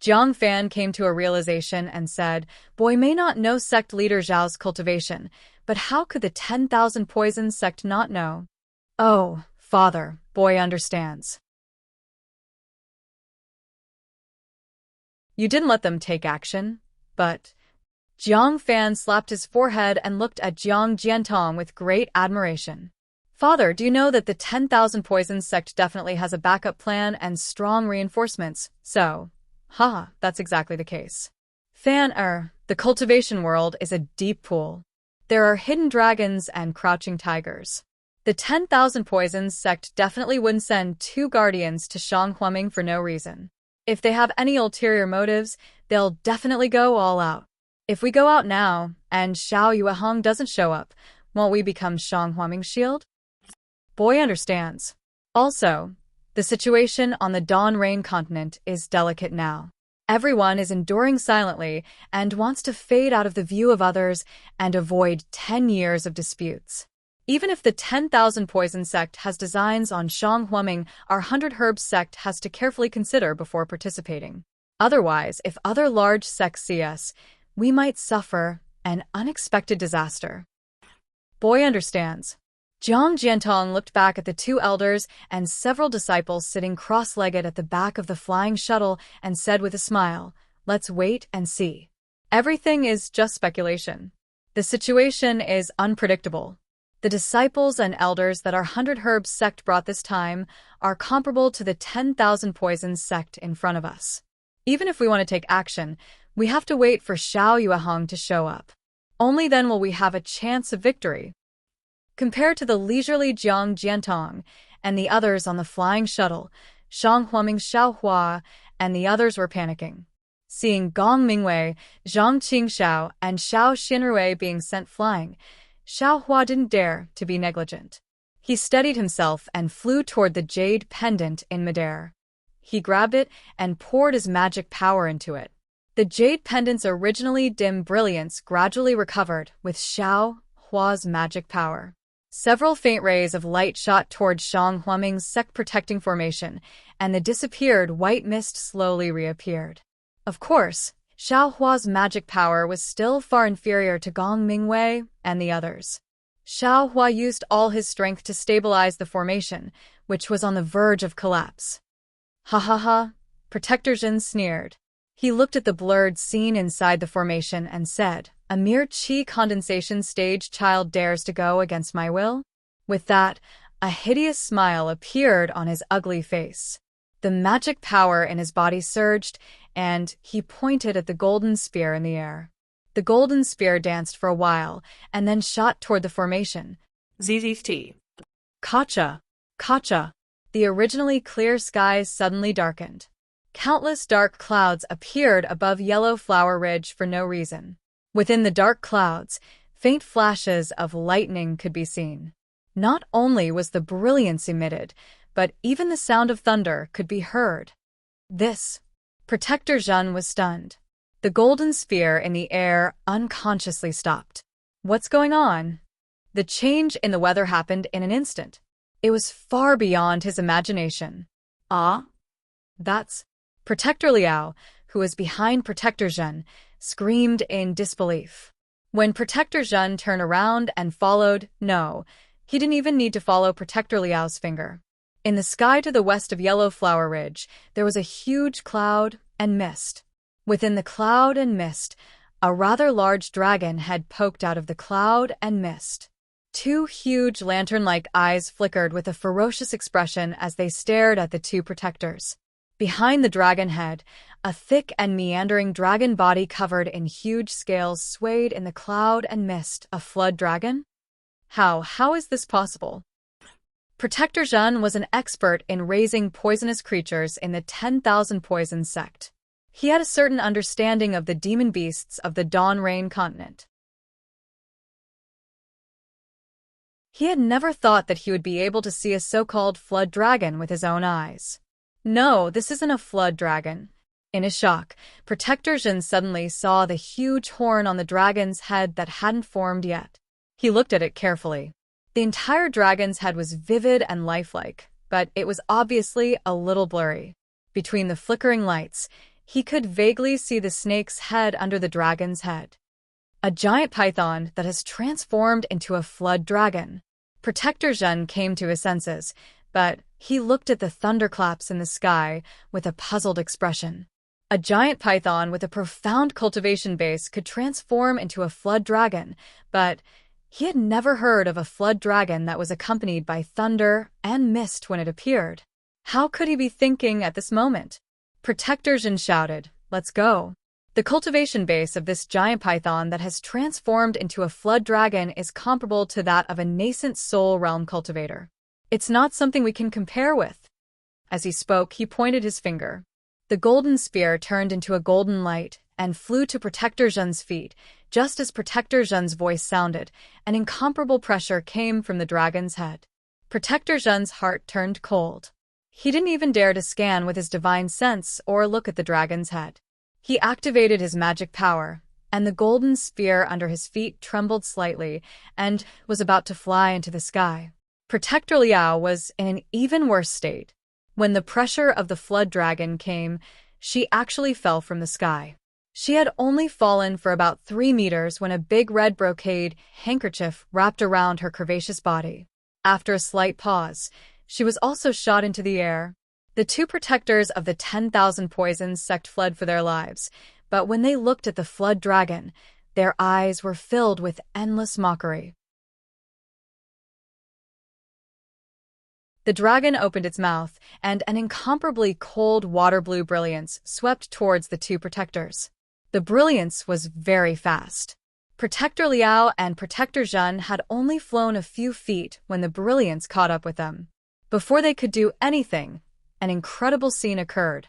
Jiang Fan came to a realization and said, Boy may not know sect leader Zhao's cultivation, but how could the 10,000 Poison sect not know? Oh, Father, Boy understands. You didn't let them take action, but... Jiang Fan slapped his forehead and looked at Jiang Jiantong with great admiration. Father, do you know that the 10,000 Poison sect definitely has a backup plan and strong reinforcements? So, that's exactly the case. Fan, the cultivation world is a deep pool. There are hidden dragons and crouching tigers. The 10,000 Poison sect definitely wouldn't send 2 guardians to Shang Huaming for no reason. If they have any ulterior motives, they'll definitely go all out. If we go out now, and Xiao Yuehong doesn't show up, won't we become Shang Huaming's shield? Boy understands. Also, the situation on the Dawn Rain continent is delicate now. Everyone is enduring silently and wants to fade out of the view of others and avoid 10 years of disputes. Even if the 10,000 Poison sect has designs on Shang Huaming, our 100 Herb sect has to carefully consider before participating. Otherwise, if other large sects see us, we might suffer an unexpected disaster. Boy understands. Jiang Jiantong looked back at the two elders and several disciples sitting cross-legged at the back of the flying shuttle and said with a smile, "Let's wait and see. Everything is just speculation. The situation is unpredictable. The disciples and elders that our 100 Herbs sect brought this time are comparable to the 10,000 Poisons sect in front of us. Even if we want to take action, we have to wait for Xiao Yuehong to show up. Only then will we have a chance of victory." Compared to the leisurely Jiang Jiantong and the others on the flying shuttle, Zhang Huaming Xiaohua and the others were panicking. Seeing Gong Mingwei, Zhang Qingxiao, and Xiao Xinrui being sent flying, Xiaohua didn't dare to be negligent. He steadied himself and flew toward the jade pendant in midair. He grabbed it and poured his magic power into it. The jade pendant's originally dim brilliance gradually recovered with Xiaohua's magic power. Several faint rays of light shot toward Zhang Huaming's sect-protecting formation, and the disappeared white mist slowly reappeared. Of course, Xiaohua's magic power was still far inferior to Gong Mingwei and the others. Xiaohua used all his strength to stabilize the formation, which was on the verge of collapse. "Ha ha ha," Protector Zhen sneered. He looked at the blurred scene inside the formation and said, "A mere qi condensation stage child dares to go against my will?" With that, a hideous smile appeared on his ugly face. The magic power in his body surged, and he pointed at the golden spear in the air. The golden spear danced for a while, and then shot toward the formation. ZZT. Kacha! Kacha! The originally clear skies suddenly darkened. Countless dark clouds appeared above Yellow Flower Ridge for no reason. Within the dark clouds, faint flashes of lightning could be seen. Not only was the brilliance emitted, but even the sound of thunder could be heard. Protector Zhen was stunned. The golden sphere in the air unconsciously stopped. What's going on? The change in the weather happened in an instant. It was far beyond his imagination. That's Protector Liao, who was behind Protector Zhen, screamed in disbelief. When Protector Zhen turned around and followed, no, he didn't even need to follow Protector Liao's finger. In the sky to the west of Yellow Flower Ridge, there was a huge cloud and mist. Within the cloud and mist, a rather large dragon had poked out of the cloud and mist. Two huge lantern-like eyes flickered with a ferocious expression as they stared at the two protectors. Behind the dragon head, a thick and meandering dragon body covered in huge scales swayed in the cloud and mist. A flood dragon? How is this possible? Protector Zhen was an expert in raising poisonous creatures in the 10,000 Poisons sect. He had a certain understanding of the demon beasts of the Dawn Rain continent. He had never thought that he would be able to see a so-called flood dragon with his own eyes. No, this isn't a flood dragon. In a shock, Protector Zhen suddenly saw the huge horn on the dragon's head that hadn't formed yet. He looked at it carefully. The entire dragon's head was vivid and lifelike, but it was obviously a little blurry. Between the flickering lights, he could vaguely see the snake's head under the dragon's head. A giant python that has transformed into a flood dragon. Protector Zhen came to his senses, but he looked at the thunderclaps in the sky with a puzzled expression. A giant python with a profound cultivation base could transform into a flood dragon, but he had never heard of a flood dragon that was accompanied by thunder and mist when it appeared. How could he be thinking at this moment? Protector Zhen shouted, "Let's go." The cultivation base of this giant python that has transformed into a flood dragon is comparable to that of a nascent soul realm cultivator. It's not something we can compare with. As he spoke, he pointed his finger. The golden spear turned into a golden light and flew to Protector Zhen's feet. Just as Protector Zhen's voice sounded, an incomparable pressure came from the dragon's head. Protector Zhen's heart turned cold. He didn't even dare to scan with his divine sense or look at the dragon's head. He activated his magic power, and the golden spear under his feet trembled slightly and was about to fly into the sky. Protector Liao was in an even worse state. When the pressure of the flood dragon came, she actually fell from the sky. She had only fallen for about 3 meters when a big red brocade handkerchief wrapped around her curvaceous body. After a slight pause, she was also shot into the air. The two protectors of the 10,000 Poisons sect fled for their lives, but when they looked at the flood dragon, their eyes were filled with endless mockery. The dragon opened its mouth, and an incomparably cold water-blue brilliance swept towards the two protectors. The brilliance was very fast. Protector Liao and Protector Zhen had only flown a few feet when the brilliance caught up with them. Before they could do anything, an incredible scene occurred.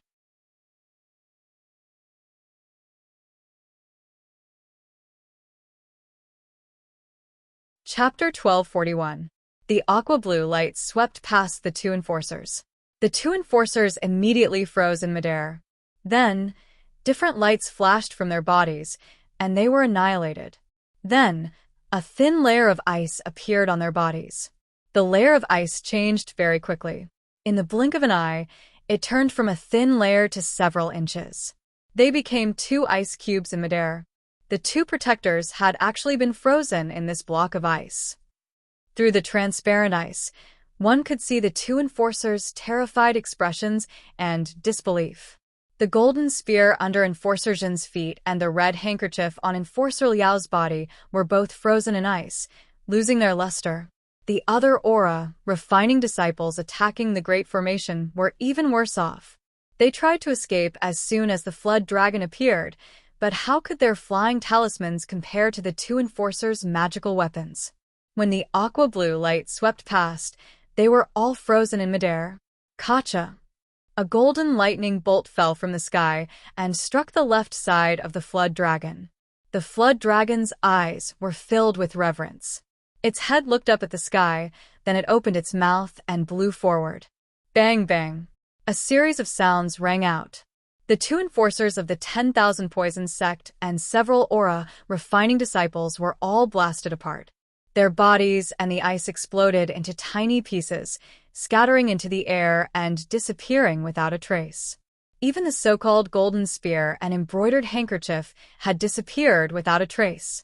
Chapter 1241. The aqua-blue light swept past the two enforcers. The two enforcers immediately froze in midair. Then, different lights flashed from their bodies, and they were annihilated. Then, a thin layer of ice appeared on their bodies. The layer of ice changed very quickly. In the blink of an eye, it turned from a thin layer to several inches. They became two ice cubes in midair. The two protectors had actually been frozen in this block of ice. Through the transparent ice, one could see the two enforcers' terrified expressions and disbelief. The golden spear under Enforcer Zhen's feet and the red handkerchief on Enforcer Liao's body were both frozen in ice, losing their luster. The other aura, refining disciples attacking the Great Formation, were even worse off. They tried to escape as soon as the flood dragon appeared, but how could their flying talismans compare to the two enforcers' magical weapons? When the aqua-blue light swept past, they were all frozen in midair. Kacha! A golden lightning bolt fell from the sky and struck the left side of the flood dragon. The flood dragon's eyes were filled with reverence. Its head looked up at the sky, then it opened its mouth and blew forward. Bang bang! A series of sounds rang out. The two enforcers of the 10,000 Poisons sect and several aura refining disciples were all blasted apart. Their bodies and the ice exploded into tiny pieces, scattering into the air and disappearing without a trace. Even the so-called golden spear and embroidered handkerchief had disappeared without a trace.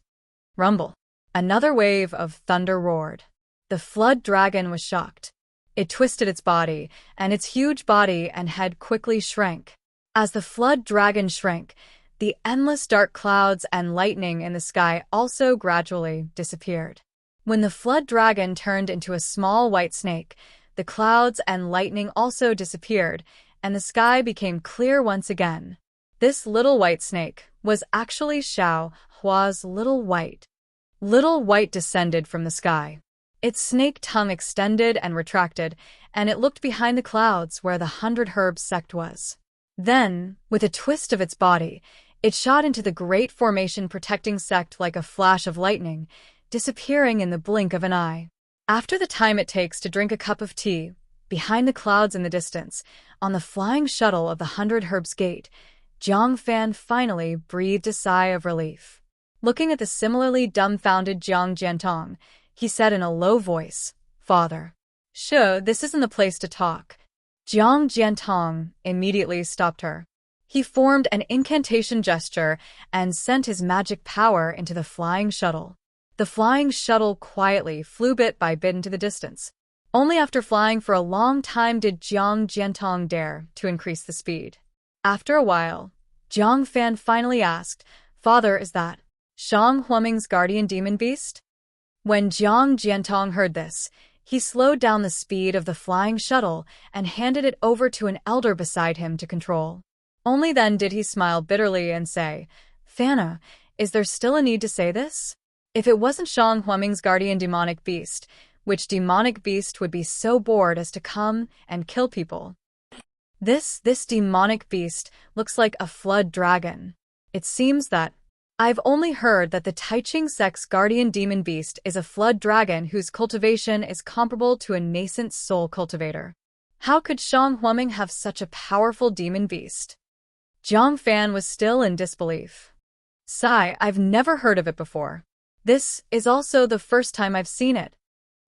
Rumble. Another wave of thunder roared. The flood dragon was shocked. It twisted its body, and its huge body and head quickly shrank. As the flood dragon shrank, the endless dark clouds and lightning in the sky also gradually disappeared. When the flood dragon turned into a small white snake, the clouds and lightning also disappeared, and the sky became clear once again. This little white snake was actually Xiao Hua's little white. Little White descended from the sky. Its snake tongue extended and retracted, and it looked behind the clouds where the 100 Herbs sect was. Then, with a twist of its body, it shot into the Great Formation protecting sect like a flash of lightning, disappearing in the blink of an eye. After the time it takes to drink a cup of tea, behind the clouds in the distance, on the flying shuttle of the 100 Herbs gate, Jiang Fan finally breathed a sigh of relief. Looking at the similarly dumbfounded Jiang Jiantong, he said in a low voice, "Father." "Sure, this isn't the place to talk." Jiang Jiantong immediately stopped her. He formed an incantation gesture and sent his magic power into the flying shuttle. The flying shuttle quietly flew bit by bit into the distance. Only after flying for a long time did Jiang Jiantong dare to increase the speed. After a while, Jiang Fan finally asked, "Father, is that Shang Huaming's guardian demon beast?" When Jiang Jiantong heard this, he slowed down the speed of the flying shuttle and handed it over to an elder beside him to control. Only then did he smile bitterly and say, "Fana, is there still a need to say this? If it wasn't Shang Huaming's guardian demonic beast, which demonic beast would be so bored as to come and kill people? This demonic beast looks like a flood dragon. It seems that I've only heard that the Taiching sect's guardian demon beast is a flood dragon whose cultivation is comparable to a nascent soul cultivator. How could Shang Huaming have such a powerful demon beast?" Jiang Fan was still in disbelief. "Sigh, I've never heard of it before. This is also the first time I've seen it."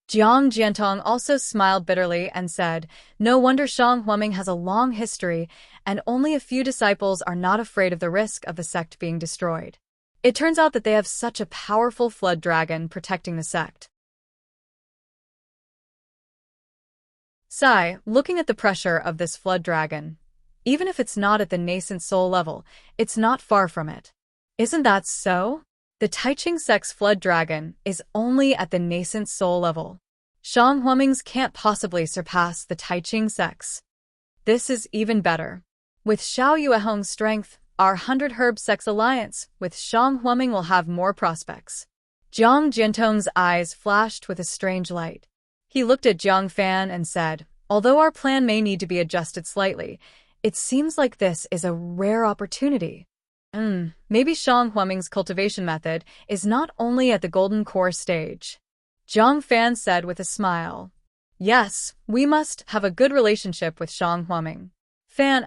Jiang Jiantong also smiled bitterly and said, "No wonder Shang Huaming has a long history, and only a few disciples are not afraid of the risk of the sect being destroyed. It turns out that they have such a powerful flood dragon protecting the sect." Sigh, looking at the pressure of this flood dragon. Even if it's not at the nascent soul level, it's not far from it. Isn't that so? The Taiching Sect's flood dragon is only at the nascent soul level. Shang Huaming's can't possibly surpass the Taiching Sect's. This is even better. With Xiao Yuehong's strength, our 100 Herb Sect's alliance with Shang Huaming will have more prospects. Jiang Jiantong's eyes flashed with a strange light. He looked at Jiang Fan and said, although our plan may need to be adjusted slightly, it seems like this is a rare opportunity. Maybe Shang Huaming's cultivation method is not only at the golden core stage. Jiang Fan said with a smile. Yes, we must have a good relationship with Shang Huaming. Fan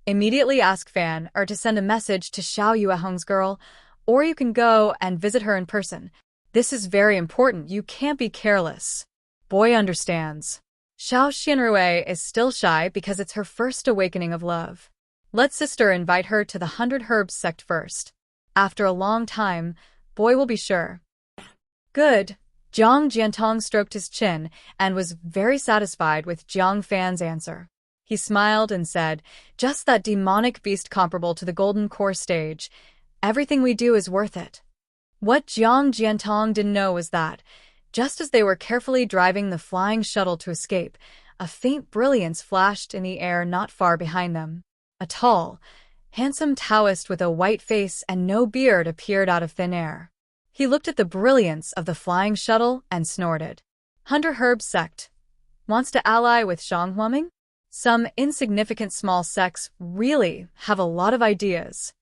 immediately ask Fan to send a message to Xiao Yuehong's girl, or you can go and visit her in person. This is very important, you can't be careless. Boy understands. Xiao Xianrui is still shy because it's her first awakening of love. Let sister invite her to the 100 Herbs sect first. After a long time, boy will be sure. Good. Jiang Jiantong stroked his chin and was very satisfied with Jiang Fan's answer. He smiled and said, just that demonic beast comparable to the golden core stage. Everything we do is worth it. What Jiang Jiantong didn't know was that, just as they were carefully driving the flying shuttle to escape, a faint brilliance flashed in the air not far behind them. A tall, handsome Taoist with a white face and no beard appeared out of thin air. He looked at the brilliance of the flying shuttle and snorted. 100 Herb Sect. Wants to ally with Shang Huaming? Some insignificant small sects really have a lot of ideas.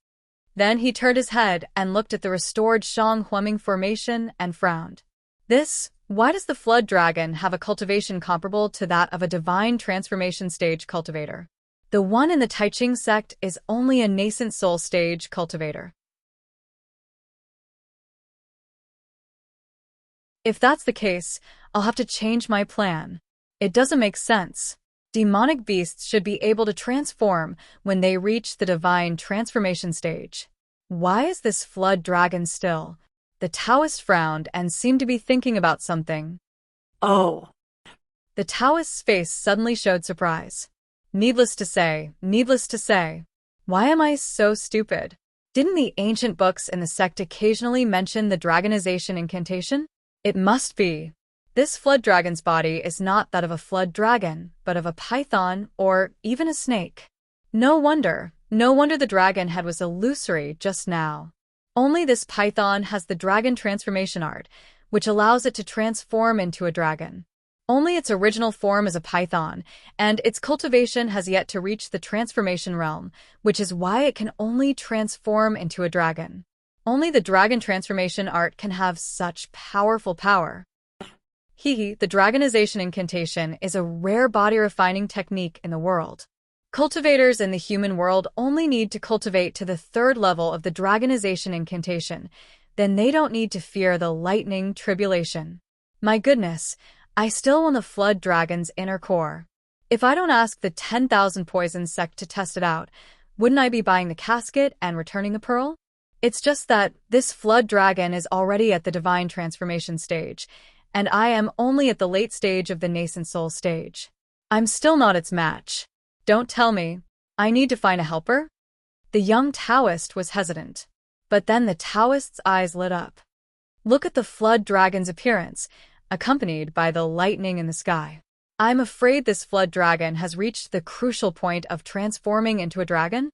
Then he turned his head and looked at the restored Shang Huaming formation and frowned. Why does the Flood Dragon have a cultivation comparable to that of a divine transformation stage cultivator? The one in the Taiching sect is only a nascent soul stage cultivator. If that's the case, I'll have to change my plan. It doesn't make sense. Demonic beasts should be able to transform when they reach the divine transformation stage. Why is this flood dragon still? The Taoist frowned and seemed to be thinking about something. Oh. The Taoist's face suddenly showed surprise. Needless to say, why am I so stupid? Didn't the ancient books in the sect occasionally mention the dragonization incantation? It must be. This flood dragon's body is not that of a flood dragon, but of a python or even a snake. No wonder the dragon head was illusory just now. Only this python has the dragon transformation art, which allows it to transform into a dragon. Only its original form is a python, and its cultivation has yet to reach the transformation realm, which is why it can only transform into a dragon. Only the dragon transformation art can have such powerful power. The dragonization incantation is a rare body refining technique in the world. Cultivators in the human world only need to cultivate to the 3rd level of the dragonization incantation. Then they don't need to fear the lightning tribulation. My goodness, I still want the flood dragon's inner core. If I don't ask the 10,000 poison sect to test it out, wouldn't I be buying the casket and returning the pearl? It's just that this flood dragon is already at the divine transformation stage, and I am only at the late stage of the nascent soul stage. I'm still not its match. Don't tell me. I need to find a helper? The young Taoist was hesitant. But then the Taoist's eyes lit up. Look at the flood dragon's appearance, accompanied by the lightning in the sky. I'm afraid this flood dragon has reached the crucial point of transforming into a dragon?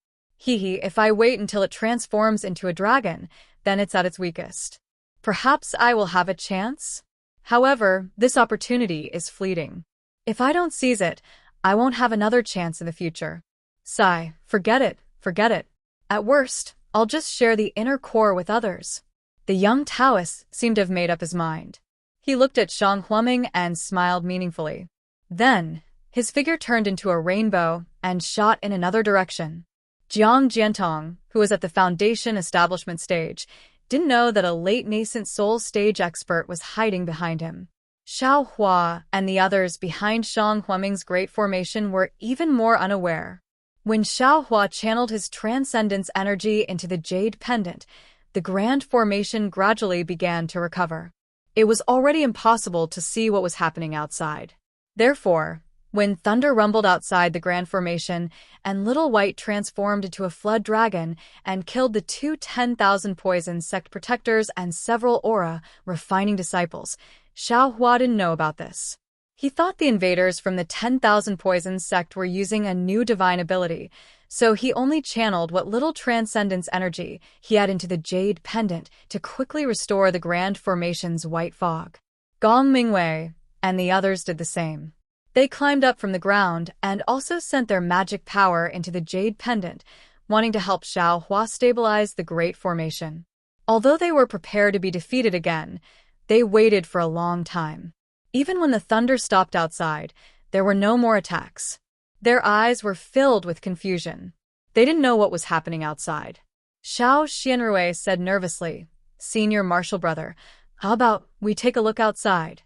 If I wait until it transforms into a dragon, then it's at its weakest. Perhaps I will have a chance? However, this opportunity is fleeting. If I don't seize it, I won't have another chance in the future. Sigh, forget it. At worst, I'll just share the inner core with others. The young Taoist seemed to have made up his mind. He looked at Shang Huaming and smiled meaningfully. Then, his figure turned into a rainbow and shot in another direction. Jiang Jiantong, who was at the foundation establishment stage, didn't know that a late nascent soul stage expert was hiding behind him. Xiao Hua and the others behind Shang Huaming's great formation were even more unaware. When Xiao Hua channeled his transcendence energy into the jade pendant, the grand formation gradually began to recover. It was already impossible to see what was happening outside. Therefore, When thunder rumbled outside the Grand Formation and Little White transformed into a flood dragon and killed the two 10,000 poison sect protectors and several aura refining disciples, Xiao Hua didn't know about this. He thought the invaders from the 10,000 poison sect were using a new divine ability, so he only channeled what little transcendence energy he had into the jade pendant to quickly restore the Grand Formation's white fog. Gong Mingwei and the others did the same. They climbed up from the ground and also sent their magic power into the jade pendant, wanting to help Xiao Hua stabilize the Great Formation. Although they were prepared to be defeated again, they waited for a long time. Even when the thunder stopped outside, there were no more attacks. Their eyes were filled with confusion. They didn't know what was happening outside. Xiao Xianrui said nervously, "Senior Martial Brother, how about we take a look outside?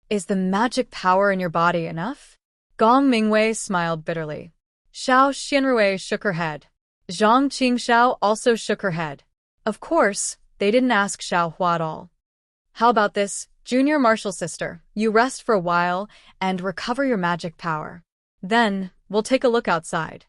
Is the magic power in your body enough?" Gong Mingwei smiled bitterly. Xiao Xianrui shook her head. Zhang Qingxiao also shook her head. Of course, they didn't ask Xiao Hua at all. "How about this, Junior Martial Sister? You rest for a while and recover your magic power. Then, we'll take a look outside.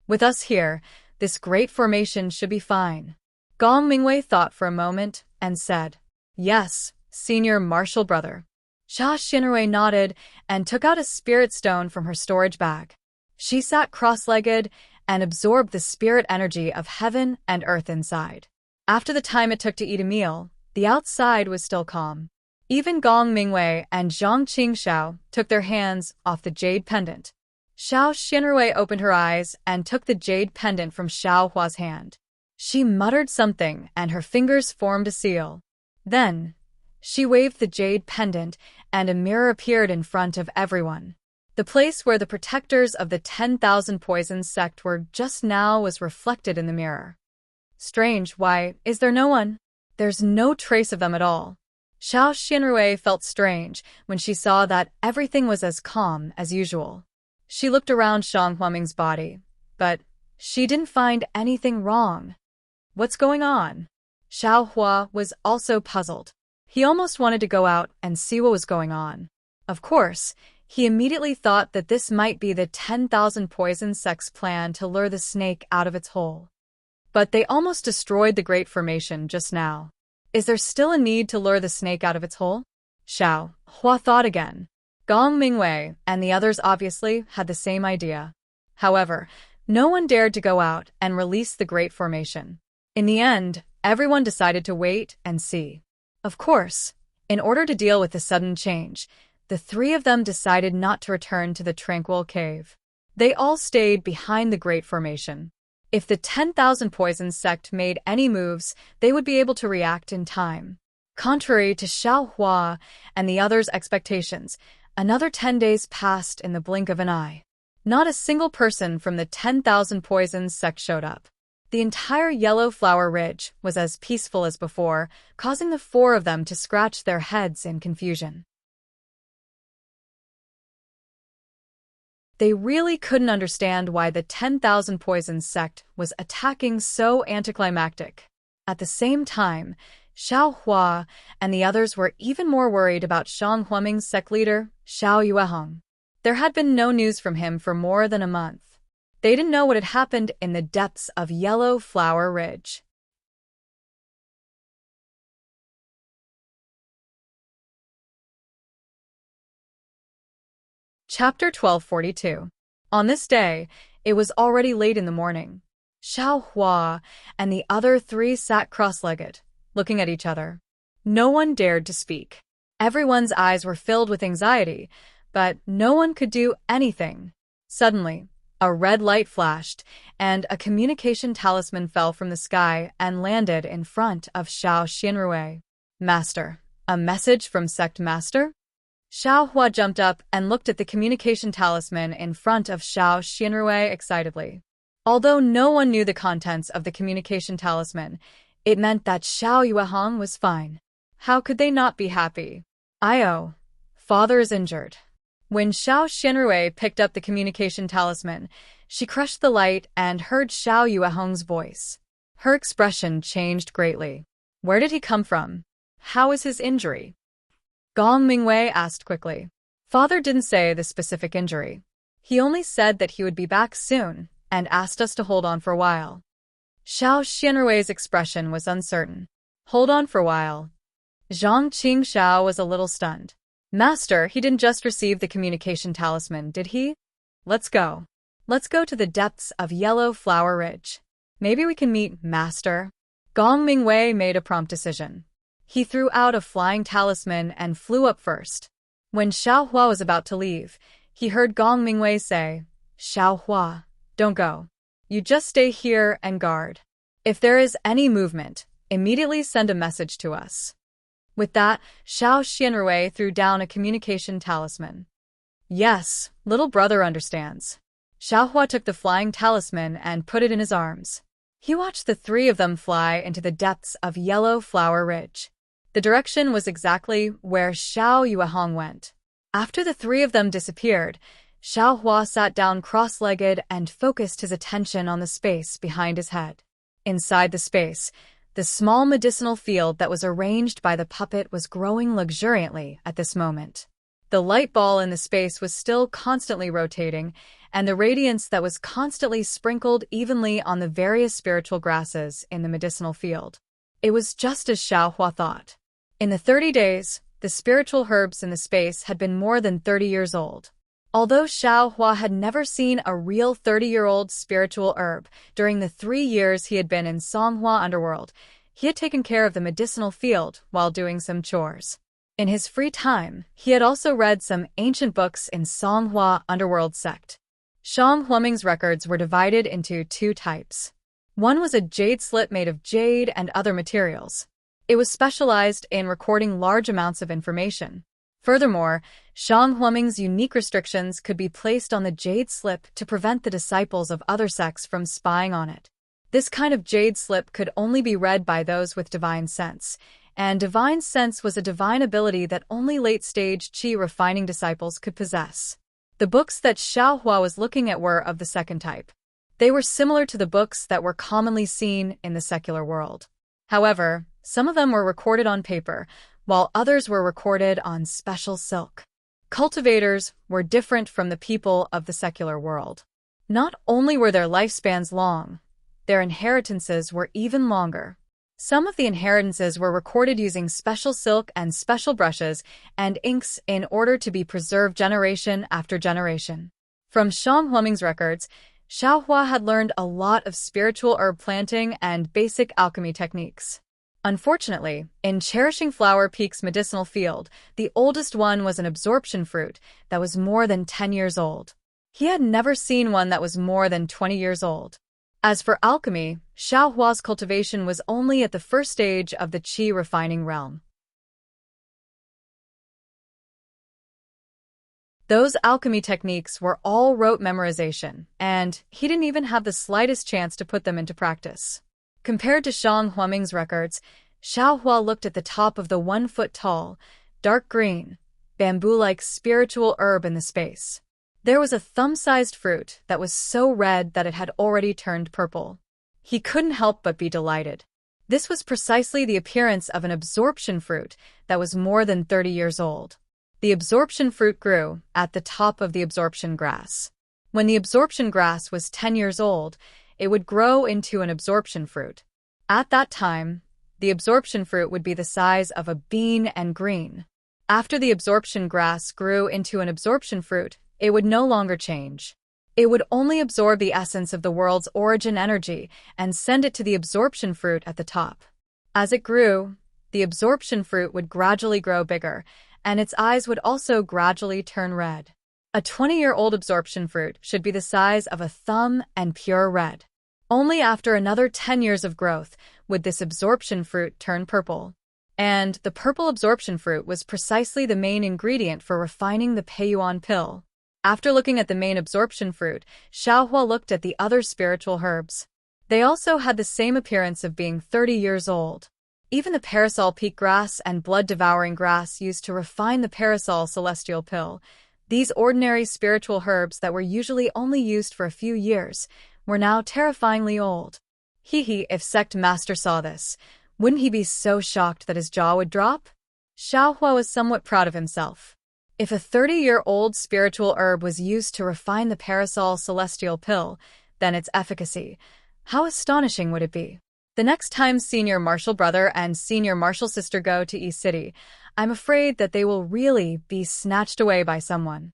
With us here, this Great Formation should be fine." Gong Mingwei thought for a moment and said, "Yes, Senior Martial Brother." Xia Xinrui nodded and took out a spirit stone from her storage bag. She sat cross-legged and absorbed the spirit energy of heaven and earth inside. After the time it took to eat a meal, the outside was still calm. Even Gong Mingwei and Zhang Qingxiao took their hands off the jade pendant. Xiao Xinrui opened her eyes and took the jade pendant from Xiao Hua's hand. She muttered something and her fingers formed a seal. Then, she waved the jade pendant and a mirror appeared in front of everyone. The place where the protectors of the 10,000 poison sect were just now was reflected in the mirror. Strange, why is there no one? There's no trace of them at all. Xiao Xinrui felt strange when she saw that everything was as calm as usual. She looked around Shang Huaming's body, but she didn't find anything wrong. What's going on? Xiao Hua was also puzzled. He almost wanted to go out and see what was going on. Of course, he immediately thought that this might be the 10,000 poison sect's plan to lure the snake out of its hole. But they almost destroyed the Great Formation just now. Is there still a need to lure the snake out of its hole? Xiao Hua thought again. Gong Mingwei and the others obviously had the same idea. However, no one dared to go out and release the Great Formation. In the end, everyone decided to wait and see. Of course, in order to deal with the sudden change, the three of them decided not to return to the Tranquil Cave. They all stayed behind the Great Formation. If the 10,000 poison sect made any moves, they would be able to react in time. Contrary to Xiao Hua and the others' expectations, another 10 days passed in the blink of an eye. Not a single person from the 10,000 poison sect showed up. The entire Yellow Flower Ridge was as peaceful as before, causing the four of them to scratch their heads in confusion. They really couldn't understand why the 10,000 poison sect was attacking so anticlimactic. At the same time, Xiao Hua and the others were even more worried about Shang Huaming's sect leader, Xiao Yuehong. There had been no news from him for more than a month. They didn't know what had happened in the depths of Yellow Flower Ridge. Chapter 1242. On this day, it was already late in the morning. Xiao Hua and the other three sat cross-legged, looking at each other. No one dared to speak. Everyone's eyes were filled with anxiety, but no one could do anything. Suddenly, a red light flashed, and a communication talisman fell from the sky and landed in front of Xiao Xinrui. "Master, a message from Sect Master?" Xiao Hua jumped up and looked at the communication talisman in front of Xiao Xinrui excitedly. Although no one knew the contents of the communication talisman, it meant that Xiao Yuehong was fine. How could they not be happy? "Io, father is injured." When Xiao Xinrui picked up the communication talisman, she crushed the light and heard Xiao Yuehong's voice. Her expression changed greatly. Where did he come from? How is his injury? Gong Mingwei asked quickly. Father didn't say the specific injury. He only said that he would be back soon and asked us to hold on for a while. Xiao Xianrui's expression was uncertain. Hold on for a while. Zhang Qingxiao was a little stunned. Master, he didn't just receive the communication talisman, did he? Let's go. Let's go to the depths of Yellow Flower Ridge. Maybe we can meet Master. Gong Mingwei made a prompt decision. He threw out a flying talisman and flew up first. When Xiao Hua was about to leave, he heard Gong Mingwei say, Xiao Hua, don't go. You just stay here and guard. If there is any movement, immediately send a message to us. With that, Xiao Xianrui threw down a communication talisman. Yes, little brother understands. Xiao Hua took the flying talisman and put it in his arms. He watched the three of them fly into the depths of Yellow Flower Ridge. The direction was exactly where Xiao Yuehong went. After the three of them disappeared, Xiao Hua sat down cross-legged and focused his attention on the space behind his head. Inside the space, the small medicinal field that was arranged by the puppet was growing luxuriantly at this moment. The light ball in the space was still constantly rotating, and the radiance that was constantly sprinkled evenly on the various spiritual grasses in the medicinal field. It was just as Xiao Hua thought. In the 30 days, the spiritual herbs in the space had been more than 30 years old. Although Xiao Hua had never seen a real 30-year-old spiritual herb during the 3 years he had been in Songhua Underworld, he had taken care of the medicinal field while doing some chores. In his free time, he had also read some ancient books in Songhua Underworld sect. Shang Huaming's records were divided into 2 types. One was a jade slip made of jade and other materials. It was specialized in recording large amounts of information. Furthermore, Shang Huaming's unique restrictions could be placed on the jade slip to prevent the disciples of other sects from spying on it. This kind of jade slip could only be read by those with divine sense, and divine sense was a divine ability that only late-stage qi refining disciples could possess. The books that Xiao Hua was looking at were of the second type. They were similar to the books that were commonly seen in the secular world. However, some of them were recorded on paper, while others were recorded on special silk. Cultivators were different from the people of the secular world. Not only were their lifespans long, their inheritances were even longer. Some of the inheritances were recorded using special silk and special brushes and inks in order to be preserved generation after generation. From Shang Huaming's records, Xiao Hua had learned a lot of spiritual herb planting and basic alchemy techniques. Unfortunately, in Cherishing Flower Peak's medicinal field, the oldest one was an absorption fruit that was more than 10 years old. He had never seen one that was more than 20 years old. As for alchemy, Xiao Hua's cultivation was only at the first stage of the qi refining realm. Those alchemy techniques were all rote memorization, and he didn't even have the slightest chance to put them into practice. Compared to Shang Huaming's records, Xiao Hua looked at the top of the 1-foot-tall, dark green, bamboo-like spiritual herb in the space. There was a thumb-sized fruit that was so red that it had already turned purple. He couldn't help but be delighted. This was precisely the appearance of an absorption fruit that was more than 30 years old. The absorption fruit grew at the top of the absorption grass. When the absorption grass was 10 years old, it would grow into an absorption fruit. At that time, the absorption fruit would be the size of a bean and green. After the absorption grass grew into an absorption fruit, it would no longer change. It would only absorb the essence of the world's origin energy and send it to the absorption fruit at the top. As it grew, the absorption fruit would gradually grow bigger, and its eyes would also gradually turn red. A 20-year-old absorption fruit should be the size of a thumb and pure red. Only after another 10 years of growth would this absorption fruit turn purple. And the purple absorption fruit was precisely the main ingredient for refining the Peiyuan pill. After looking at the main absorption fruit, Xiao Hua looked at the other spiritual herbs. They also had the same appearance of being 30 years old. Even the parasol peak grass and blood-devouring grass used to refine the parasol celestial pill, these ordinary spiritual herbs that were usually only used for a few years, were now terrifyingly old. If sect master saw this, wouldn't he be so shocked that his jaw would drop? Xiao Hua was somewhat proud of himself. If a 30-year-old spiritual herb was used to refine the parasol celestial pill, then its efficacy, how astonishing would it be? The next time senior martial brother and senior martial sister go to East City, I'm afraid that they will really be snatched away by someone.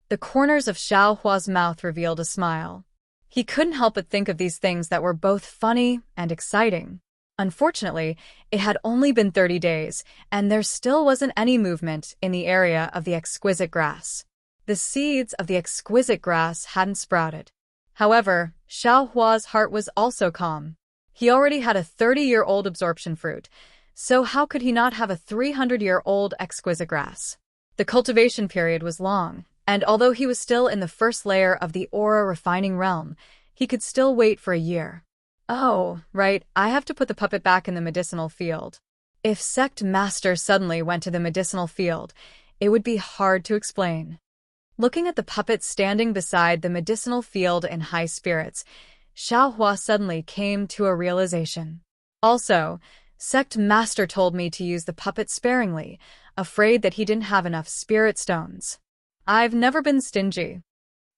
The corners of Xiao Hua's mouth revealed a smile. He couldn't help but think of these things that were both funny and exciting. Unfortunately, it had only been 30 days, and there still wasn't any movement in the area of the exquisite grass. The seeds of the exquisite grass hadn't sprouted. However, Xiao Hua's heart was also calm. He already had a 30-year-old absorption fruit, so how could he not have a 300-year-old exquisite grass? The cultivation period was long, and although he was still in the first layer of the aura refining realm, he could still wait for a year. Oh, right, I have to put the puppet back in the medicinal field. If Sect Master suddenly went to the medicinal field, it would be hard to explain. Looking at the puppet standing beside the medicinal field in high spirits, Xiao Hua suddenly came to a realization. Also, Sect Master told me to use the puppet sparingly, afraid that he didn't have enough spirit stones. I've never been stingy.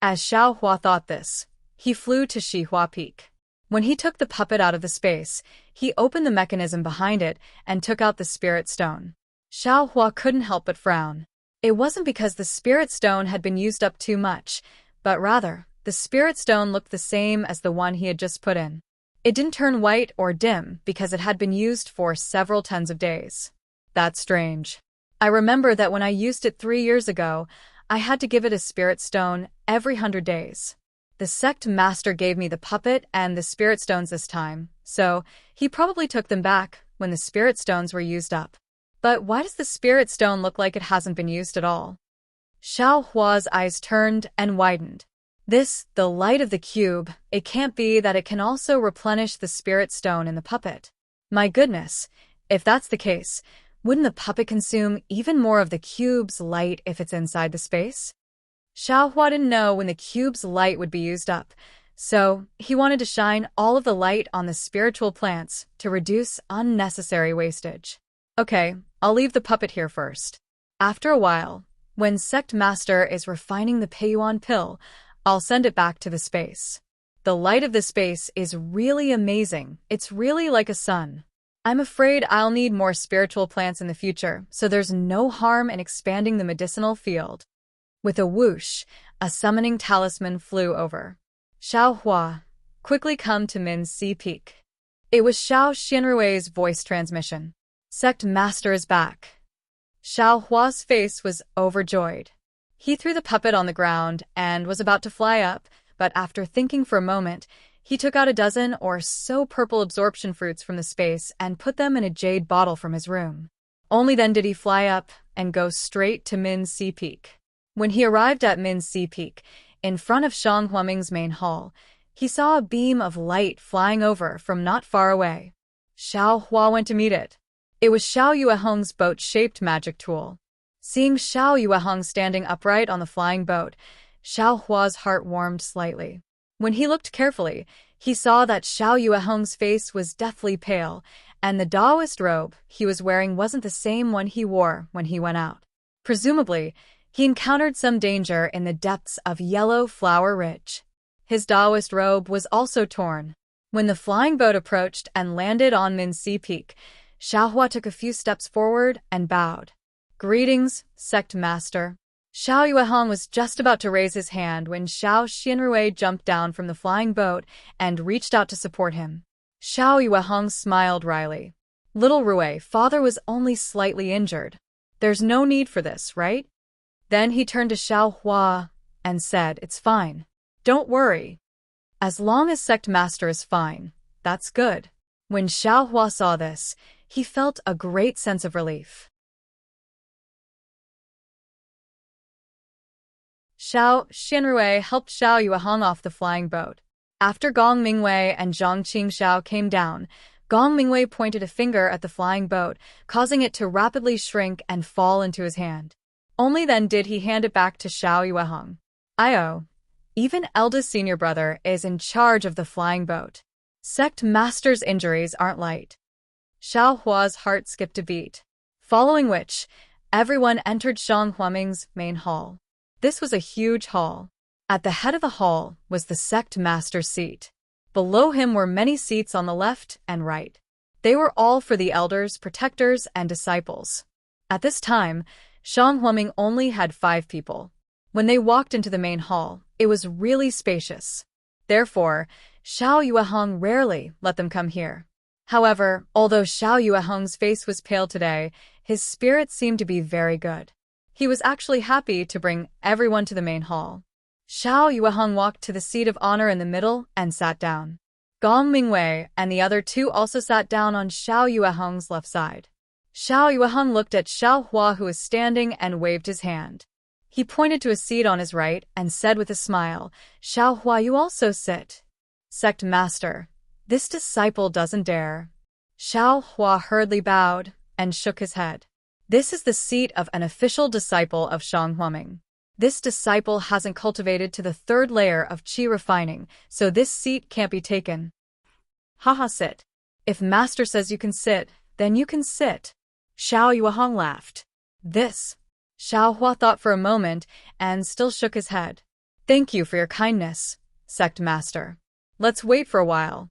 As Xiao Hua thought this, he flew to Shihua Peak. When he took the puppet out of the space, he opened the mechanism behind it and took out the spirit stone. Xiao Hua couldn't help but frown. It wasn't because the spirit stone had been used up too much, but rather, the spirit stone looked the same as the one he had just put in. It didn't turn white or dim because it had been used for several tens of days. That's strange. I remember that when I used it 3 years ago, I had to give it a spirit stone every 100 days. The Sect Master gave me the puppet and the spirit stones this time, so he probably took them back when the spirit stones were used up. But why does the spirit stone look like it hasn't been used at all? Xiao Hua's eyes turned and widened. The light of the cube, it can't be that it can also replenish the spirit stone in the puppet. My goodness, if that's the case, wouldn't the puppet consume even more of the cube's light if it's inside the space? Xiao Hua didn't know when the cube's light would be used up, so he wanted to shine all of the light on the spiritual plants to reduce unnecessary wastage. Okay, I'll leave the puppet here first. After a while, when Sect Master is refining the Peiyuan pill, I'll send it back to the space. The light of the space is really amazing. It's really like a sun. I'm afraid I'll need more spiritual plants in the future, so there's no harm in expanding the medicinal field. With a whoosh, a summoning talisman flew over. Xiao Hua, quickly come to Minxi Peak. It was Xiao Xianrui's voice transmission. Sect Master is back. Xiao Hua's face was overjoyed. He threw the puppet on the ground and was about to fly up, but after thinking for a moment, he took out a dozen or so purple absorption fruits from the space and put them in a jade bottle from his room. Only then did he fly up and go straight to Minxi Peak. When he arrived at Minxi Peak, in front of Shang Huaming's main hall, he saw a beam of light flying over from not far away. Xiao Hua went to meet it. It was Xiao Yuehong's boat-shaped magic tool. Seeing Xiao Yuehong standing upright on the flying boat, Xiao Hua's heart warmed slightly. When he looked carefully, he saw that Xiao Yuehong's face was deathly pale, and the Taoist robe he was wearing wasn't the same one he wore when he went out. Presumably, he encountered some danger in the depths of Yellow Flower Ridge. His Taoist robe was also torn. When the flying boat approached and landed on Minxi Peak, Xiao Hua took a few steps forward and bowed. Greetings, Sect Master. Xiao Yuehong was just about to raise his hand when Xiao Xianrui jumped down from the flying boat and reached out to support him. Xiao Yuehong smiled wryly. Little Rui, father was only slightly injured. There's no need for this, right? Then he turned to Xiao Hua and said, it's fine. Don't worry. As long as Sect Master is fine, that's good. When Xiao Hua saw this, he felt a great sense of relief. Xiao Xianrui helped Xiao Yuehong off the flying boat. After Gong Mingwei and Zhang Qingxiao came down, Gong Mingwei pointed a finger at the flying boat, causing it to rapidly shrink and fall into his hand. Only then did he hand it back to Xiao Yuehong. Even eldest senior brother is in charge of the flying boat. Sect Master's injuries aren't light. Xiao Hua's heart skipped a beat. Following which, everyone entered Zhang Huaming's main hall. This was a huge hall. At the head of the hall was the Sect Master's seat. Below him were many seats on the left and right. They were all for the elders, protectors, and disciples. At this time, Zhang Huaming only had 5 people. When they walked into the main hall, it was really spacious. Therefore, Xiao Yueheng rarely let them come here. However, although Xiao Yueheng's face was pale today, his spirit seemed to be very good. He was actually happy to bring everyone to the main hall. Xiao Yueheng walked to the seat of honor in the middle and sat down. Gong Mingwei and the other 2 also sat down on Xiao Yueheng's left side. Xiao Yueheng looked at Xiao Hua, who was standing, and waved his hand. He pointed to a seat on his right and said with a smile, "Xiao Hua, you also sit." Sect Master, this disciple doesn't dare. Xiao Hua hurriedly bowed and shook his head. This is the seat of an official disciple of Zhang Huaming. This disciple hasn't cultivated to the 3rd layer of qi refining, so this seat can't be taken. Haha, sit. If Master says you can sit, then you can sit. Xiao Yueheng laughed. This. Xiao Hua thought for a moment and still shook his head. Thank you for your kindness, Sect Master. Let's wait for a while.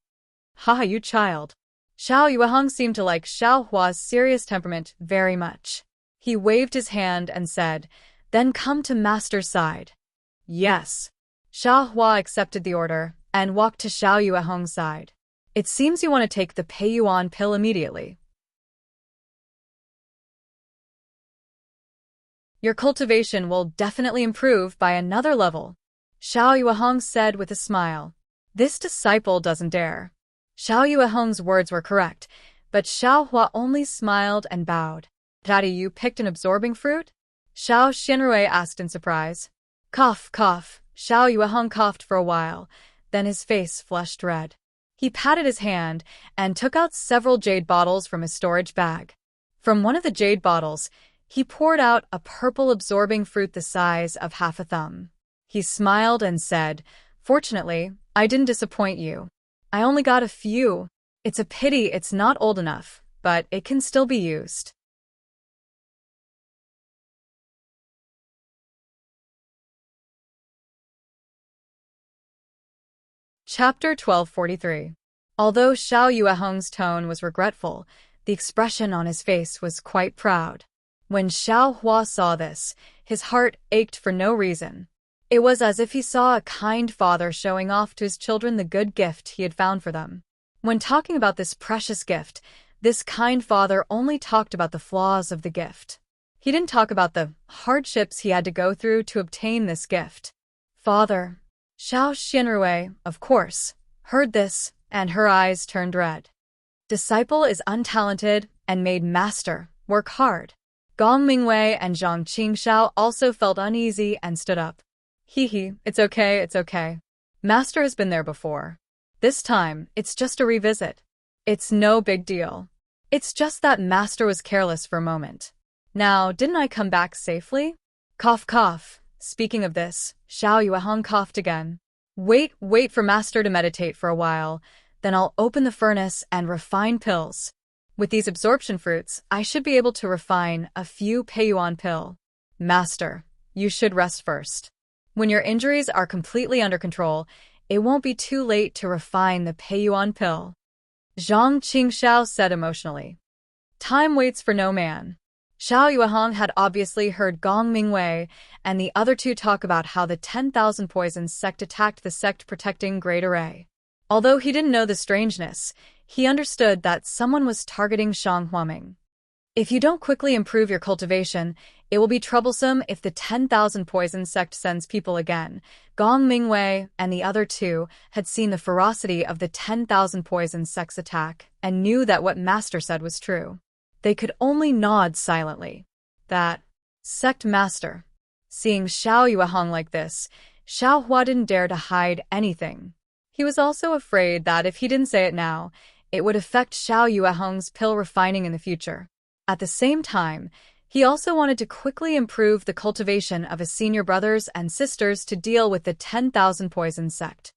Haha, you child. Xiao Yueheng seemed to like Xiao Hua's serious temperament very much. He waved his hand and said, "Then come to Master's side." Yes. Xiao Hua accepted the order and walked to Xiao Yueheng's side. It seems you want to take the Pei Yuan pill immediately. Your cultivation will definitely improve by another level, Xiao Yueheng said with a smile. This disciple doesn't dare. Xiao Yueheng's words were correct, but Xiao Hua only smiled and bowed. Daddy, you picked an absorbing fruit? Xiao Xianrui asked in surprise. Cough, cough. Xiao Yueheng coughed for a while, then his face flushed red. He patted his hand and took out several jade bottles from his storage bag. From one of the jade bottles, he poured out a purple absorbing fruit the size of half a thumb. He smiled and said, "Fortunately, I didn't disappoint you. I only got a few. It's a pity it's not old enough, but it can still be used." Chapter 1243. Although Xiao Yueheng's tone was regretful, the expression on his face was quite proud. When Xiao Hua saw this, his heart ached for no reason. It was as if he saw a kind father showing off to his children the good gift he had found for them. When talking about this precious gift, this kind father only talked about the flaws of the gift. He didn't talk about the hardships he had to go through to obtain this gift. Father, Xiao Xianrui, of course, heard this, and her eyes turned red. Disciple is untalented and made master work hard. Gong Mingwei and Zhang Qingxiao also felt uneasy and stood up. Hee, it's okay, it's okay. Master has been there before. This time, it's just a revisit. It's no big deal. It's just that Master was careless for a moment. Now, didn't I come back safely? Cough, cough. Speaking of this, Xiao Yueheng coughed again. Wait for Master to meditate for a while, then I'll open the furnace and refine pills. With these absorption fruits, I should be able to refine a few Pei Yuan pill. Master, you should rest first. When your injuries are completely under control, it won't be too late to refine the Pei Yuan pill. Zhang Qingxiao said emotionally. Time waits for no man. Xiao Yueheng had obviously heard Gong Mingwei and the other 2 talk about how the 10,000 Poisons sect attacked the sect protecting Great Array. Although he didn't know the strangeness, he understood that someone was targeting Zhang Huaming. If you don't quickly improve your cultivation, it will be troublesome if the 10,000 Poison sect sends people again. Gong Mingwei and the other 2 had seen the ferocity of the 10,000 Poison sect's attack and knew that what Master said was true. They could only nod silently. That sect master. Seeing Xiao Yueheng like this, Xiao Hua didn't dare to hide anything. He was also afraid that if he didn't say it now, it would affect Xiao Yueheng's pill refining in the future. At the same time, he also wanted to quickly improve the cultivation of his senior brothers and sisters to deal with the 10,000 Poison sect.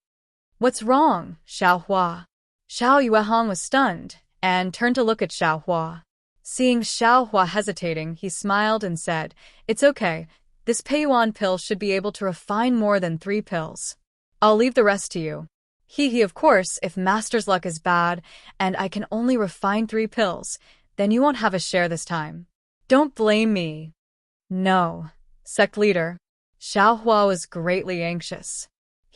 What's wrong, Xiao Hua? Xiao Yuehong was stunned and turned to look at Xiao Hua. Seeing Xiao Hua hesitating, he smiled and said, "It's okay. This Peiyuan pill should be able to refine more than 3 pills. I'll leave the rest to you." Of course, if Master's luck is bad and I can only refine 3 pills, then you won't have a share this time. Don't blame me. No. Sect leader. Xiao Hua was greatly anxious.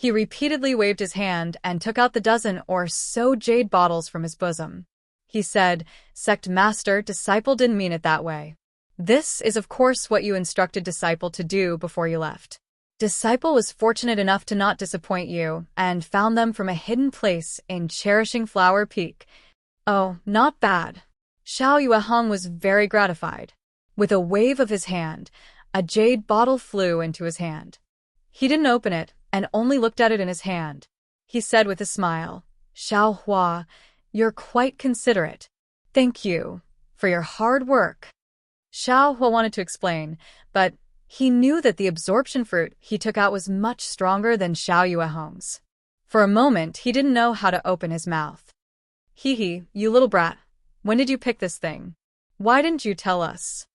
He repeatedly waved his hand and took out the dozen or so jade bottles from his bosom. He said, "Sect Master, Disciple didn't mean it that way. This is of course what you instructed Disciple to do before you left. Disciple was fortunate enough to not disappoint you and found them from a hidden place in Cherishing Flower Peak. Oh, not bad." Xiao Yuehong was very gratified. With a wave of his hand, a jade bottle flew into his hand. He didn't open it and only looked at it in his hand. He said with a smile, "Xiao Hua, you're quite considerate. Thank you for your hard work." Xiao Hua wanted to explain, but he knew that the absorption fruit he took out was much stronger than Xiao Yuehong's. For a moment, he didn't know how to open his mouth. "Hee, you little brat. When did you pick this thing? Why didn't you tell us?"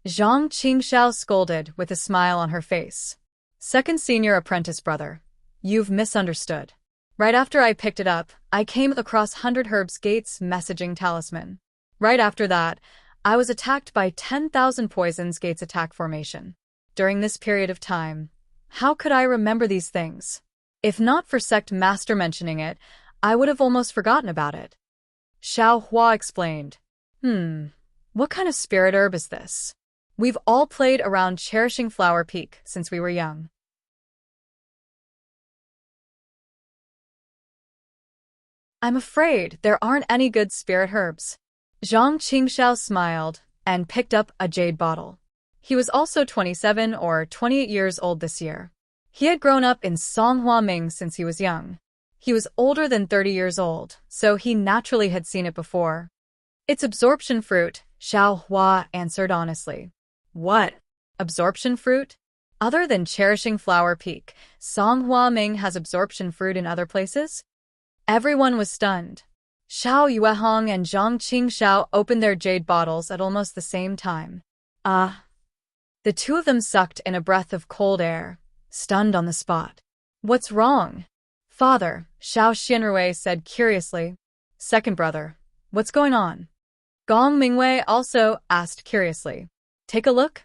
Zhang Qingxiao scolded with a smile on her face. "Second senior apprentice brother, you've misunderstood. Right after I picked it up, I came across 100 Herbs Gates messaging talisman. Right after that, I was attacked by 10,000 Poisons Gates attack formation. During this period of time, how could I remember these things? If not for Sect Master mentioning it, I would have almost forgotten about it." Xiao Hua explained. What kind of spirit herb is this? We've all played around Cherishing Flower Peak since we were young. I'm afraid there aren't any good spirit herbs. Zhang Qingxiao smiled and picked up a jade bottle. He was also 27 or 28 years old this year. He had grown up in Songhua Ming since he was young. He was older than 30 years old, so he naturally had seen it before. "It's absorption fruit," Xiao Hua answered honestly. "What? Absorption fruit? Other than Cherishing Flower Peak, Songhua Ming has absorption fruit in other places?" Everyone was stunned. Xiao Yuehong and Zhang Qingxiao opened their jade bottles at almost the same time. The two of them sucked in a breath of cold air, stunned on the spot. "What's wrong?" "Father," Xiao Xianrui said curiously. "Second brother, what's going on?" Gong Mingwei also asked curiously. "Take a look."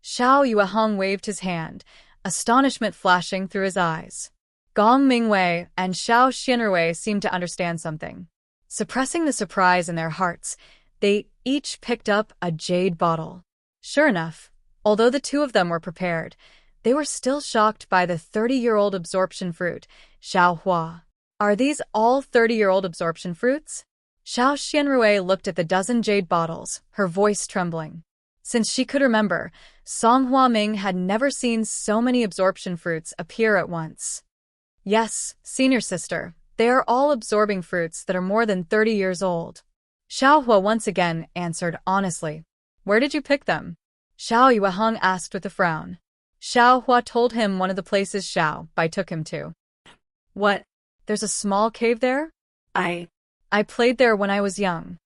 Xiao Yuehong waved his hand, astonishment flashing through his eyes. Gong Mingwei and Xiao Xianrui seemed to understand something. Suppressing the surprise in their hearts, they each picked up a jade bottle. Sure enough, although the two of them were prepared, they were still shocked by the 30-year-old absorption fruit. "Xiao Hua, are these all 30-year-old absorption fruits?" Xiao Xianrui looked at the dozen jade bottles, her voice trembling. Since she could remember, Songhua Ming had never seen so many absorption fruits appear at once. "Yes, senior sister, they are all absorbing fruits that are more than 30 years old." Xiao Hua once again answered honestly. "Where did you pick them?" Xiao Yuehong asked with a frown. Xiao Hua told him one of the places Xiao Bai took him to. "What? There's a small cave there? I played there when I was young.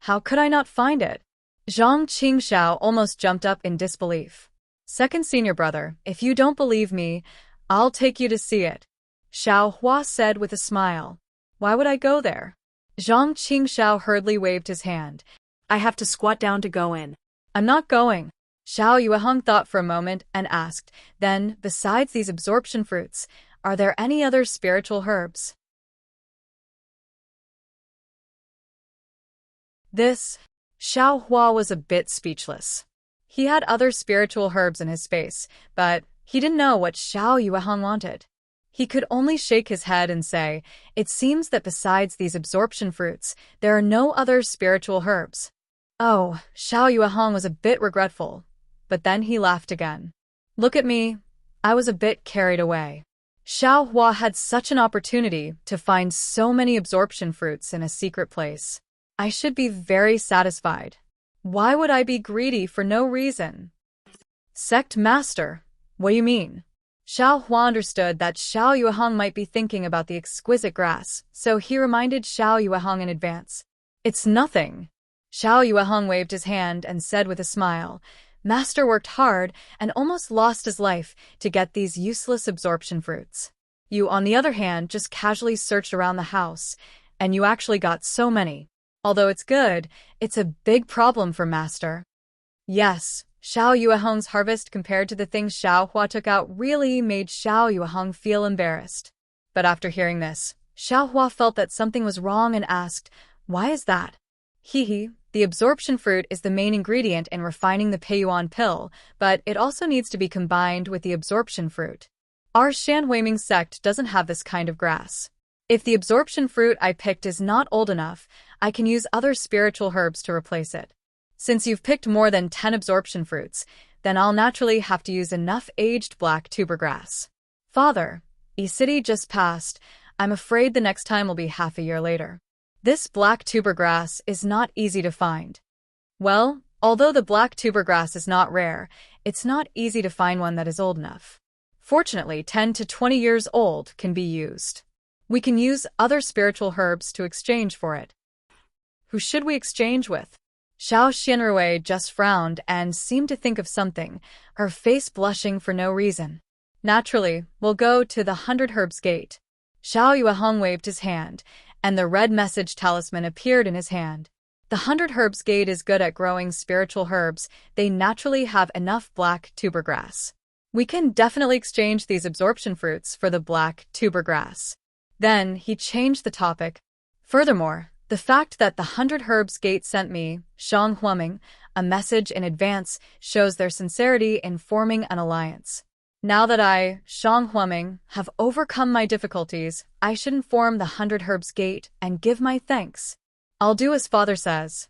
How could I not find it?" Zhang Qingxiao almost jumped up in disbelief. "Second senior brother, if you don't believe me, I'll take you to see it," Xiao Hua said with a smile. "Why would I go there?" Zhang Qingxiao hurriedly waved his hand. "I have to squat down to go in." "I'm not going." Xiao Yuehong thought for a moment and asked, "Then, besides these absorption fruits, are there any other spiritual herbs?" Xiao Hua was a bit speechless. He had other spiritual herbs in his space, but he didn't know what Xiao Yuehong wanted. He could only shake his head and say, "It seems that besides these absorption fruits, there are no other spiritual herbs." Oh, Xiao Yuehong was a bit regretful, but then he laughed again. "Look at me. I was a bit carried away. Xiao Hua had such an opportunity to find so many absorption fruits in a secret place. I should be very satisfied. Why would I be greedy for no reason?" "Sect Master, what do you mean?" Xiao Hua understood that Xiao Yueheng might be thinking about the exquisite grass, so he reminded Xiao Yueheng in advance. It's nothing. Xiao Yueheng waved his hand and said with a smile, Master worked hard and almost lost his life to get these useless absorption fruits. You, on the other hand, just casually searched around the house, and you actually got so many. Although it's good, it's a big problem for Master. Yes, Xiao Yueheng's harvest compared to the things Xiao Hua took out really made Xiao Yueheng feel embarrassed. But after hearing this, Xiao Hua felt that something was wrong and asked, Why is that? The absorption fruit is the main ingredient in refining the Peiyuan pill, but it also needs to be combined with the absorption fruit. Our Shanhuiming sect doesn't have this kind of grass. If the absorption fruit I picked is not old enough, I can use other spiritual herbs to replace it. Since you've picked more than 10 absorption fruits, then I'll naturally have to use enough aged black tuber grass. Father, E-City just passed. I'm afraid the next time will be half a year later. This black tuber grass is not easy to find. Well, although the black tuber grass is not rare, it's not easy to find one that is old enough. Fortunately, 10 to 20 years old can be used. We can use other spiritual herbs to exchange for it. Who should we exchange with? Xiao Xianrui just frowned and seemed to think of something, her face blushing for no reason. Naturally, we'll go to the 100 Herbs Gate. Xiao Yueheng waved his hand, and the red message talisman appeared in his hand. The 100 Herbs Gate is good at growing spiritual herbs. They naturally have enough black tuber grass. We can definitely exchange these absorption fruits for the black tuber grass. Then he changed the topic. Furthermore, the fact that the 100 Herbs Gate sent me, Shang Huaming, a message in advance shows their sincerity in forming an alliance. Now that I, Shang Huaming, have overcome my difficulties, I should inform the 100 Herbs Gate and give my thanks. I'll do as father says.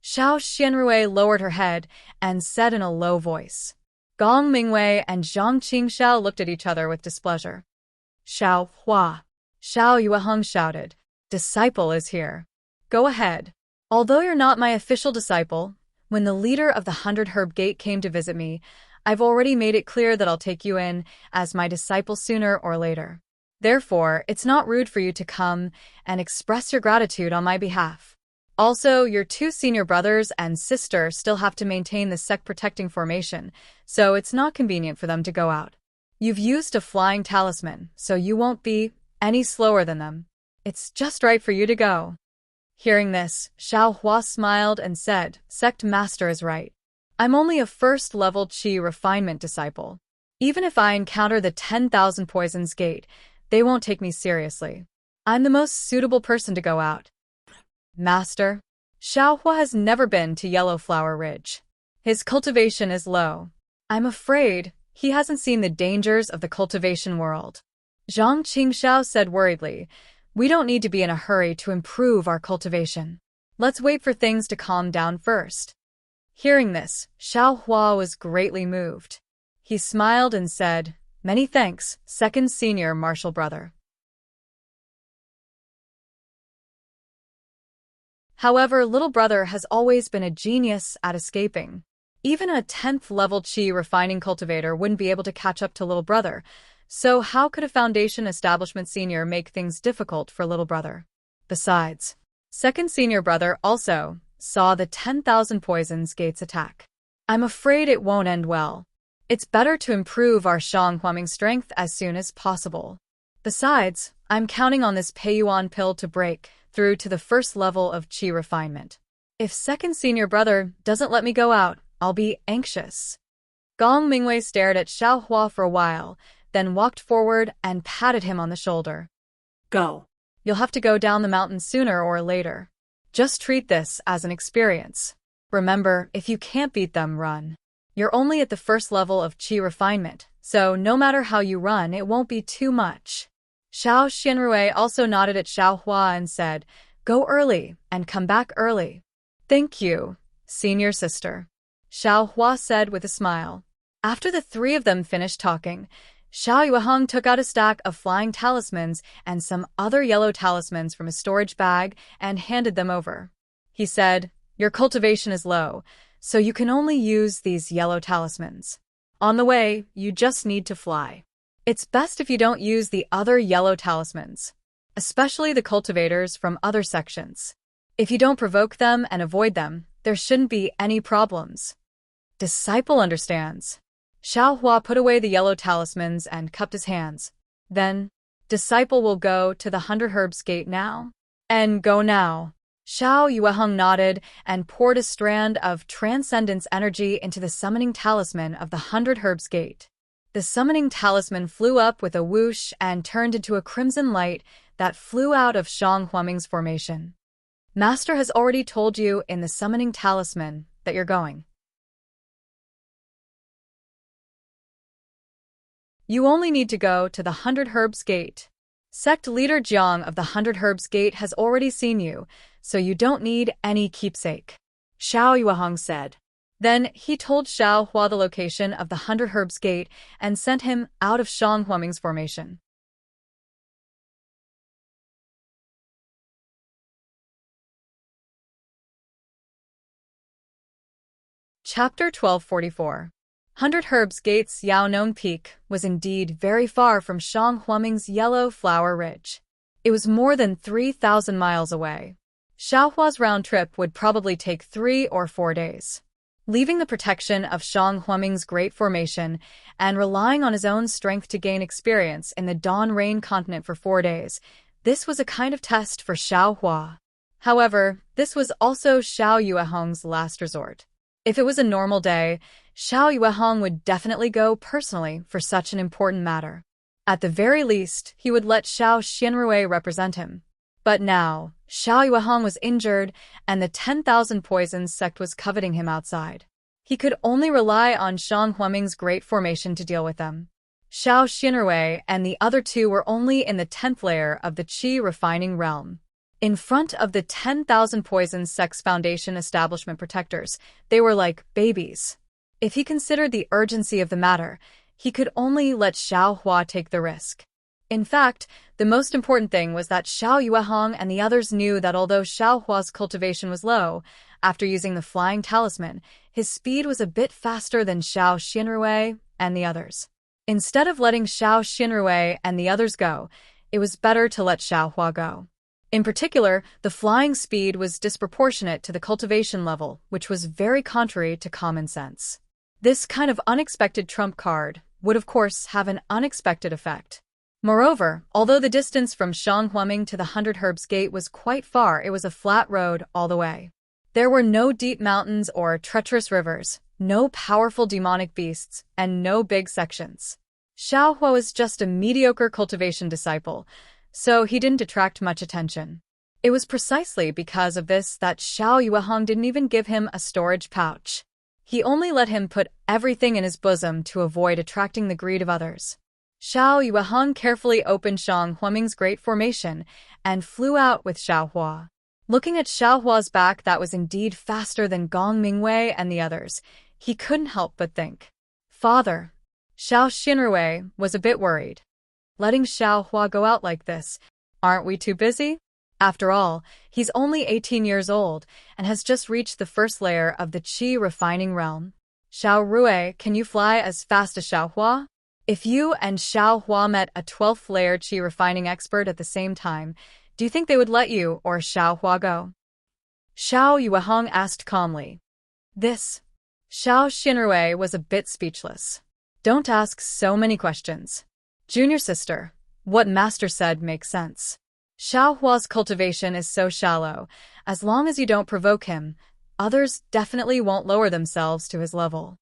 Xiao Xianrui lowered her head and said in a low voice. Gong Mingwei and Zhang Qingxiao looked at each other with displeasure. Xiao Hua. Xiao Yueheng shouted. Disciple is here. Go ahead. Although you're not my official disciple, when the leader of the 100 Herb Gate came to visit me, I've already made it clear that I'll take you in as my disciple sooner or later. Therefore, it's not rude for you to come and express your gratitude on my behalf. Also, your 2 senior brothers and sister still have to maintain the sect-protecting formation, so it's not convenient for them to go out. You've used a flying talisman, so you won't be any slower than them. It's just right for you to go. Hearing this, Xiao Hua smiled and said, Sect Master is right. I'm only a first-level Qi refinement disciple. Even if I encounter the 10,000 Poisons Gate, they won't take me seriously. I'm the most suitable person to go out. Master, Xiao Hua has never been to Yellow Flower Ridge. His cultivation is low. I'm afraid he hasn't seen the dangers of the cultivation world. Zhang Qingxiao said worriedly, We don't need to be in a hurry to improve our cultivation. Let's wait for things to calm down first. Hearing this, Xiao Hua was greatly moved. He smiled and said, Many thanks, second senior martial brother. However, little brother has always been a genius at escaping. Even a 10th level Qi refining cultivator wouldn't be able to catch up to little brother, so how could a foundation establishment senior make things difficult for little brother? Besides, second senior brother also saw the 10,000 Poisons Gates attack. I'm afraid it won't end well. It's better to improve our Shang Huaming strength as soon as possible. Besides, I'm counting on this Peiyuan pill to break through to the first level of Qi refinement. If second senior brother doesn't let me go out, I'll be anxious. Gong Mingwei stared at Xiao Hua for a while, then walked forward and patted him on the shoulder. Go. You'll have to go down the mountain sooner or later. Just treat this as an experience. Remember, if you can't beat them, run. You're only at the first level of Qi refinement, so no matter how you run, it won't be too much. Xiao Xianrui also nodded at Xiao Hua and said, Go early and come back early. Thank you, senior sister. Xiao Hua said with a smile. After the 3 of them finished talking, Xiao Yueheng took out a stack of flying talismans and some other yellow talismans from a storage bag and handed them over. He said, Your cultivation is low, so you can only use these yellow talismans. On the way, you just need to fly. It's best if you don't use the other yellow talismans, especially the cultivators from other sections. If you don't provoke them and avoid them, there shouldn't be any problems. Disciple understands. Xiao Hua put away the yellow talismans and cupped his hands. Then, Disciple will go to the 100 Herbs Gate now. And go now. Xiao Yueheng nodded and poured a strand of transcendence energy into the summoning talisman of the 100 Herbs Gate. The summoning talisman flew up with a whoosh and turned into a crimson light that flew out of Shang Huaming's formation. Master has already told you in the summoning talisman that you're going. You only need to go to the 100 Herbs Gate. Sect leader Jiang of the 100 Herbs Gate has already seen you, so you don't need any keepsake. Xiao Yueheng said. Then he told Xiao Hua the location of the 100 Herbs Gate and sent him out of Shang Huaming's formation. Chapter 1244. 100 Herbs Gate's Yaonong Peak was indeed very far from Shang Huaming's Yellow Flower Ridge. It was more than 3,000 miles away. Xiao Hua's round trip would probably take 3 or 4 days. Leaving the protection of Shang Huaming's Great Formation and relying on his own strength to gain experience in the Dawn Rain continent for 4 days, this was a kind of test for Xiao Hua. However, this was also Xiao Yueheng's last resort. If it was a normal day, Xiao Yueheng would definitely go personally for such an important matter. At the very least, he would let Xiao Xianrui represent him. But now, Xiao Yueheng was injured, and the 10,000 Poisons sect was coveting him outside. He could only rely on Shang Huaming's Great Formation to deal with them. Xiao Xianrui and the other two were only in the 10th layer of the Qi refining realm. In front of the 10,000 Poisons sect's foundation establishment protectors, they were like babies. If he considered the urgency of the matter, he could only let Xiao Hua take the risk. In fact, the most important thing was that Xiao Yueheng and the others knew that although Xiao Hua's cultivation was low, after using the flying talisman, his speed was a bit faster than Xiao Xianrui and the others. Instead of letting Xiao Xianrui and the others go, it was better to let Xiao Hua go. In particular, the flying speed was disproportionate to the cultivation level, which was very contrary to common sense. This kind of unexpected trump card would of course have an unexpected effect. Moreover, although the distance from Shang Huaming to the 100 Herbs Gate was quite far, it was a flat road all the way. There were no deep mountains or treacherous rivers, no powerful demonic beasts, and no big sections. Xiao Hua was just a mediocre cultivation disciple, so he didn't attract much attention. It was precisely because of this that Xiao Yueheng didn't even give him a storage pouch. He only let him put everything in his bosom to avoid attracting the greed of others. Xiao Yueheng carefully opened Shang Huaming's Great Formation and flew out with Xiao Hua. Looking at Xiao Hua's back that was indeed faster than Gong Mingwei and the others, he couldn't help but think. Father. Xiao Xianrui was a bit worried. Letting Xiao Hua go out like this, aren't we too busy? After all, he's only 18 years old and has just reached the first layer of the Qi refining realm. Xiao Rui, can you fly as fast as Xiao Hua? If you and Xiao Hua met a 12th layer Qi refining expert at the same time, do you think they would let you or Xiao Hua go? Xiao Yueheng asked calmly. This. Xiao Xianrui was a bit speechless. Don't ask so many questions. Junior sister, what master said makes sense. Xiao Hua's cultivation is so shallow. As long as you don't provoke him, others definitely won't lower themselves to his level.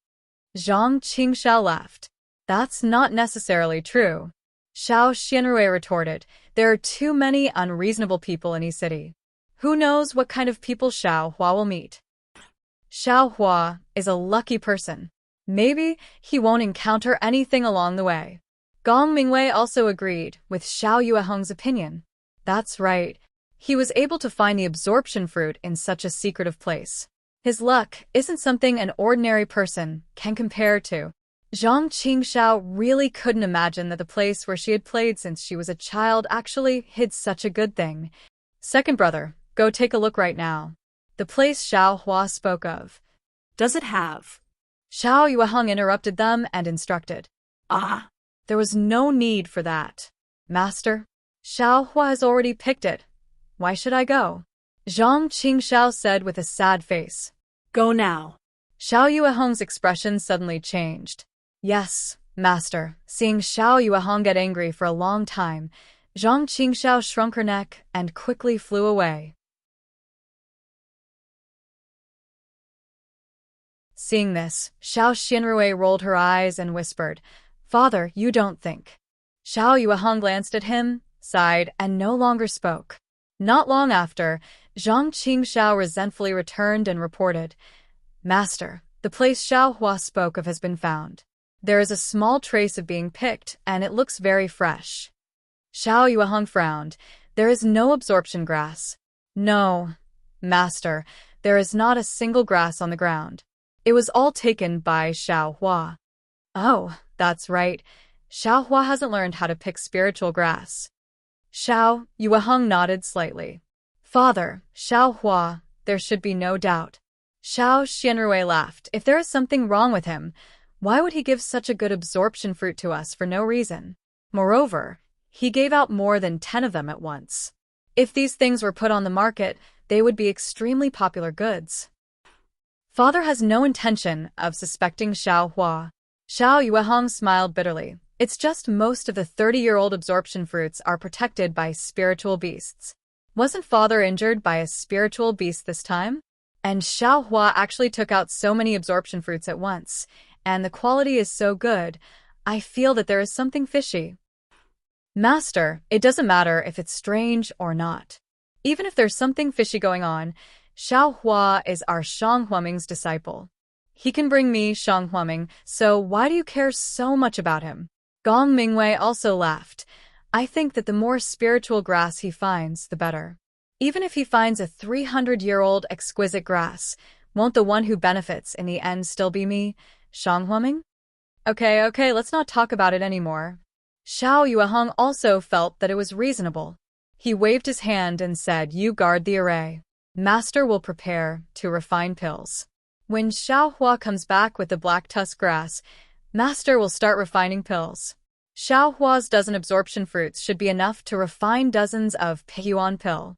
Zhang Qingxiao laughed. That's not necessarily true. Xiao Xianrui retorted, there are too many unreasonable people in Yi City. Who knows what kind of people Xiao Hua will meet? Xiao Hua is a lucky person. Maybe he won't encounter anything along the way. Gong Mingwei also agreed with Xiao Yueheng's opinion. That's right. He was able to find the absorption fruit in such a secretive place. His luck isn't something an ordinary person can compare to. Zhang Qingxiao really couldn't imagine that the place where she had played since she was a child actually hid such a good thing. Second brother, go take a look right now. The place Xiao Hua spoke of. Does it have? Xiao Yueheng interrupted them and instructed. Ah. There was no need for that. Master, Xiao Hua has already picked it. Why should I go? Zhang Qingxiao said with a sad face. Go now. Xiao Yuehong's expression suddenly changed. Yes, master. Seeing Xiao Yuehong get angry for a long time, Zhang Qingxiao shrunk her neck and quickly flew away. Seeing this, Xiao Xinrui rolled her eyes and whispered, Father, you don't think. Xiao Yuehong glanced at him, sighed, and no longer spoke. Not long after, Zhang Qingxiao resentfully returned and reported, Master, the place Xiao Hua spoke of has been found. There is a small trace of being picked, and it looks very fresh. Xiao Yuehong frowned. There is no absorption grass. No, Master, there is not a single grass on the ground. It was all taken by Xiao Hua. Oh, that's right. Xiao Hua hasn't learned how to pick spiritual grass. Xiao Yuehong nodded slightly. Father, Xiao Hua, there should be no doubt. Xiao Xianrui laughed. If there is something wrong with him, why would he give such a good absorption fruit to us for no reason? Moreover, he gave out more than 10 of them at once. If these things were put on the market, they would be extremely popular goods. Father has no intention of suspecting Xiao Hua. Xiao Yuehong smiled bitterly. It's just most of the 30-year-old absorption fruits are protected by spiritual beasts. Wasn't Father injured by a spiritual beast this time? And Xiao Hua actually took out so many absorption fruits at once, and the quality is so good, I feel that there is something fishy. Master, it doesn't matter if it's strange or not. Even if there's something fishy going on, Xiao Hua is our Shang Huaming's disciple. He can bring me Shang Huaming, so why do you care so much about him? Gong Mingwei also laughed. I think that the more spiritual grass he finds, the better. Even if he finds a 300-year-old exquisite grass, won't the one who benefits in the end still be me, Shang Huaming? Okay, let's not talk about it anymore. Xiao Yuehong also felt that it was reasonable. He waved his hand and said, You guard the array. Master will prepare to refine pills. When Xiao Hua comes back with the black tusk grass, Master will start refining pills. Xiao Hua's dozen absorption fruits should be enough to refine dozens of Peiyuan pill.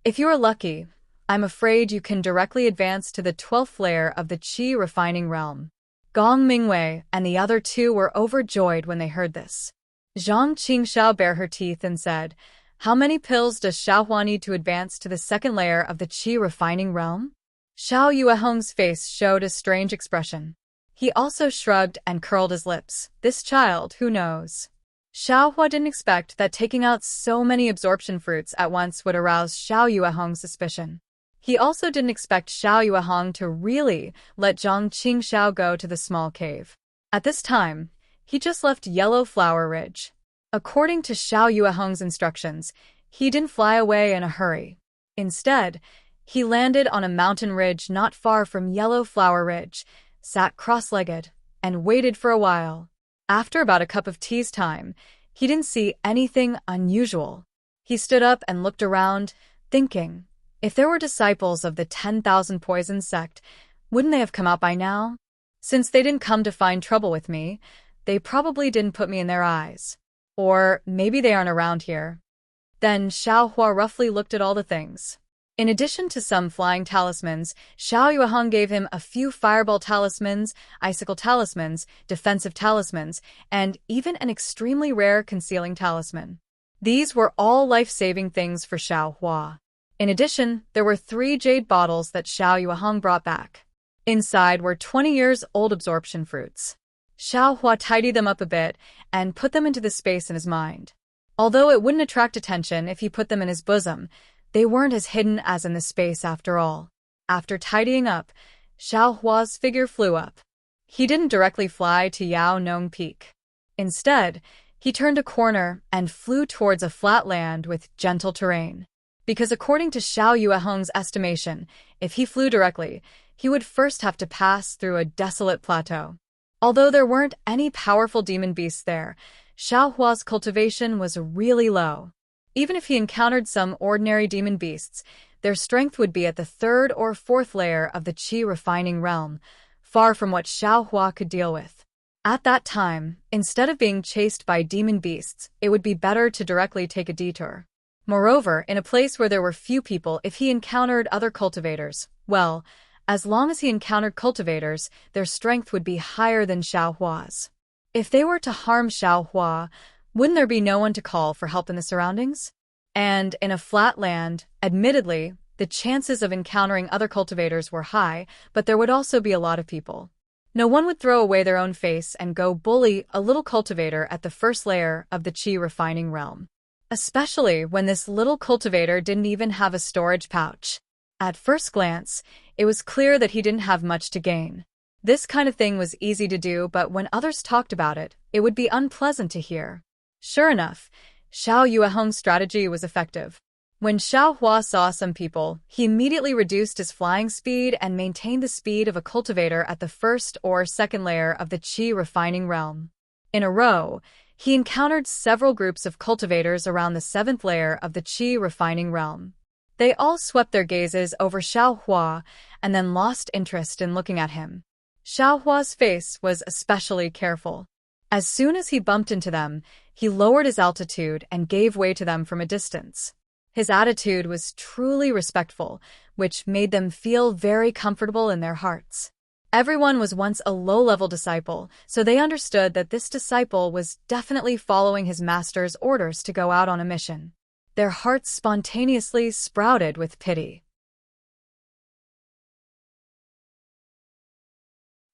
If you are lucky, I'm afraid you can directly advance to the 12th layer of the Qi refining realm. Gong Mingwei and the other two were overjoyed when they heard this. Zhang Qingxiao bared her teeth and said, How many pills does Xiao Hua need to advance to the 2nd layer of the Qi refining realm? Xiao Yuehong's face showed a strange expression. He also shrugged and curled his lips. This child, who knows? Xiao Hua didn't expect that taking out so many absorption fruits at once would arouse Xiao Yuehong's suspicion. He also didn't expect Xiao Yuehong to really let Zhang Qingxiao go to the small cave. At this time, he just left Yellow Flower Ridge. According to Xiao Yuehong's instructions, he didn't fly away in a hurry. Instead, he landed on a mountain ridge not far from Yellow Flower Ridge, sat cross-legged, and waited for a while. After about a cup of tea's time, he didn't see anything unusual. He stood up and looked around, thinking, if there were disciples of the 10,000 Poison sect, wouldn't they have come out by now? Since they didn't come to find trouble with me, they probably didn't put me in their eyes. Or maybe they aren't around here. Then Xiao Hua roughly looked at all the things. In addition to some flying talismans, Xiao Yuehong gave him a few fireball talismans, icicle talismans, defensive talismans, and even an extremely rare concealing talisman. These were all life-saving things for Xiao Hua. In addition, there were 3 jade bottles that Xiao Yuehong brought back. Inside were 20-year-old absorption fruits. Xiao Hua tidied them up a bit and put them into the space in his mind. Although it wouldn't attract attention if he put them in his bosom, they weren't as hidden as in the space after all. After tidying up, Xiao Hua's figure flew up. He didn't directly fly to Yao Nong Peak. Instead, he turned a corner and flew towards a flat land with gentle terrain. Because according to Xiao Yuehong's estimation, if he flew directly, he would first have to pass through a desolate plateau. Although there weren't any powerful demon beasts there, Xiao Hua's cultivation was really low. Even if he encountered some ordinary demon beasts, their strength would be at the 3rd or 4th layer of the Qi refining realm, far from what Xiao Hua could deal with. At that time, instead of being chased by demon beasts, it would be better to directly take a detour. Moreover, in a place where there were few people, if he encountered other cultivators, well, as long as he encountered cultivators, their strength would be higher than Xiao Hua's. If they were to harm Xiao Hua, wouldn't there be no one to call for help in the surroundings? And in a flat land, admittedly, the chances of encountering other cultivators were high, but there would also be a lot of people. No one would throw away their own face and go bully a little cultivator at the first layer of the qi refining realm. Especially when this little cultivator didn't even have a storage pouch. At first glance, it was clear that he didn't have much to gain. This kind of thing was easy to do, but when others talked about it, it would be unpleasant to hear. Sure enough, Xiao Yuehong's strategy was effective. When Xiao Hua saw some people, he immediately reduced his flying speed and maintained the speed of a cultivator at the first or second layer of the qi refining realm. In a row, he encountered several groups of cultivators around the seventh layer of the qi refining realm. They all swept their gazes over Xiao Hua and then lost interest in looking at him. Xiao Hua's face was especially careful. As soon as he bumped into them, he lowered his altitude and gave way to them from a distance. His attitude was truly respectful, which made them feel very comfortable in their hearts. Everyone was once a low-level disciple, so they understood that this disciple was definitely following his master's orders to go out on a mission. Their hearts spontaneously sprouted with pity.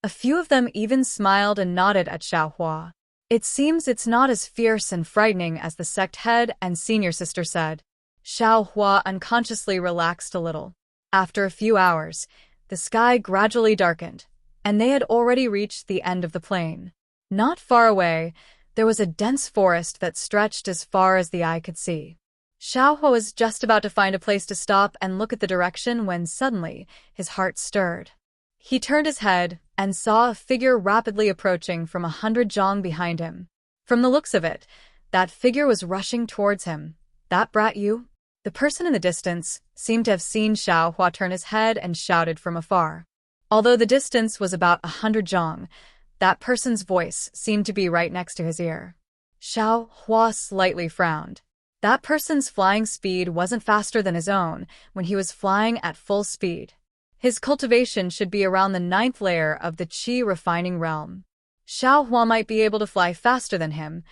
A few of them even smiled and nodded at Xiao Hua. It seems it's not as fierce and frightening as the sect head and senior sister said. Xiao Hua unconsciously relaxed a little. After a few hours, the sky gradually darkened, and they had already reached the end of the plain. Not far away, there was a dense forest that stretched as far as the eye could see. Xiao Hua was just about to find a place to stop and look at the direction when suddenly his heart stirred. He turned his head and saw a figure rapidly approaching from 100 zhang behind him. From the looks of it, that figure was rushing towards him. That brat you? The person in the distance seemed to have seen Xiao Hua turn his head and shouted from afar. Although the distance was about 100 zhang, that person's voice seemed to be right next to his ear. Xiao Hua slightly frowned. That person's flying speed wasn't faster than his own when he was flying at full speed. His cultivation should be around the 9th layer of the qi refining realm. Xiao Hua might be able to fly faster than him,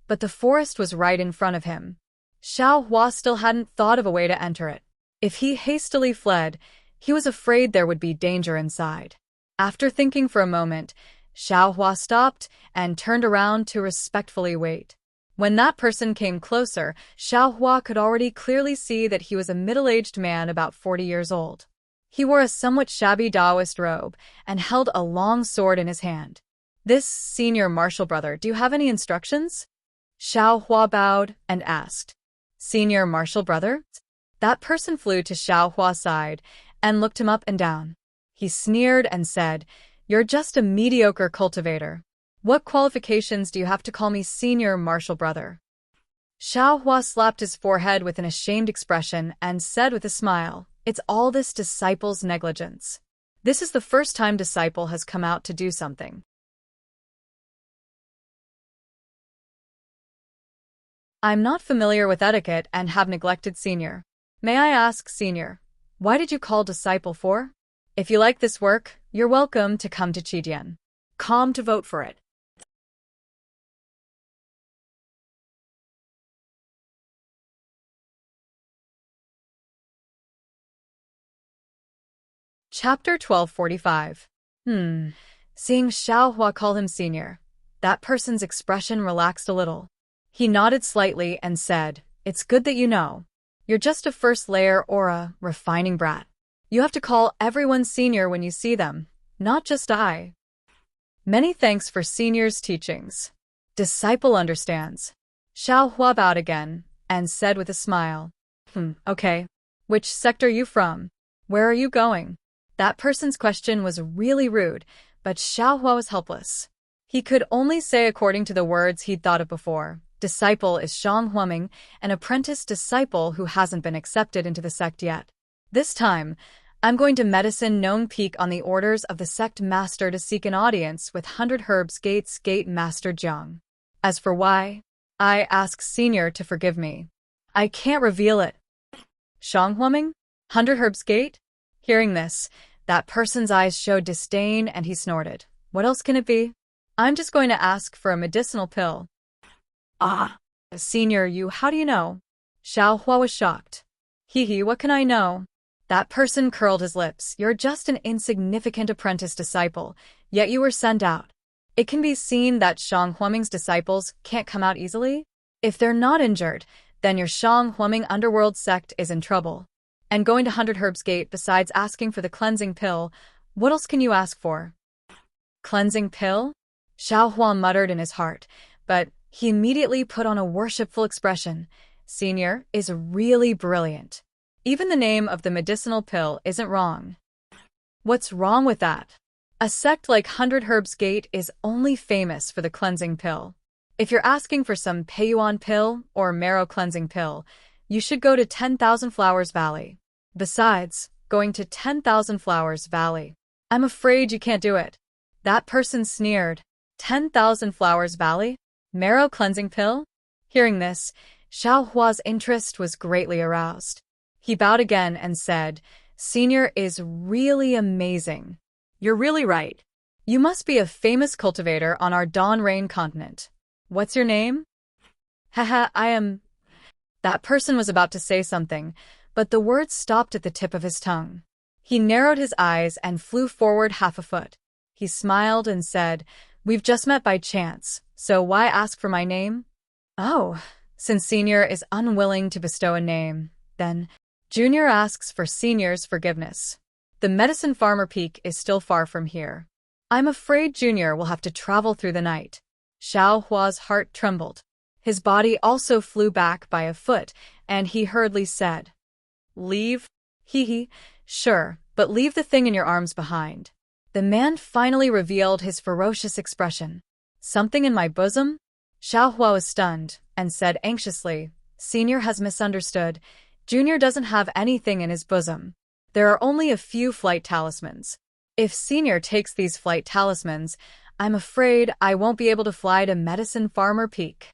but the forest was right in front of him. Xiao Hua still hadn't thought of a way to enter it. If he hastily fled, he was afraid there would be danger inside. After thinking for a moment, Xiao Hua stopped and turned around to respectfully wait. When that person came closer, Xiao Hua could already clearly see that he was a middle-aged man about 40 years old. He wore a somewhat shabby Taoist robe and held a long sword in his hand. "This senior martial brother, do you have any instructions?" Xiao Hua bowed and asked. "Senior martial brother?" That person flew to Xiao Hua's side and looked him up and down. He sneered and said, "You're just a mediocre cultivator. What qualifications do you have to call me senior martial brother?" Xiao Hua slapped his forehead with an ashamed expression and said with a smile, "It's all this disciple's negligence. This is the first time disciple has come out to do something. I'm not familiar with etiquette and have neglected senior. May I ask, senior, why did you call disciple for? If you like this work, you're welcome to come to Qidian. Come to vote for it." Chapter 1245. Seeing Xiao Hua call him senior, that person's expression relaxed a little. He nodded slightly and said, "It's good that you know. You're just a first layer or a refining brat. You have to call everyone senior when you see them, not just I. Many thanks for senior's teachings. Disciple understands." Xiao Hua bowed again and said with a smile, "Okay. Which sect are you from? Where are you going?" That person's question was really rude, but Xiao Hua was helpless. He could only say according to the words he'd thought of before. Disciple is Shang Huaming, an apprentice disciple who hasn't been accepted into the sect yet. This time, I'm going to Medicine Gnome Peak on the orders of the sect master to seek an audience with 100 Herbs Gates Gate Master Jiang. As for why, I ask Senior to forgive me. I can't reveal it. Shanghuaming? 100 Herbs Gate? Hearing this, that person's eyes showed disdain and he snorted. What else can it be? I'm just going to ask for a medicinal pill. Ah, Senior, how do you know? Xiao Hua was shocked. Hee, what can I know? That person curled his lips. You're just an insignificant apprentice disciple, yet you were sent out. It can be seen that Shanghuaming's disciples can't come out easily. If they're not injured, then your Shanghuaming underworld sect is in trouble. And going to 100 Herbs Gate, besides asking for the cleansing pill, what else can you ask for? Cleansing pill? Xiao Hua muttered in his heart, but he immediately put on a worshipful expression. Senior is really brilliant. Even the name of the medicinal pill isn't wrong. What's wrong with that? A sect like 100 Herbs Gate is only famous for the cleansing pill. If you're asking for some Peiyuan pill or marrow cleansing pill, you should go to 10,000 Flowers Valley. Besides, going to 10,000 Flowers Valley, I'm afraid you can't do it. That person sneered. 10,000 Flowers Valley? Marrow cleansing pill? Hearing this, Xiao Hua's interest was greatly aroused. He bowed again and said, Senior is really amazing. You're really right. You must be a famous cultivator on our Dawn Rain continent. What's your name? Haha, I am... That person was about to say something, but the words stopped at the tip of his tongue. He narrowed his eyes and flew forward half a foot. He smiled and said, We've just met by chance, so why ask for my name? Oh, since Senior is unwilling to bestow a name, then Junior asks for Senior's forgiveness. The Medicine Farmer Peak is still far from here. I'm afraid Junior will have to travel through the night. Xiao Hua's heart trembled. His body also flew back by a foot, and he hurriedly said, Leave? Hee, sure, but leave the thing in your arms behind. The man finally revealed his ferocious expression. Something in my bosom? Xiao Hua was stunned, and said anxiously, Senior has misunderstood. Junior doesn't have anything in his bosom. There are only a few flight talismans. If Senior takes these flight talismans, I'm afraid I won't be able to fly to Medicine Farmer Peak.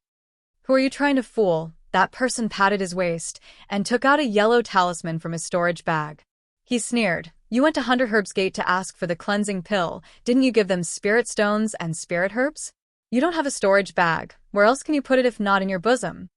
Who are you trying to fool? That person patted his waist and took out a yellow talisman from his storage bag. He sneered. You went to 100 Herbs Gate to ask for the cleansing pill. Didn't you give them spirit stones and spirit herbs? You don't have a storage bag. Where else can you put it if not in your bosom?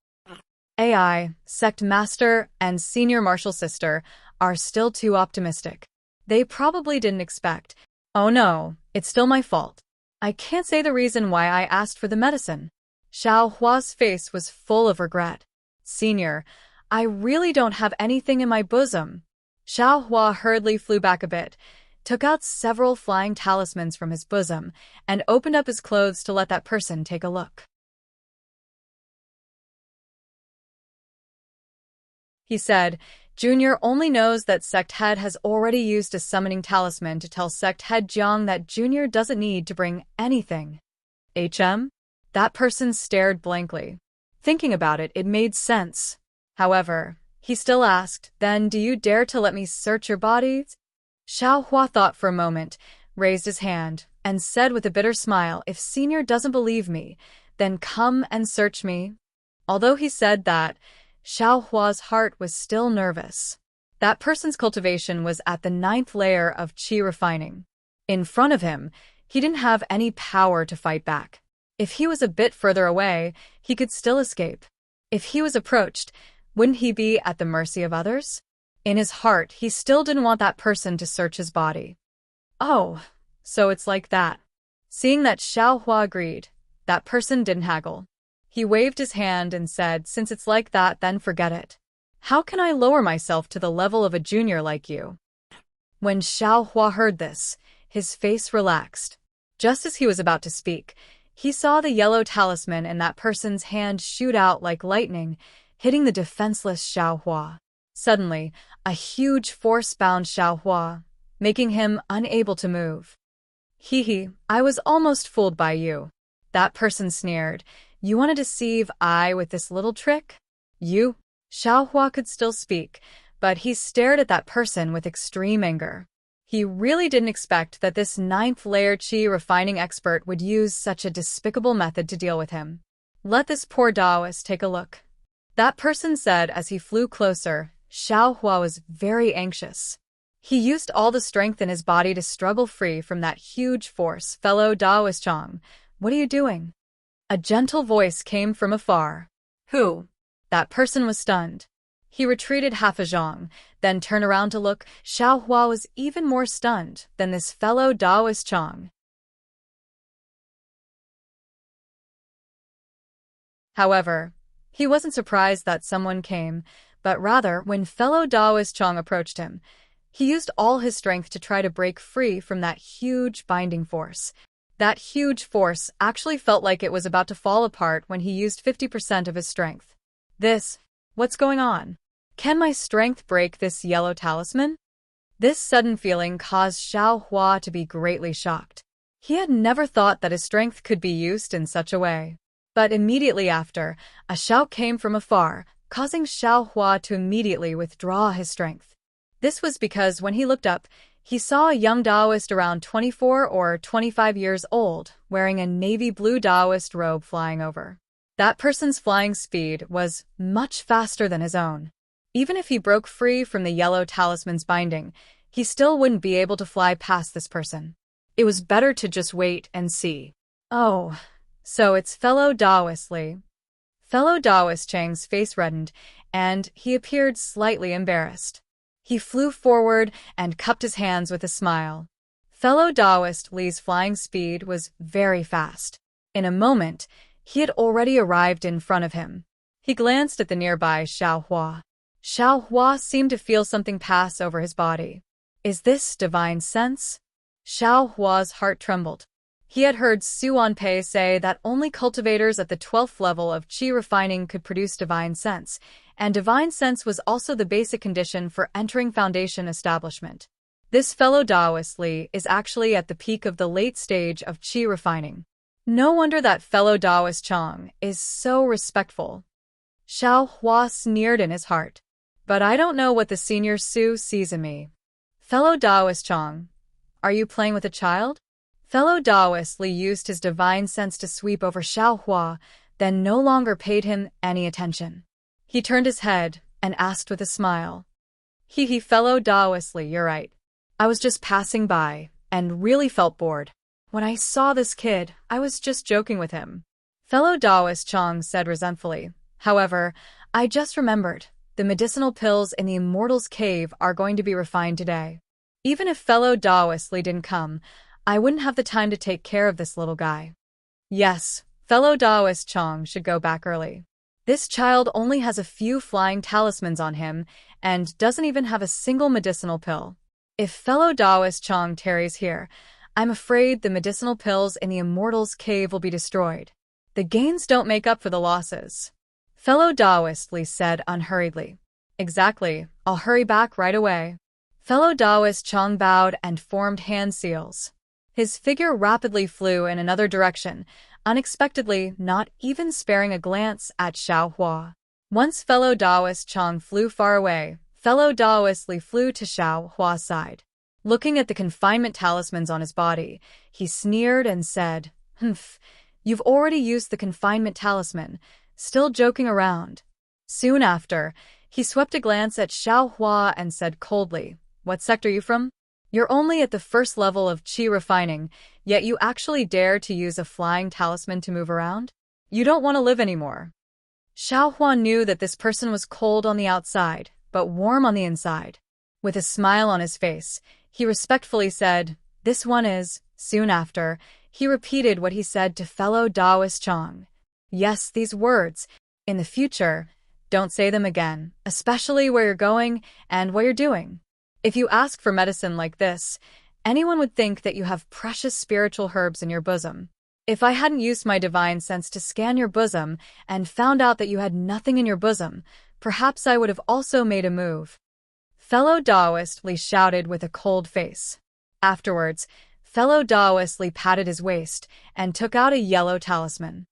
AI, Sect Master, and Senior Martial Sister are still too optimistic. They probably didn't expect. Oh no, it's still my fault. I can't say the reason why I asked for the medicine. Xiao Hua's face was full of regret. Senior, I really don't have anything in my bosom. Xiao Hua hurriedly flew back a bit, took out several flying talismans from his bosom, and opened up his clothes to let that person take a look. He said, Junior only knows that Sect Head has already used a summoning talisman to tell Sect Head Jiang that Junior doesn't need to bring anything. HM? That person stared blankly. Thinking about it, it made sense. However, he still asked, Then do you dare to let me search your bodies? Xiao Hua thought for a moment, raised his hand, and said with a bitter smile, If Senior doesn't believe me, then come and search me. Although he said that, Xiao Hua's heart was still nervous. That person's cultivation was at the 9th layer of qi refining. In front of him, he didn't have any power to fight back. If he was a bit further away, he could still escape. If he was approached, wouldn't he be at the mercy of others? In his heart, he still didn't want that person to search his body. Oh, so it's like that. Seeing that Xiao Hua agreed, that person didn't haggle. He waved his hand and said, Since it's like that, then forget it. How can I lower myself to the level of a junior like you? When Xiao Hua heard this, his face relaxed. Just as he was about to speak, he saw the yellow talisman in that person's hand shoot out like lightning, hitting the defenseless Xiao Hua. Suddenly, a huge force bound Xiao Hua, making him unable to move. Hee, I was almost fooled by you. That person sneered. You want to deceive I with this little trick? You? Xiao Hua could still speak, but he stared at that person with extreme anger. He really didn't expect that this ninth-layer qi refining expert would use such a despicable method to deal with him. Let this poor Taoist take a look. That person said as he flew closer. Xiao Hua was very anxious. He used all the strength in his body to struggle free from that huge force. Fellow Taoist Chang, what are you doing? A gentle voice came from afar. Who? That person was stunned. He retreated half a zhang, then turned around to look. Xiao Hua was even more stunned than this fellow Taoist Chang. However, he wasn't surprised that someone came, but rather when fellow Taoist Chang approached him, he used all his strength to try to break free from that huge binding force. That huge force actually felt like it was about to fall apart when he used 50% of his strength. What's going on? Can my strength break this yellow talisman? This sudden feeling caused Xiao Hua to be greatly shocked. He had never thought that his strength could be used in such a way. But immediately after, a shout came from afar, causing Xiao Hua to immediately withdraw his strength. This was because when he looked up, he saw a young Taoist around 24 or 25 years old, wearing a navy blue Taoist robe flying over. That person's flying speed was much faster than his own. Even if he broke free from the yellow talisman's binding, he still wouldn't be able to fly past this person. It was better to just wait and see. Oh, so it's fellow Taoist Li. Fellow Taoist Chang's face reddened, and he appeared slightly embarrassed. He flew forward and cupped his hands with a smile. Fellow Taoist Li's flying speed was very fast. In a moment, he had already arrived in front of him. He glanced at the nearby Xiao Hua. Xiao Hua seemed to feel something pass over his body. Is this divine sense? Xiao Hua's heart trembled. He had heard Su Wanpei say that only cultivators at the 12th level of qi refining could produce divine sense, and divine sense was also the basic condition for entering foundation establishment. This fellow Taoist Li is actually at the peak of the late stage of qi refining. No wonder that fellow Taoist Chang is so respectful. Xiao Hua sneered in his heart. But I don't know what the senior Su sees in me. Fellow Taoist Chang, are you playing with a child? Fellow Taoist Li used his divine sense to sweep over Xiao Hua, then no longer paid him any attention. He turned his head and asked with a smile. Fellow Taoist Li, you're right. I was just passing by and really felt bored. When I saw this kid, I was just joking with him. Fellow Taoist Chang said resentfully. However, I just remembered. The medicinal pills in the Immortal's Cave are going to be refined today. Even if fellow Taoist Li didn't come, I wouldn't have the time to take care of this little guy. Yes, fellow Taoist Chang should go back early. This child only has a few flying talismans on him and doesn't even have a single medicinal pill. If fellow Taoist Chang tarries here, I'm afraid the medicinal pills in the Immortal's Cave will be destroyed. The gains don't make up for the losses. Fellow Taoist Li said unhurriedly. Exactly, I'll hurry back right away. Fellow Taoist Chang bowed and formed hand seals. His figure rapidly flew in another direction, unexpectedly not even sparing a glance at Xiao Hua. Once fellow Taoist Chang flew far away, fellow Taoist Li flew to Xiao Hua's side. Looking at the confinement talismans on his body, he sneered and said, you've already used the confinement talisman, still joking around. Soon after, he swept a glance at Xiao Hua and said coldly, what sector are you from? You're only at the first level of qi refining, yet you actually dare to use a flying talisman to move around? You don't want to live anymore. Xiao Hua knew that this person was cold on the outside, but warm on the inside. With a smile on his face, he respectfully said, this one is. Soon after, he repeated what he said to fellow Taoist Chang. Yes, these words. In the future, don't say them again, especially where you're going and what you're doing. If you ask for medicine like this, anyone would think that you have precious spiritual herbs in your bosom. If I hadn't used my divine sense to scan your bosom and found out that you had nothing in your bosom, perhaps I would have also made a move. Fellow Taoist Li shouted with a cold face. Afterwards, fellow Taoist Li patted his waist and took out a yellow talisman.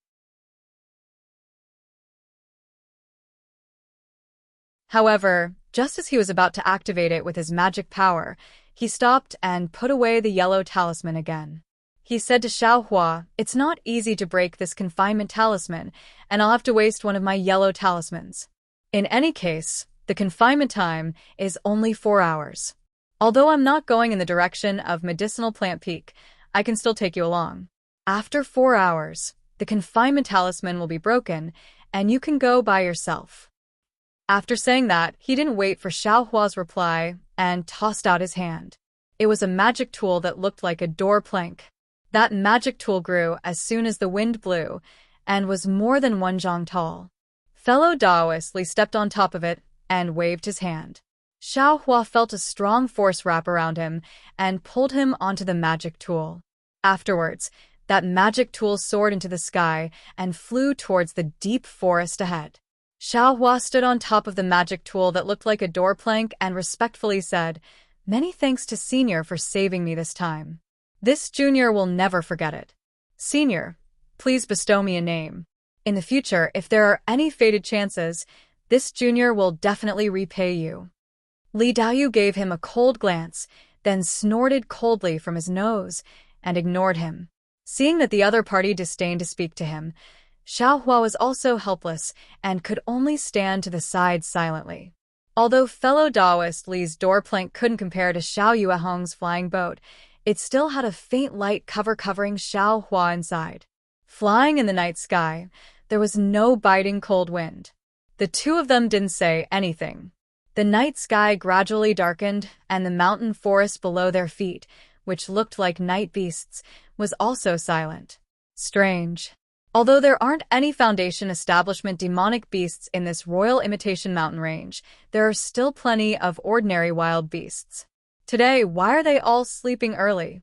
However, Just as he was about to activate it with his magic power, he stopped and put away the yellow talisman again. He said to Xiaohua, "It's not easy to break this confinement talisman, and I'll have to waste one of my yellow talismans. In any case, the confinement time is only 4 hours. Although I'm not going in the direction of Medicinal Plant Peak, I can still take you along. After 4 hours, the confinement talisman will be broken, and you can go by yourself." After saying that, he didn't wait for Xiaohua's reply and tossed out his hand. It was a magic tool that looked like a door plank. That magic tool grew as soon as the wind blew and was more than 1 zhang tall. Fellow Daoist Li stepped on top of it and waved his hand. Xiaohua felt a strong force wrap around him and pulled him onto the magic tool. Afterwards, that magic tool soared into the sky and flew towards the deep forest ahead. Xiaohua stood on top of the magic tool that looked like a door plank and respectfully said, "Many thanks to Senior for saving me this time. This junior will never forget it. Senior, please bestow me a name. In the future, if there are any fated chances, this junior will definitely repay you." Li Daoyu gave him a cold glance, then snorted coldly from his nose and ignored him. Seeing that the other party disdained to speak to him, Xiaohua was also helpless and could only stand to the side silently. Although fellow Daoist Li's door plank couldn't compare to Xiao Yuehong's flying boat, it still had a faint light covering Xiaohua inside. Flying in the night sky, there was no biting cold wind. The two of them didn't say anything. The night sky gradually darkened, and the mountain forest below their feet, which looked like night beasts, was also silent. Strange. Although there aren't any Foundation establishment demonic beasts in this Royal Imitation Mountain range, there are still plenty of ordinary wild beasts. Today, why are they all sleeping early?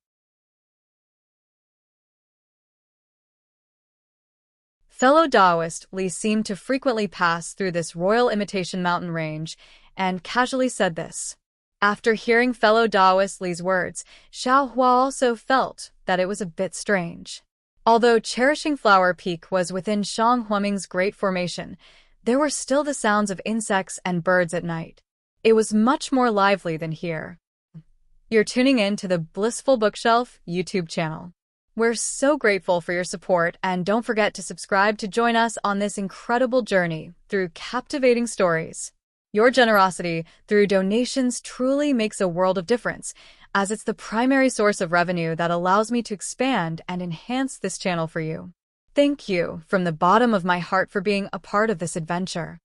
Fellow Daoist Li seemed to frequently pass through this Royal Imitation Mountain range and casually said this. After hearing fellow Daoist Li's words, Xiaohua also felt that it was a bit strange. Although Cherishing Flower Peak was within Shang Huaming's Great Formation, there were still the sounds of insects and birds at night. It was much more lively than here. You're tuning in to the Blissful Bookshelf YouTube channel. We're so grateful for your support, and don't forget to subscribe to join us on this incredible journey through captivating stories. Your generosity through donations truly makes a world of difference, as it's the primary source of revenue that allows me to expand and enhance this channel for you. Thank you from the bottom of my heart for being a part of this adventure.